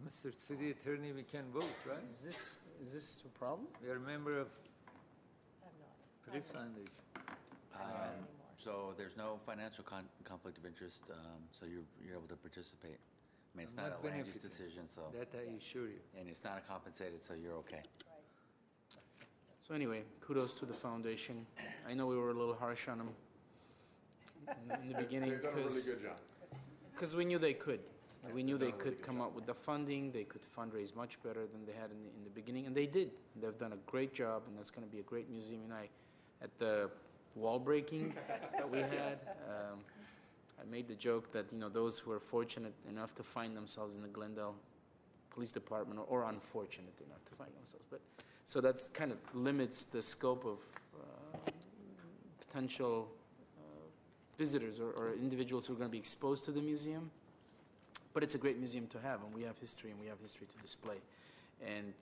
Mr. City Attorney, we can vote, right? Is this a problem? We are a member of I'm not. Police Foundation. So there's no financial conflict of interest, so you're able to participate. I mean, it's I'm not not a land use benefiting. decision, so, That I assure you. and it's not compensated, so you're okay. So anyway, kudos to the foundation. I know we were a little harsh on them in the beginning They've done a really good job. because we knew they could. We knew they done a really could good come job. up with the funding. They could fundraise much better than they had in the beginning, and they did. They've done a great job, and that's going to be a great museum. And at the wall breaking that we had, I made the joke that those who are fortunate enough to find themselves in the Glendale Police Department, or unfortunate enough to find themselves, but so that's kind of limits the scope of potential visitors or individuals who are going to be exposed to the museum. But it's a great museum to have, and we have history, and we have history to display. And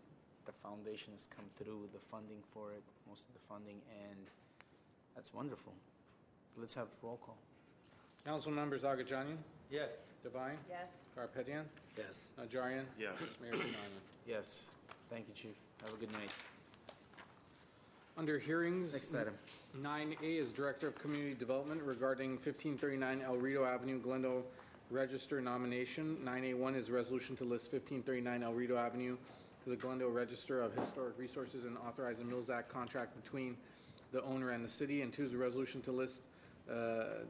the foundation has come through with the funding for it, most of the funding, and that's wonderful. Let's have roll call. Council members Agajanian, Yes. Devine, Yes. Garpetian, Yes. Najarian, Yes. Mayor Sinani. Yes. Thank you, Chief. Have a good night. Under hearings. Next item. 9A is Director of Community Development regarding 1539 El Rito Avenue, Glendale Register nomination. 9A1 is resolution to list 1539 El Rito Avenue to the Glendale Register of Historic Resources and authorizing Mills Act contract between the owner and the city. And 2 is a resolution to list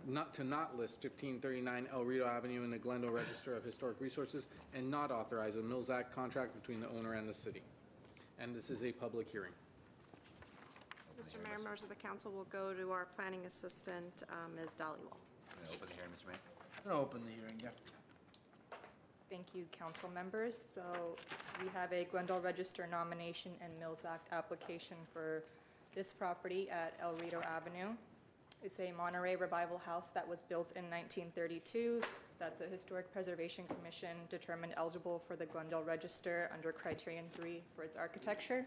not list 1539 El Rito Avenue in the Glendale Register of Historic Resources and not authorize a Mills Act contract between the owner and the city. And this is a public hearing. Mr. Mayor, members of the council, will go to our planning assistant, Ms. Dhaliwal. I'm going to open the hearing, Mr. Mayor. I'm going to open the hearing, yeah. Thank you, council members. So we have a Glendale Register nomination and Mills Act application for this property at El Rito Avenue. It's a Monterey Revival house that was built in 1932 that the Historic Preservation Commission determined eligible for the Glendale Register under Criterion 3 for its architecture.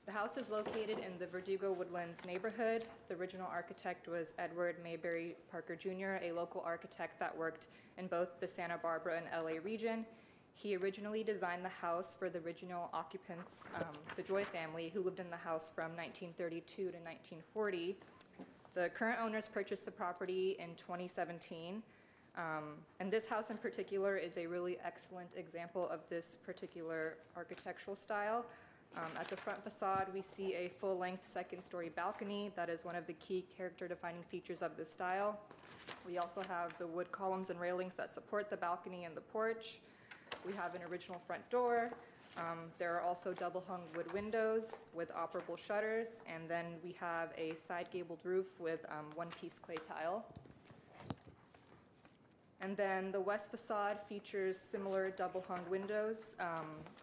The house is located in the Verdugo Woodlands neighborhood. The original architect was Edward Mayberry Parker Jr., a local architect that worked in both the Santa Barbara and LA region. He originally designed the house for the original occupants, the Joy family, who lived in the house from 1932 to 1940. The current owners purchased the property in 2017. And this house in particular is a really excellent example of this particular architectural style. At the front facade, we see a full-length second-story balcony. That is one of the key character-defining features of this style. We also have the wood columns and railings that support the balcony and the porch. We have an original front door. There are also double-hung wood windows with operable shutters, and then we have a side-gabled roof with one-piece clay tile. And then the west facade features similar double-hung windows,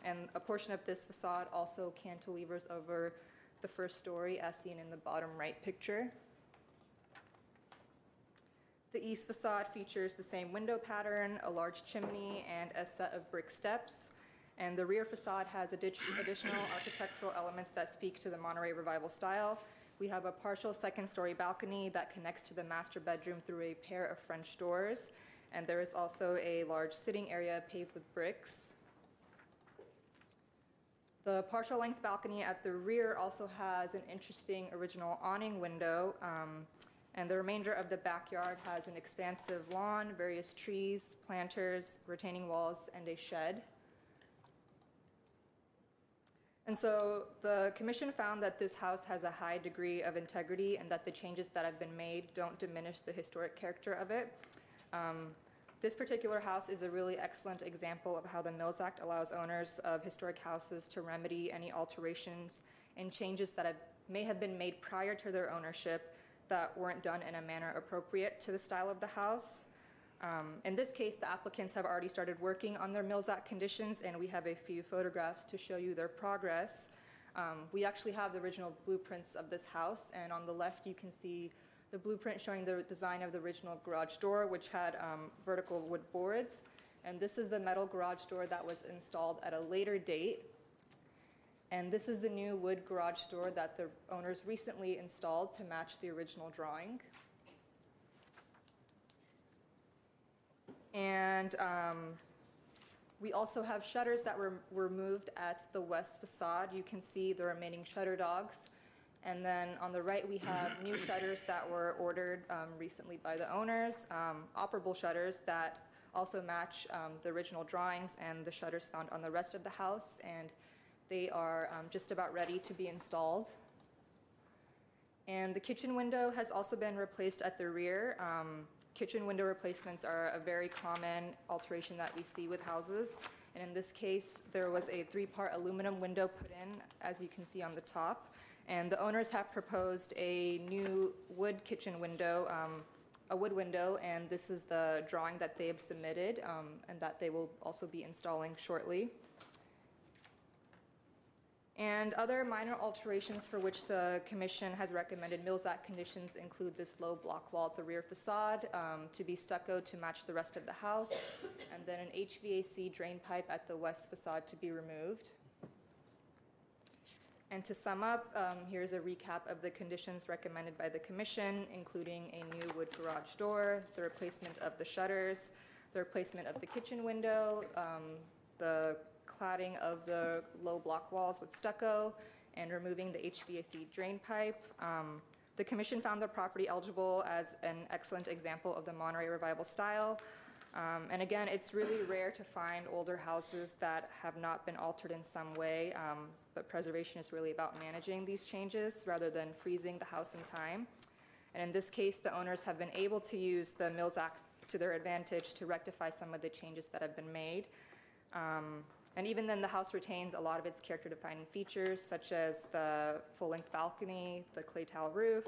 and a portion of this facade also cantilevers over the first story, as seen in the bottom right picture. The east facade features the same window pattern, a large chimney, and a set of brick steps. And the rear facade has additional architectural elements that speak to the Monterey Revival style. We have a partial second-story balcony that connects to the master bedroom through a pair of French doors. And there is also a large sitting area paved with bricks. The partial length balcony at the rear also has an interesting original awning window, and the remainder of the backyard has an expansive lawn, various trees, planters, retaining walls, and a shed. And so the commission found that this house has a high degree of integrity and that the changes that have been made don't diminish the historic character of it. This particular house is a really excellent example of how the Mills Act allows owners of historic houses to remedy any alterations and changes that may have been made prior to their ownership that weren't done in a manner appropriate to the style of the house. In this case, the applicants have already started working on their Mills Act conditions, and we have a few photographs to show you their progress. We actually have the original blueprints of this house, and on the left you can see the blueprint showing the design of the original garage door, which had vertical wood boards. And this is the metal garage door that was installed at a later date. And this is the new wood garage door that the owners recently installed to match the original drawing. And we also have shutters that were removed at the west facade. You can see the remaining shutter dogs. And then on the right, we have new shutters that were ordered recently by the owners, operable shutters that also match the original drawings and the shutters found on the rest of the house. And they are just about ready to be installed. And the kitchen window has also been replaced at the rear. Kitchen window replacements are a very common alteration that we see with houses. And in this case, there was a 3-part aluminum window put in, as you can see on the top. And the owners have proposed a new wood kitchen window, a wood window, and this is the drawing that they have submitted and that they will also be installing shortly. And other minor alterations for which the commission has recommended Mills Act conditions include this low block wall at the rear facade to be stucco to match the rest of the house, and then an HVAC drain pipe at the west facade to be removed. And to sum up, here's a recap of the conditions recommended by the commission, including a new wood garage door, the replacement of the shutters, the replacement of the kitchen window, the cladding of the low block walls with stucco, and removing the HVAC drain pipe. The commission found the property eligible as an excellent example of the Monterey Revival style. And again, it's really rare to find older houses that have not been altered in some way, but preservation is really about managing these changes rather than freezing the house in time. And in this case, the owners have been able to use the Mills Act to their advantage to rectify some of the changes that have been made. And even then, the house retains a lot of its character-defining features, such as the full-length balcony, the clay tile roof,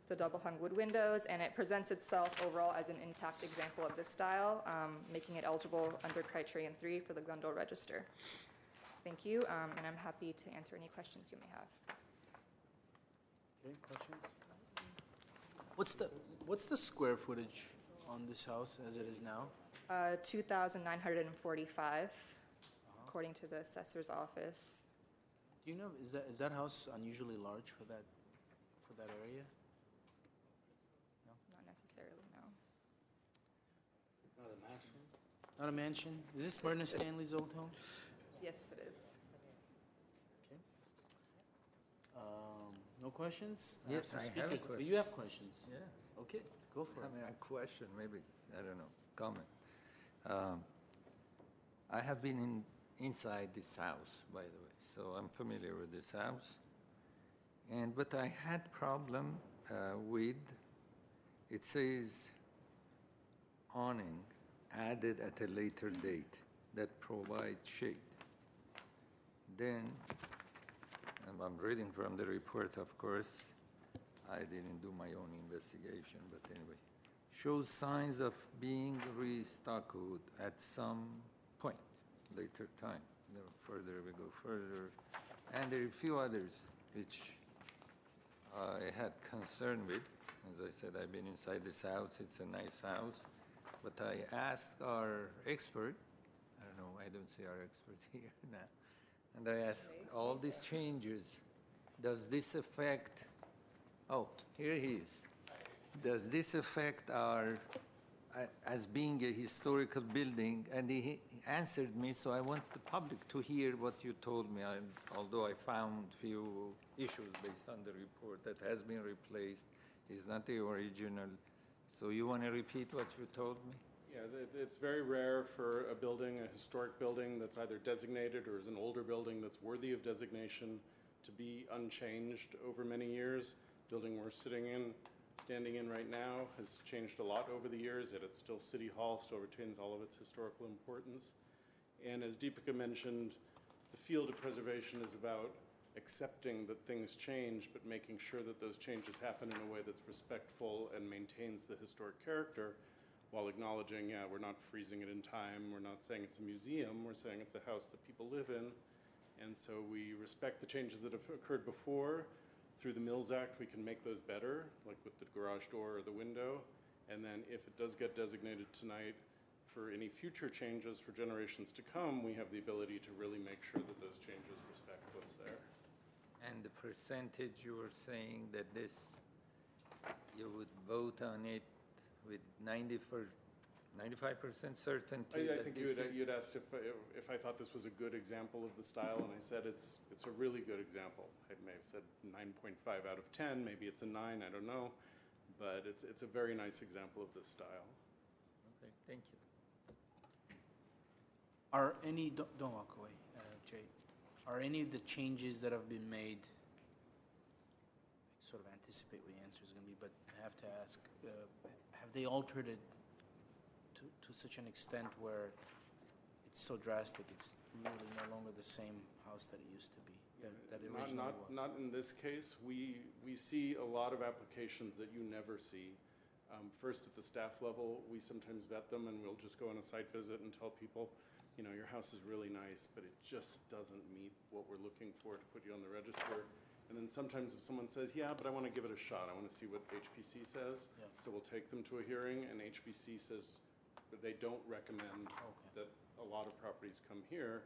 the double-hung wood windows, and it presents itself overall as an intact example of this style, making it eligible under Criterion 3 for the Glendale Register. Thank you, and I'm happy to answer any questions you may have. Okay, questions? What's the square footage on this house as it is now? 2,945, according to the assessor's office. Do you know, is that house unusually large for that area? Not necessarily, no. Not a mansion? Not a mansion? Is this Myrna Stanley's old home? Yes, it is. Okay. No questions? Yes, have some I have a speakers. question. You have questions? Yeah. Okay, go for I it. mean, a question, maybe, I don't know, comment. I have been inside this house, by the way, so I'm familiar with this house. But I had problem with, it says awning added at a later date that provides shade. Then, and I'm reading from the report, of course, I didn't do my own investigation, but anyway, shows signs of being restuccoed at some point, later time. The further we go further, and there are a few others which I had concern with. As I said, I've been inside this house, it's a nice house, but I asked our expert, I don't know, I don't see our expert here now, and I asked, all these changes, does this affect, oh, here he is. Does this affect our as being a historical building, and he answered me, so I want the public to hear what you told me, although I found few issues based on the report that has been replaced, is not the original. So you want to repeat what you told me? Yeah, it's very rare for a building, a historic building that's either designated or is an older building that's worthy of designation to be unchanged over many years. Building we're standing in right now has changed a lot over the years, yet it's still City Hall, still retains all of its historical importance. And as Deepika mentioned, the field of preservation is about accepting that things change, but making sure that those changes happen in a way that's respectful and maintains the historic character, while acknowledging, yeah, we're not freezing it in time, we're not saying it's a museum, we're saying it's a house that people live in. And so we respect the changes that have occurred before. Through the Mills Act, we can make those better, like with the garage door or the window. And then if it does get designated tonight for any future changes for generations to come, we have the ability to really make sure that those changes respect what's there. And the percentage you were saying that this, you would vote on it with 95% certainty? I think you'd asked if I thought this was a good example of the style, and I said it's a really good example. I may have said 9.5 out of 10, maybe it's a 9, I don't know, but it's a very nice example of this style. Okay, thank you. Are any, don't walk away, Jay. Are any of the changes that have been made, I sort of anticipate what the answer is going to be, but I have to ask, have they altered it to such an extent where it's so drastic, it's really no longer the same house that it used to be, that it originally was? Not in this case. We see a lot of applications that you never see. First, at the staff level, we sometimes vet them, and we'll just go on a site visit and tell people, you know, your house is really nice, but it just doesn't meet what we're looking for to put you on the register. And then sometimes if someone says, yeah, but I want to give it a shot, I want to see what HPC says, Yeah. so we'll take them to a hearing, and HPC says that they don't recommend that a lot of properties come here.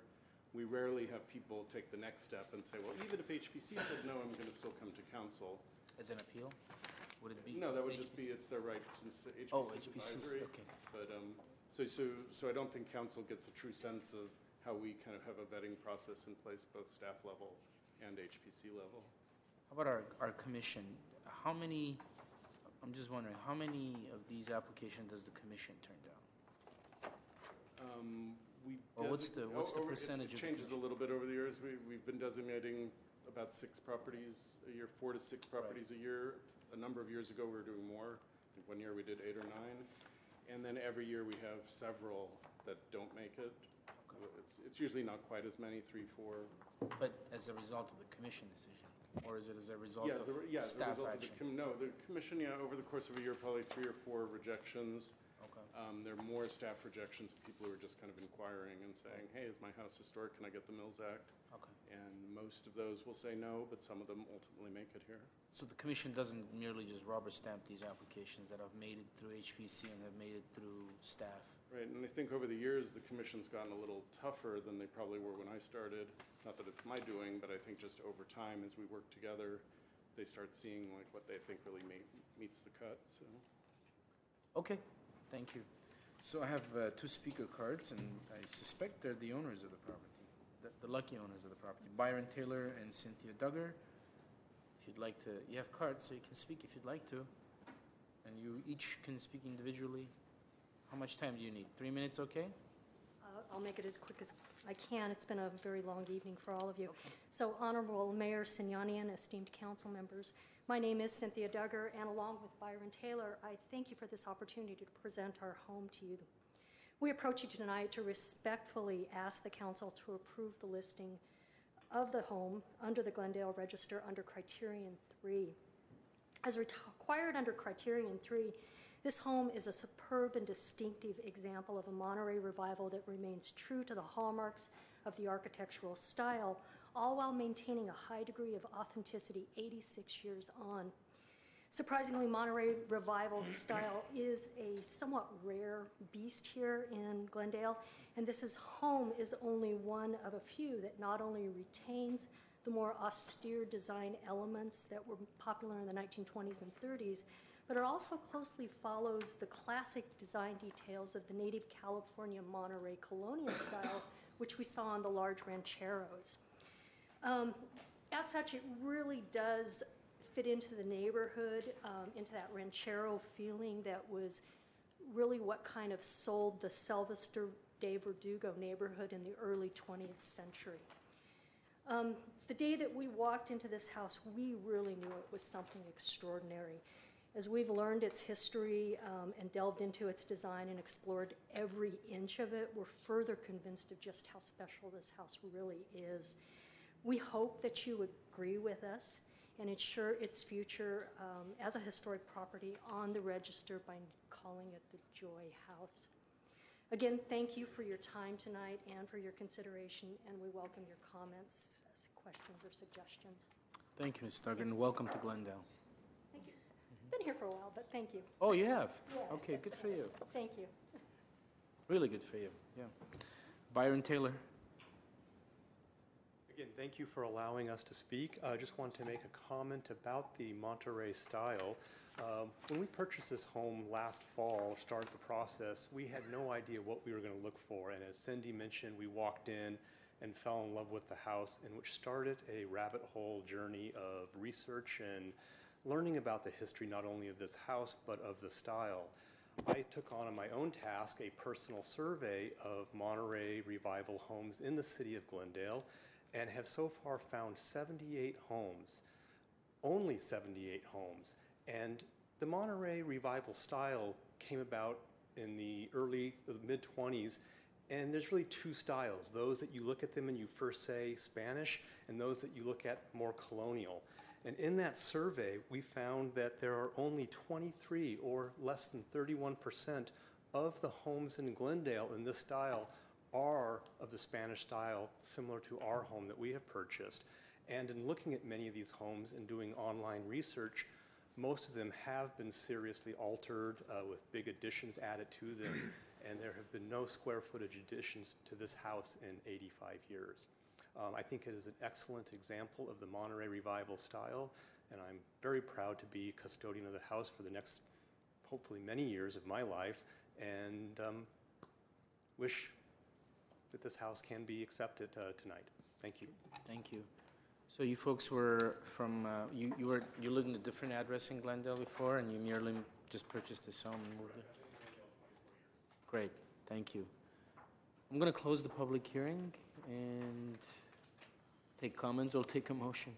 We rarely have people take the next step and say, well, even if HPC said no, I'm going to still come to council. As an appeal? Would it be? No, that would HPC? just be, it's their right, since HPC Oh, is HPC's, advisory. okay. But, so I don't think council gets a true sense of how we kind of have a vetting process in place, both staff level and HPC level. How about our commission? How many, I'm just wondering, how many of these applications does the commission turn down? Or what's the percentage It of the changes a little bit over the years. We've been designating about 6 properties a year, 4 to 6 properties a year. A number of years ago, we were doing more. I think one year we did 8 or 9. And then every year we have several that don't make it. It's usually not quite as many, 3, 4. But as a result of the commission decision? Or is it as a result of as a staff result action? No, the commission, over the course of a year, probably 3 or 4 rejections. Okay. There are more staff rejections of people who are just kind of inquiring and saying, hey, is my house historic? Can I get the Mills Act? Okay. And most of those will say no, but some of them ultimately make it here. So the commission doesn't merely just rubber stamp these applications that have made it through HPC and have made it through staff? Right, and I think over the years, the commission's gotten a little tougher than they probably were when I started. Not that it's my doing, but I think just over time, as we work together, they start seeing like what they think really meets the cut, so. Okay, thank you. So I have 2 speaker cards, and I suspect they're the owners of the property, the lucky owners of the property, Byron Taylor and Cynthia Duggar. If you'd like to, you have cards, so you can speak if you'd like to. And you each can speak individually. How much time do you need? 3 minutes, okay? I'll make it as quick as I can. It's been a very long evening for all of you. So Honorable Mayor Signanian, esteemed council members, my name is Cynthia Duggar, and along with Byron Taylor, I thank you for this opportunity to present our home to you. We approach you tonight to respectfully ask the council to approve the listing of the home under the Glendale Register under Criterion 3. As required under Criterion 3, this home is a superb and distinctive example of a Monterey revival that remains true to the hallmarks of the architectural style, all while maintaining a high degree of authenticity 86 years on. Surprisingly, Monterey revival style is a somewhat rare beast here in Glendale, and home is only one of a few that not only retains the more austere design elements that were popular in the 1920s and 30s, but it also closely follows the classic design details of the native California Monterey colonial style, which we saw on the large rancheros. As such, it really does fit into the neighborhood, into that ranchero feeling that was really what kind of sold the Sylvester de Verdugo neighborhood in the early 20th century. The day that we walked into this house, we really knew it was something extraordinary. As we've learned its history and delved into its design and explored every inch of it, we're further convinced of just how special this house really is. We hope that you agree with us and ensure its future as a historic property on the register by calling it the Joy House. Again, thank you for your time tonight and for your consideration, and we welcome your comments, questions, or suggestions. Thank you, Ms. Duggar, and welcome to Glendale. Thank you. Been here for a while, but thank you. Oh, you have? Yeah. Okay, good for you. Thank you. Really good for you, yeah. Byron Taylor. Again, thank you for allowing us to speak. I just wanted to make a comment about the Monterey style. When we purchased this home last fall, started the process, we had no idea what we were going to look for. And as Cindy mentioned, we walked in and fell in love with the house, and which started a rabbit hole journey of research and learning about the history not only of this house, but of the style. I took on my own task a personal survey of Monterey Revival homes in the city of Glendale, and have so far found 78 homes, only 78 homes. And the Monterey Revival style came about in the mid-20s, and there's really two styles, those that you look at them and you first say Spanish, and those that you look at more colonial. And in that survey, we found that there are only 23 or less than 31% of the homes in Glendale in this style are of the Spanish style, similar to our home that we have purchased. And in looking at many of these homes and doing online research, most of them have been seriously altered with big additions added to them, and there have been no square footage additions to this house in 85 years. I think it is an excellent example of the Monterey Revival style, and I'm very proud to be custodian of the house for the next, hopefully, many years of my life, and wish that this house can be accepted tonight. Thank you. Thank you. So you folks were from, you lived in a different address in Glendale before, and you merely just purchased this home and moved it? Great, thank you. I'm going to close the public hearing and take comments or take a motion.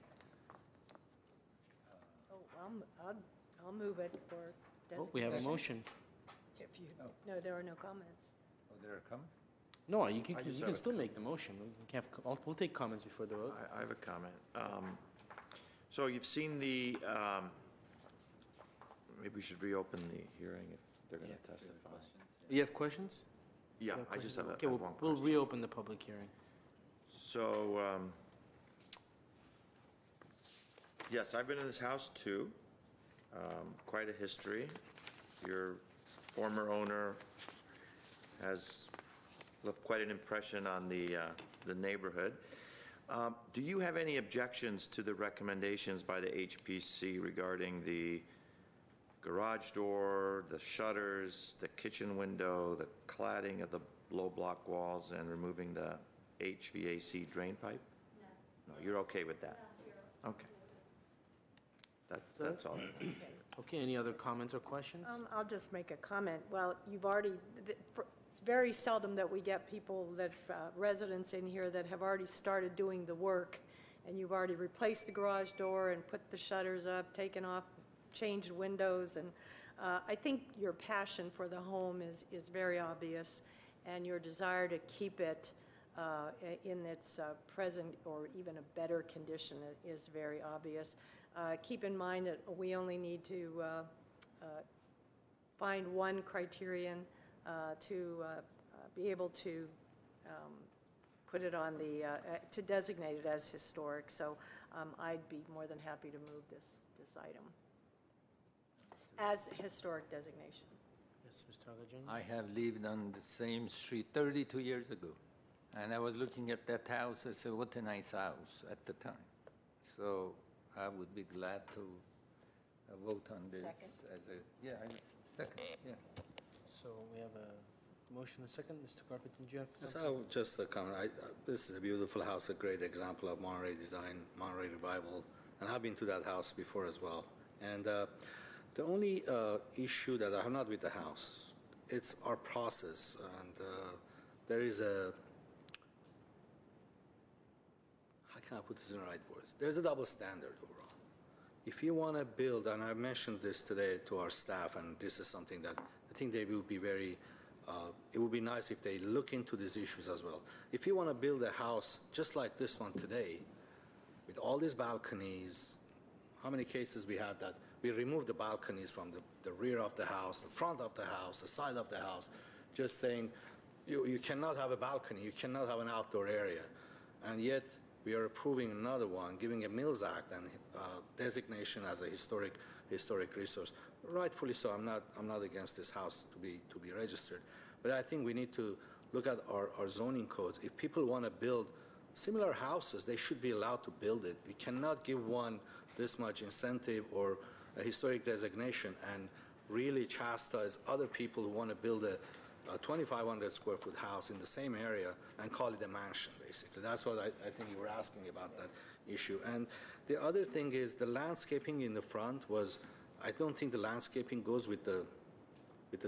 Oh, I'll move it for designation. Oh, we have a motion. If you, no, there are no comments. Oh, there are comments? No, you can still make the motion. We'll take comments before the vote. I have a comment. So you've seen the, maybe we should reopen the hearing if they're going to testify. You have questions? Yeah, I just have Okay, one we'll question. reopen the public hearing. So, yes, I've been in this house too. Quite a history. Your former owner has left quite an impression on the neighborhood. Do you have any objections to the recommendations by the HPC regarding the garage door, the shutters, the kitchen window, the cladding of the low block walls, and removing the HVAC drain pipe? No. No, you're okay with that? Okay. That's all. Okay, any other comments or questions? I'll just make a comment. Well, you've already, it's very seldom that we get people that, residents in here that have already started doing the work, and you've already replaced the garage door and put the shutters up, taken off, changed windows, and I think your passion for the home is very obvious, and your desire to keep it in its present or even a better condition is very obvious. Keep in mind that we only need to find one criterion to be able to put it on the, to designate it as historic. So I'd be more than happy to move this item as historic designation. Yes, Mr. Agajanian? I have lived on the same street 32 years ago, and I was looking at that house. I said, what a nice house at the time. So I would be glad to vote on this Second. as a, yeah, I would second, yeah. So we have a motion, a second. Mr. Carpenter, did you have Yes, something? I'll just comment. This is a beautiful house, a great example of Monterey design, Monterey revival, and I've been to that house before as well. And the only issue that I have not with the house, it's our process, and there is a, how can I put this in the right words? There's a double standard overall. If you want to build, and I mentioned this today to our staff, and this is something that I think they will be very, it would be nice if they look into these issues as well. If you want to build a house just like this one today, with all these balconies, how many cases we had that we removed the balconies from the rear of the house, the front of the house, the side of the house, just saying you cannot have a balcony, you cannot have an outdoor area. And yet we are approving another one, giving a Mills Act and designation as a historic resource. Rightfully so. I'm not against this house to be registered, but I think we need to look at our zoning codes. If people want to build similar houses, they should be allowed to build it. We cannot give one this much incentive or a historic designation and really chastise other people who want to build a 2,500 square foot house in the same area and call it a mansion, basically. That's what I think you were asking about, that issue. And the other thing is the landscaping in the front was, I don't think the landscaping goes with the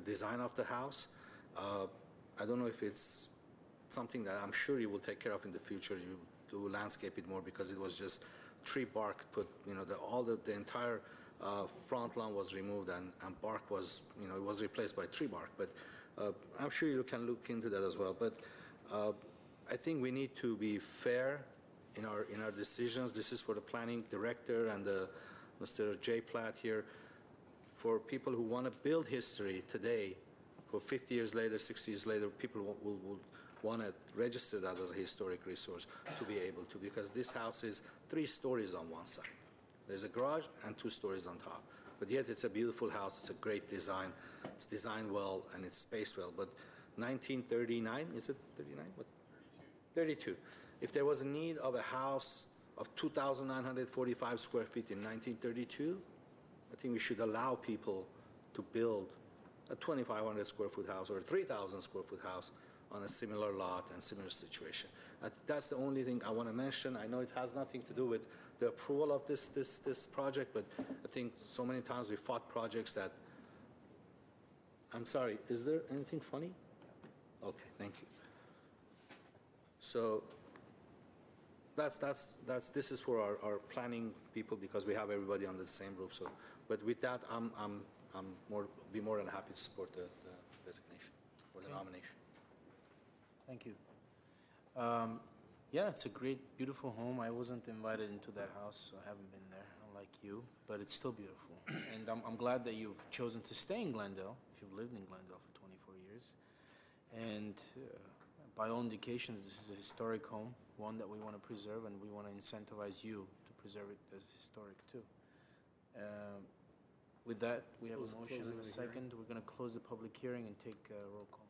design of the house. I don't know if it's something that I'm sure you will take care of in the future. You do landscape it more, because it was just tree bark put, the entire front lawn was removed and bark was, it was replaced by tree bark. But I'm sure you can look into that as well. But I think we need to be fair in our decisions. This is for the planning director and Mr. J. Platt here. For people who want to build history today, for 50 years later, 60 years later, people will want to register that as a historic resource to be able to, because this house is 3 stories on one side. There's a garage and 2 stories on top. But yet it's a beautiful house. It's a great design. It's designed well and it's spaced well. But 1939, is it 39? What? 32. If there was a need of a house of 2,945 square feet in 1932, I think we should allow people to build a 2,500 square foot house or a 3,000 square foot house on a similar lot and similar situation. That's the only thing I want to mention. I know it has nothing to do with the approval of this project, but I think so many times we fought projects that, I'm sorry, is there anything funny? Okay, thank you. So this is for our planning people, because we have everybody on the same group. So, but with that, I'm be more than happy to support the designation or the nomination. Thank you. Yeah, it's a great, beautiful home. I wasn't invited into that house, so I haven't been there, unlike you, but it's still beautiful. And I'm glad that you've chosen to stay in Glendale, if you've lived in Glendale for 24 years. And by all indications, this is a historic home, one that we want to preserve, and we want to incentivize you to preserve it as historic too. With that, we have a motion and a second. We're going to close the public hearing and take a roll call.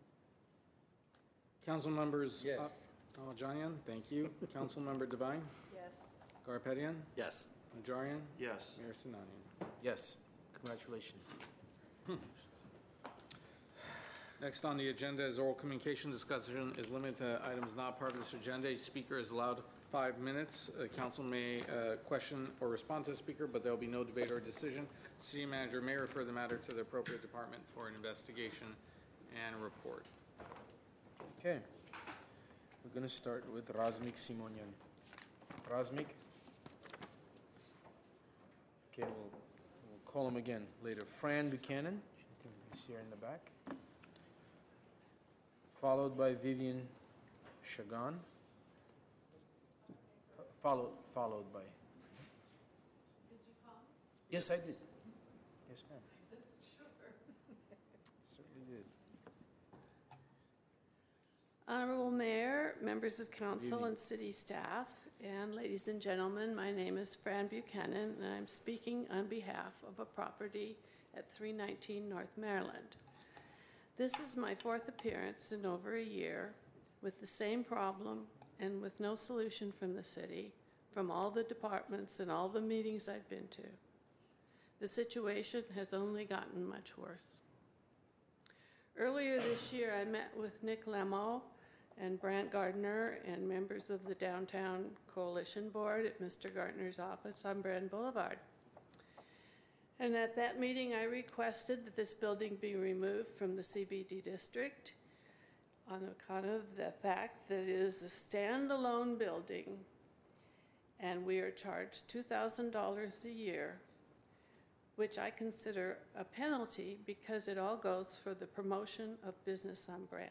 Council members. Yes. Alajanian, thank you. Council member Devine. Yes. Garpetian. Yes. Najarian. Yes. Mayor Sinanian. Yes, congratulations. Next on the agenda is oral communication. Discussion is limited to items not part of this agenda. Each speaker is allowed 5 minutes. Council may question or respond to the speaker, but there will be no debate or decision. City manager may refer the matter to the appropriate department for an investigation and report. Okay. We're going to start with Razmik Simonyan. Razmik? Okay, we'll call him again later. Fran Buchanan, I think he's here in the back. Followed by Vivian Chagan. Followed by. Did you call me? Yes, I did. Yes, ma'am. Certainly did. Honorable Mayor, members of council and city staff, and ladies and gentlemen, my name is Fran Buchanan, and I'm speaking on behalf of a property at 319 North Maryland. This is my 4th appearance in over a year with the same problem and with no solution from the city, from all the departments and all the meetings I've been to. The situation has only gotten much worse. Earlier this year, I met with Nick Lemo and Brant Gardner and members of the Downtown Coalition Board at Mr. Gardner's office on Brand Boulevard. And at that meeting, I requested that this building be removed from the CBD district on account of the fact that it is a standalone building and we are charged $2,000 a year, which I consider a penalty because it all goes for the promotion of business on Brand.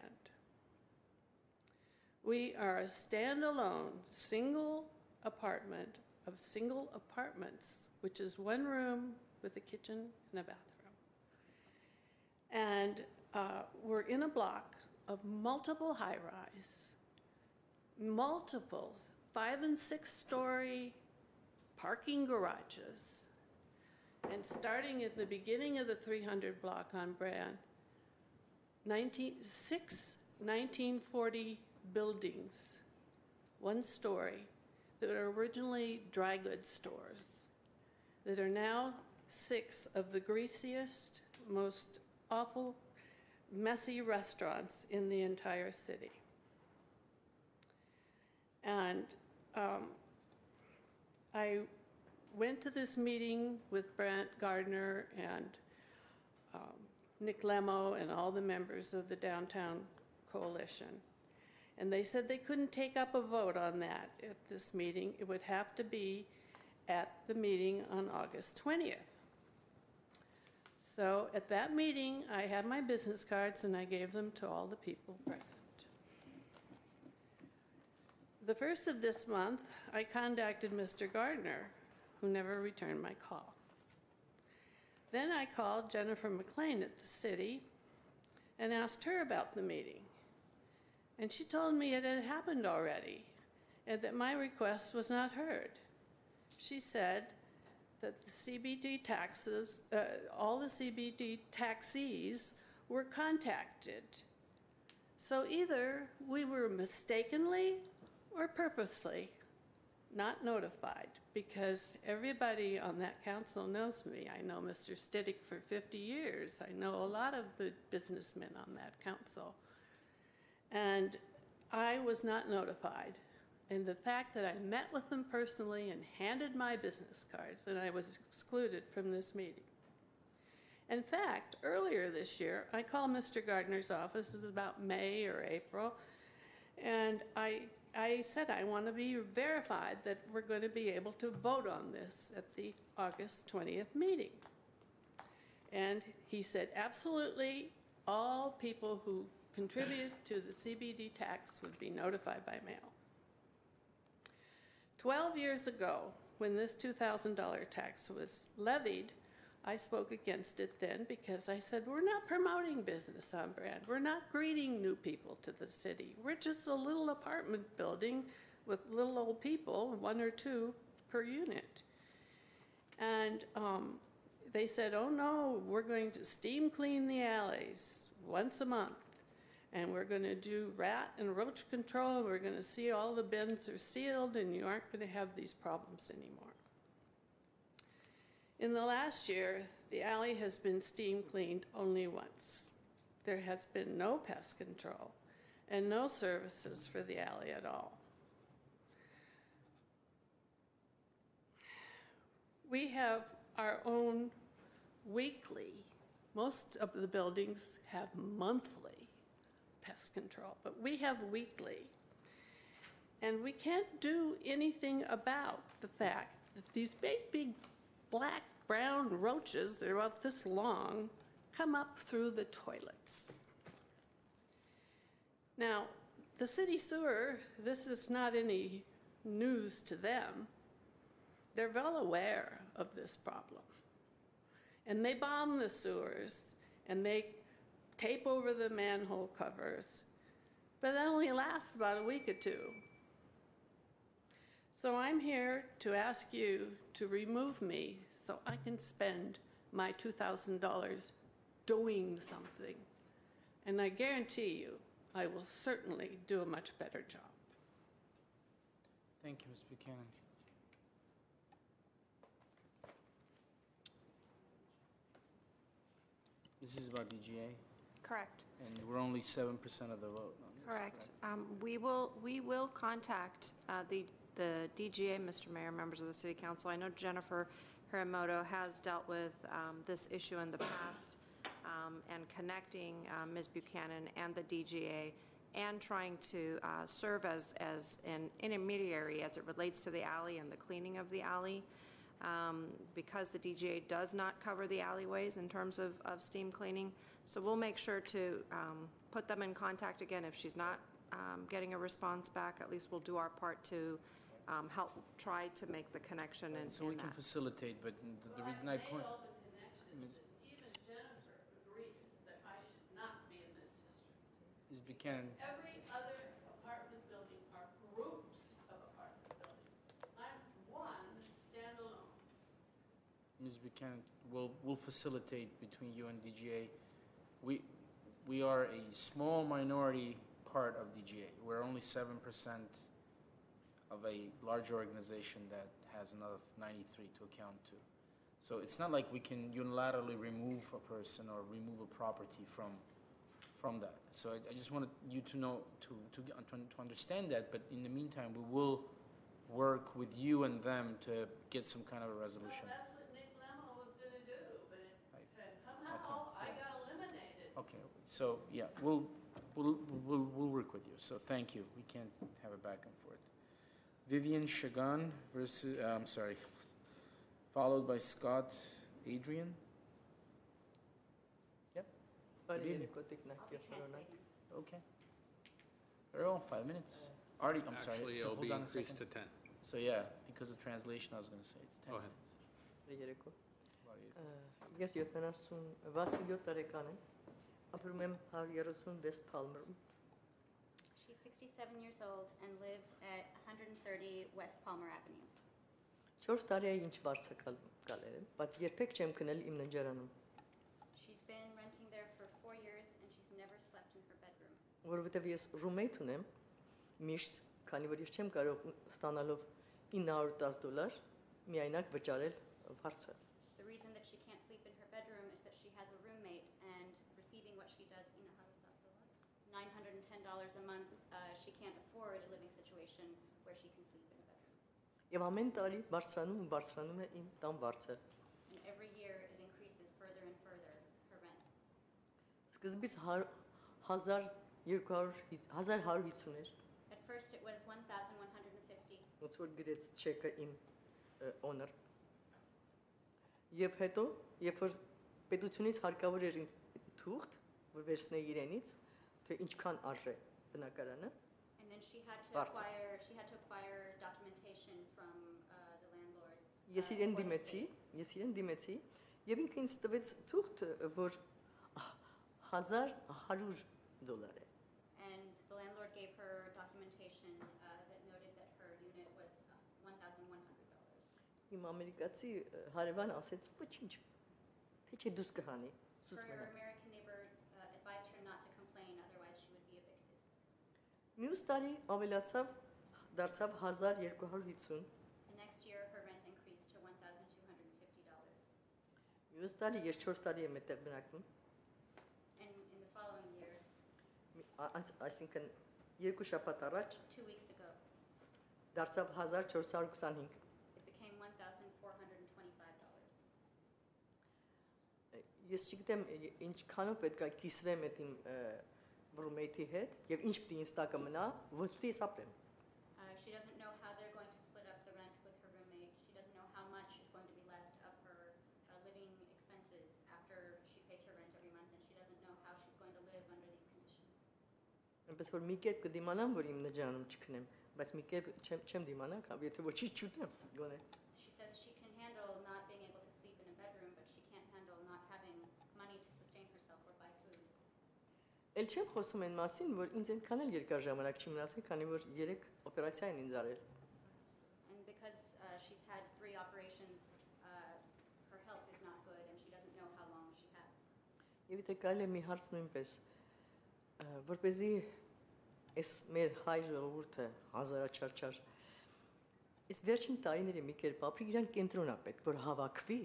We are a standalone single apartment of single apartments, which is one room with a kitchen and a bathroom. And we're in a block of multiple high-rise, multiple 5- and 6-story parking garages. And starting at the beginning of the 300 block on Brand, 1940 buildings, one story, that were originally dry goods stores, that are now 6 of the greasiest, most awful, messy restaurants in the entire city. And I went to this meeting with Brant Gardner and Nick Lemo and all the members of the Downtown Coalition. And they said they couldn't take up a vote on that at this meeting. It would have to be at the meeting on August 20th. So at that meeting, I had my business cards and I gave them to all the people present. The first of this month, I contacted Mr. Gardner, who never returned my call. Then I called Jennifer McLean at the city and asked her about the meeting. And she told me it had happened already and that my request was not heard. She said that the CBD taxes, all the CBD taxees were contacted. So either we were mistakenly or purposely not notified, because everybody on that council knows me. I know Mr. Stiddick for 50 years. I know a lot of the businessmen on that council. And I was not notified. And the fact that I met with them personally and handed my business cards, and I was excluded from this meeting. In fact, earlier this year, I called Mr. Gardner's office, it was about May or April, and I said I want to be verified that we're going to be able to vote on this at the August 20th meeting. And he said, absolutely, all people who contribute to the CBD tax would be notified by mail. 12 years ago, when this $2,000 tax was levied, I spoke against it then because I said, we're not promoting business on Brand. We're not greeting new people to the city. We're just a little apartment building with little old people, 1 or 2 per unit. And they said, oh no, we're going to steam clean the alleys once a month. And we're going to do rat and roach control. We're going to see all the bins are sealed and you aren't going to have these problems anymore. In the last year, the alley has been steam cleaned only once. There has been no pest control and no services for the alley at all. We have our own weekly, most of the buildings have monthly pest control, but we have weekly. And we can't do anything about the fact that these big black, brown roaches, they're about this long, come up through the toilets. Now, the city sewer, this is not any news to them. They're well aware of this problem. And they bomb the sewers, and they tape over the manhole covers, but that only lasts about a week or 2. So I'm here to ask you to remove me so I can spend my $2,000 doing something. And I guarantee you, I will certainly do a much better job. Thank you, Ms. Buchanan. This is about DGA, Correct. and we're only 7% of the vote on this. Correct. We will contact the DGA, Mr. Mayor, members of the City Council. I know Jennifer Hiramoto has dealt with this issue in the past and connecting Ms. Buchanan and the DGA and trying to serve as an intermediary as it relates to the alley and the cleaning of the alley. Because the DGA does not cover the alleyways in terms of steam cleaning. So we'll make sure to put them in contact again. If she's not getting a response back, at least we'll do our part to help try to make the connection in So we can that. facilitate, but the reason I point... Even Jennifer agrees that I should not be in this district. Ms. Buchanan, Every other apartment building are groups of apartment buildings. I'm one standalone. Ms. Buchanan, we'll facilitate between you and DGA. We are a small minority part of DGA. We're only 7% of a large organization that has another 93 to account to. So it's not like we can unilaterally remove a person or remove a property from that. So I just wanted you to know, to understand that, but in the meantime, we will work with you and them to get some kind of a resolution. Well, that's what Nick Lemo was gonna do, but Right. somehow I got eliminated. Okay, so yeah, we'll work with you. So thank you. We can't have a back and forth. Vivian Shagan versus, followed by Scott Adrian. Yep. Good evening. Okay. Very well, 5 minutes. Artie, I'm sorry. Actually, so it'll hold be on a increased to second. 10. So yeah, because of translation, I was going to say it's 10 Go ahead. minutes. Ես 67 տարեկան եմ, ապրում եմ 130 West Palmer-ում։ She's 67 years old and lives at 130 West Palmer Avenue. 4 տարի է ինչ բարձրակալ եմ, բայց երբեք չեմ քնել իմ ննջարանում, She's been renting there for 4 years and she's never slept in her bedroom. որովհետև ես roommate ունեմ, միշտ, քանի որ ես չեմ կարող ստանալով $910 միայնակ վճարել հարցը։ The reason that she can't sleep in her bedroom is that she has a roommate and receiving what she does, $910 a month, she can't afford a living situation where she can sleep in a bedroom. Եվ ամեն տարի բարձրանում է իմ տան բարձը։ And every year it increases further and further, her rent. Սկզբից 1150 էր, At first it was 1,150. ոնց որ գրեց չեկը իմ owner։ Եվ հետո, երբ որ պետությունից հարկավոր էր ինձ թուղթ, որ վերցնեի իրենից, թե ինչքան արժե բնակարանը, And then she had to Բարձր։ acquire documentation from the landlord. Ես իրեն for the դիմեցի, եւ ինքը ինձ տվեց թուղթ, որ $1,100 է։ And the landlord gave her documentation that noted that her unit was $1,100. Իմ ամերիկացի հարևան ասեց, ոչինչ, թե չէ դուս կհանի, սուս Her մնա։ American neighbor advised her not to complain, otherwise she would be evicted. Մյուս տարի ավելացավ, դարձավ 1250։ And next year her rent increased to $1,250. Մյուս տարի ես 4 տարի եմ այդտեղ բնակվում, And in the following year, այսինքն 2 շաբաթ առաջ 2 weeks ago, դարձավ 1425։ it became $1,425. Ես չգիտեմ ինչքանով պետք է կիսվեմ այդ իմ roommate-ի հետ եւ ինչ պիտի ինձ տակը մնա, ոնց պիտի ես ապրեմ։ She doesn't know how they're going to split up the rent with her roommate. She doesn't know how much is going to be left of her living expenses after she pays her rent every month, and she doesn't know how she's going to live under these conditions. Այնպես որ մի կերպ կդիմանամ, որ իմ նջանում չքնեմ, բայց մի կերպ չեմ դիմանա, եթե ոչինչ չուտեմ, գոնե։ She says she can handle not being able to sleep in a bedroom, but she can't handle not having money to sustain herself or buy food. Էլ չեմ խոսում այն մասին, որ ինձ այնքան էլ երկար ժամանակ չի մնացել, քանի որ 3 օպերացիա են ինձ արել։ And because she's had 3 operations, her health is not good, and she doesn't know how long she has. Եվ եթե կարելի է մի հարց նույնպես, որպեսզի այս մեր հայ ժողովուրդը հազարաչարչար, այս վերջին տարիների մի կերպ ապրի, իրան կենտրոնա պետք, որ հավաքվի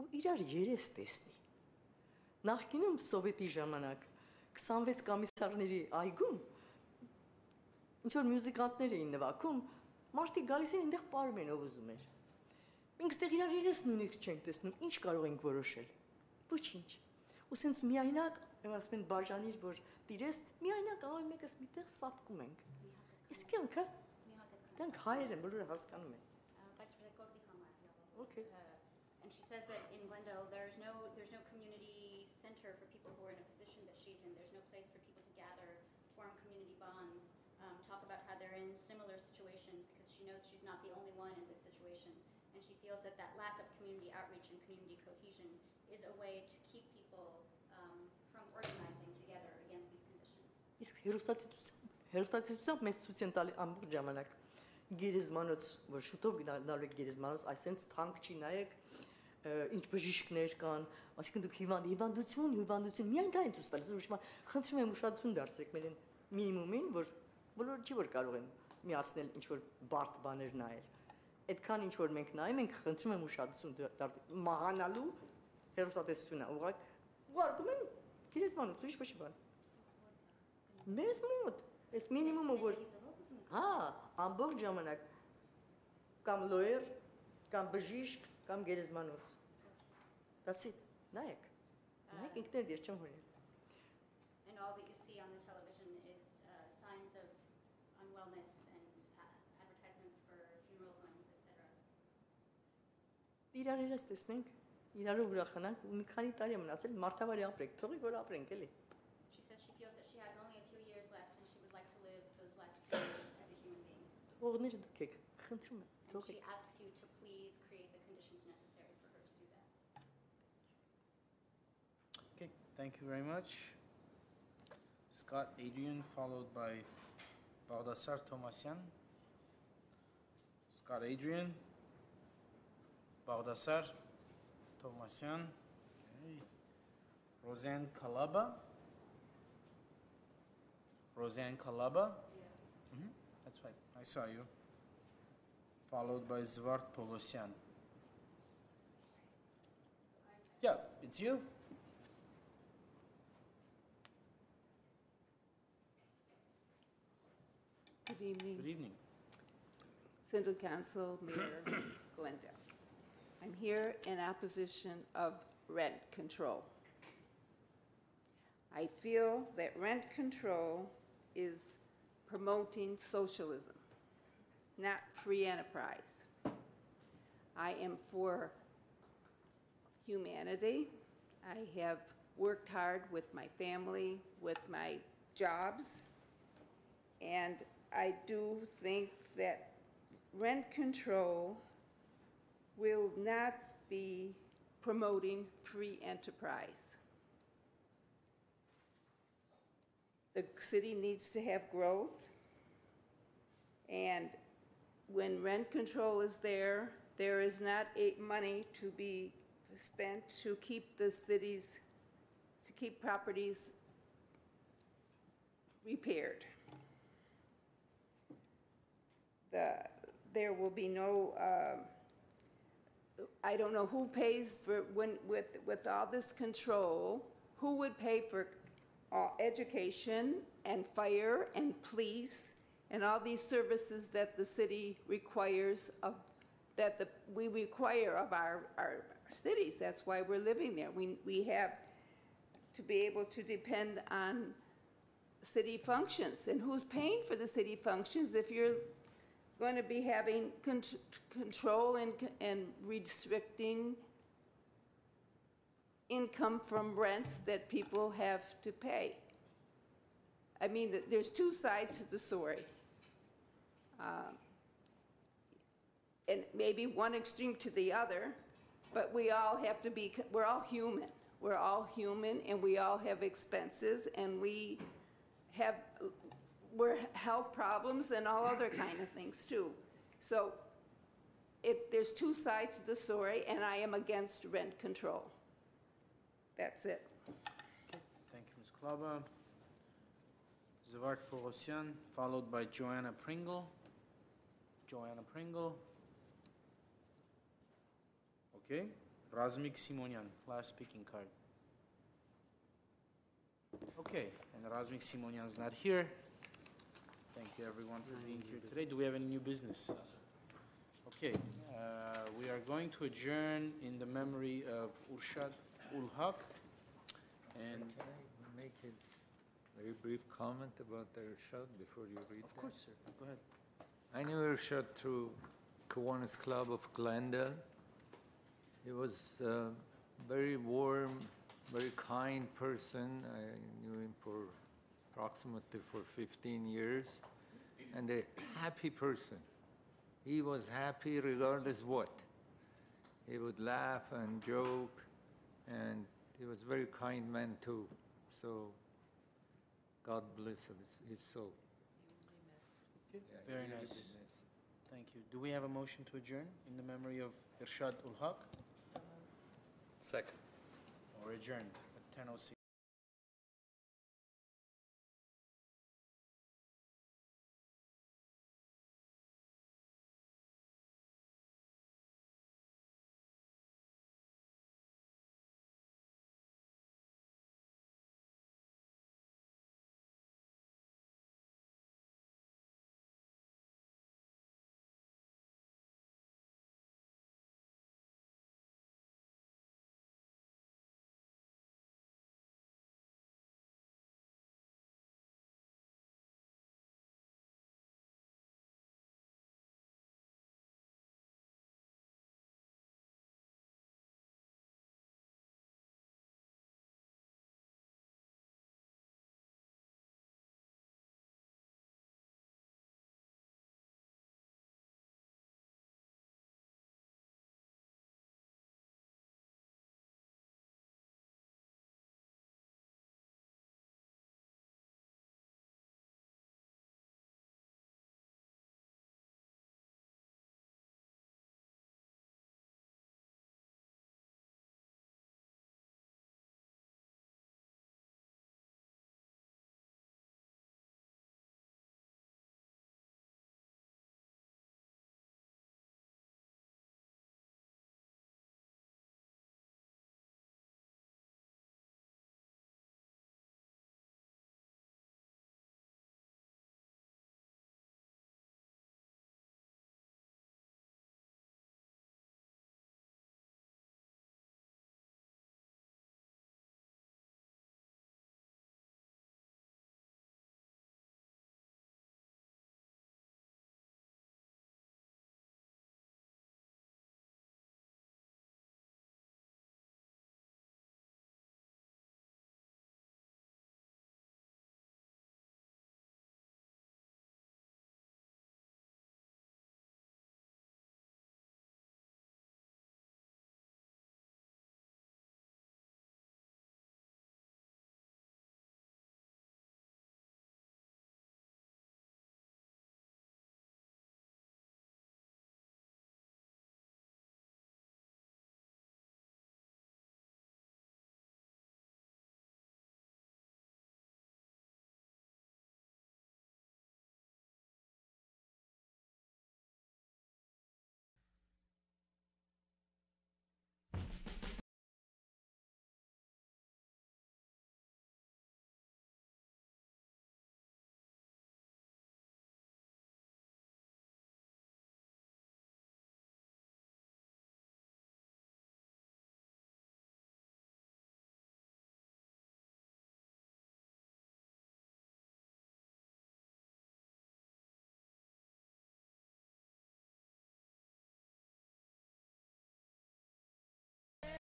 ու իրար երես տեսնի, Նախկինում սովետի ժամանակ 26 կամիսարների այգում ինչ որ մյուզիկանտներ էին նվագում, մարդիկ գալիս են այնտեղ պարում են ով ուզում էր։ Մենք ստեղ իրար երես նույնիսկ չենք տեսնում, ինչ կարող ենք որոշել։ Ոչինչ։ Ու սենց միայնակ, ասում են բաժանիր, որ տիրես, միայնակ ամեն մեկս միտեղ սատկում ենք։ Իսկ կյանքը կյանք հայեր են, բոլորը հասկանում են։ Okay. And she says that in Glendale, there's no community center for people who are in a position that she's in. There's no place for people to gather, form community bonds, talk about how they're in similar situations, because she knows she's not the only one in this situation. And she feels that lack of community outreach and community cohesion is a way to keep people from organizing together against these conditions. Իսկ հերոստատիցությամբ մեզ ցույց են տալի ամբողջ ժամանակ գերեզմանոց, որ շուտով գնալու եք գերեզմանոց, այսենց թանկ չի նայեք, ինչ բժիշկներ կան, այսինքն դուք հիվանդություն, միայն դա են ցույց տալիս, ուրիշ բան, խնդրում եմ ուշադրություն դարձրեք մեր մինիմումին, որ բոլորը չի որ կարող են միացնել ինչ որ բարդ բաներ նայել։ Այդքան ինչ որ մենք նայում ենք, խնդրում եմ ուշադրություն դարձրեք, մահանալու հերոստատեսությունը, ուղարկում են գերեզմանոց, ուրիշ ոչ բան։ Մեզ մոտ, այս մինիմումը որ հա, ամբողջ ժամանակ կամ լոյեր, կամ բժիշկ, կամ գերեզմանոց։ That's it. Նայեք ինքներ ես չեմ հորել։ And all that you see on the television is signs of unwellness and advertisements for funeral homes, etc. Իրար երես տեսնենք, իրարու ուրախանանք, ու մի քանի տարի է մնացել, մարդավարի ապրենք, թողի որ ապրենք էլի։ She says she feels that she has only a few years left and she would like to live those last few years as a human being. Թողները դուք եք, խնդրում եմ, And թողեք։ she asks you to please create the conditions necessary for her to do that. Okay, thank you very much. Scott Adrian, followed by Baldassar Thomasyan. Scott Adrian, Baldassar Thomasyan, okay. Roseanne Kalaba. Roseanne Kalaba. Yes. That's right, I saw you. Followed by Zvart Polosyan. Yeah, it's you. Good evening. Good evening. Central Council, Mayor Glendale. I'm here in opposition of rent control. I feel that rent control is promoting socialism, not free enterprise. I am for humanity. I have worked hard with my family, with my jobs, and I do think that rent control will not be promoting free enterprise. The city needs to have growth, and when rent control is there, there is not money to be spent to keep the cities, to keep properties repaired. There will be no, I don't know who pays for, with all this control, who would pay for education and fire and police and all these services that the city requires of, we require of our cities. That's why we're living there. We have to be able to depend on city functions. And who's paying for the city functions if you're going to be having control and restricting income from rents that people have to pay? I mean, there's two sides to the story. And maybe one extreme to the other, but we all have to be, we're all human. We're all human, and we all have expenses, and we're health problems and all other kind of things too. So there's two sides to the story, and I am against rent control. That's it. Okay, thank you, Ms. Klaba. Zvart Polosyan, followed by Joanna Pringle. Joanna Pringle. Okay, Razmik Simonyan, last speaking card. Okay, and Razmik Simonyan's not here. Thank you, everyone, for being here today. Do we have any new business? Okay, we are going to adjourn in the memory of Urshad ul Haq. And Can I make a very brief comment about the Irshad before you read of course, sir, go ahead. I knew Irshad through Kiwanis Club of Glendale. He was a very warm, very kind person. I knew him for approximately for 15 years, and a happy person. He was happy regardless what. He would laugh and joke, and he was a very kind man too. So God bless his soul. Okay, Yeah, very he will nice. be missed. Thank you. Do we have a motion to adjourn in the memory of Irshad ul Haq? Second. Or adjourned at 10:06?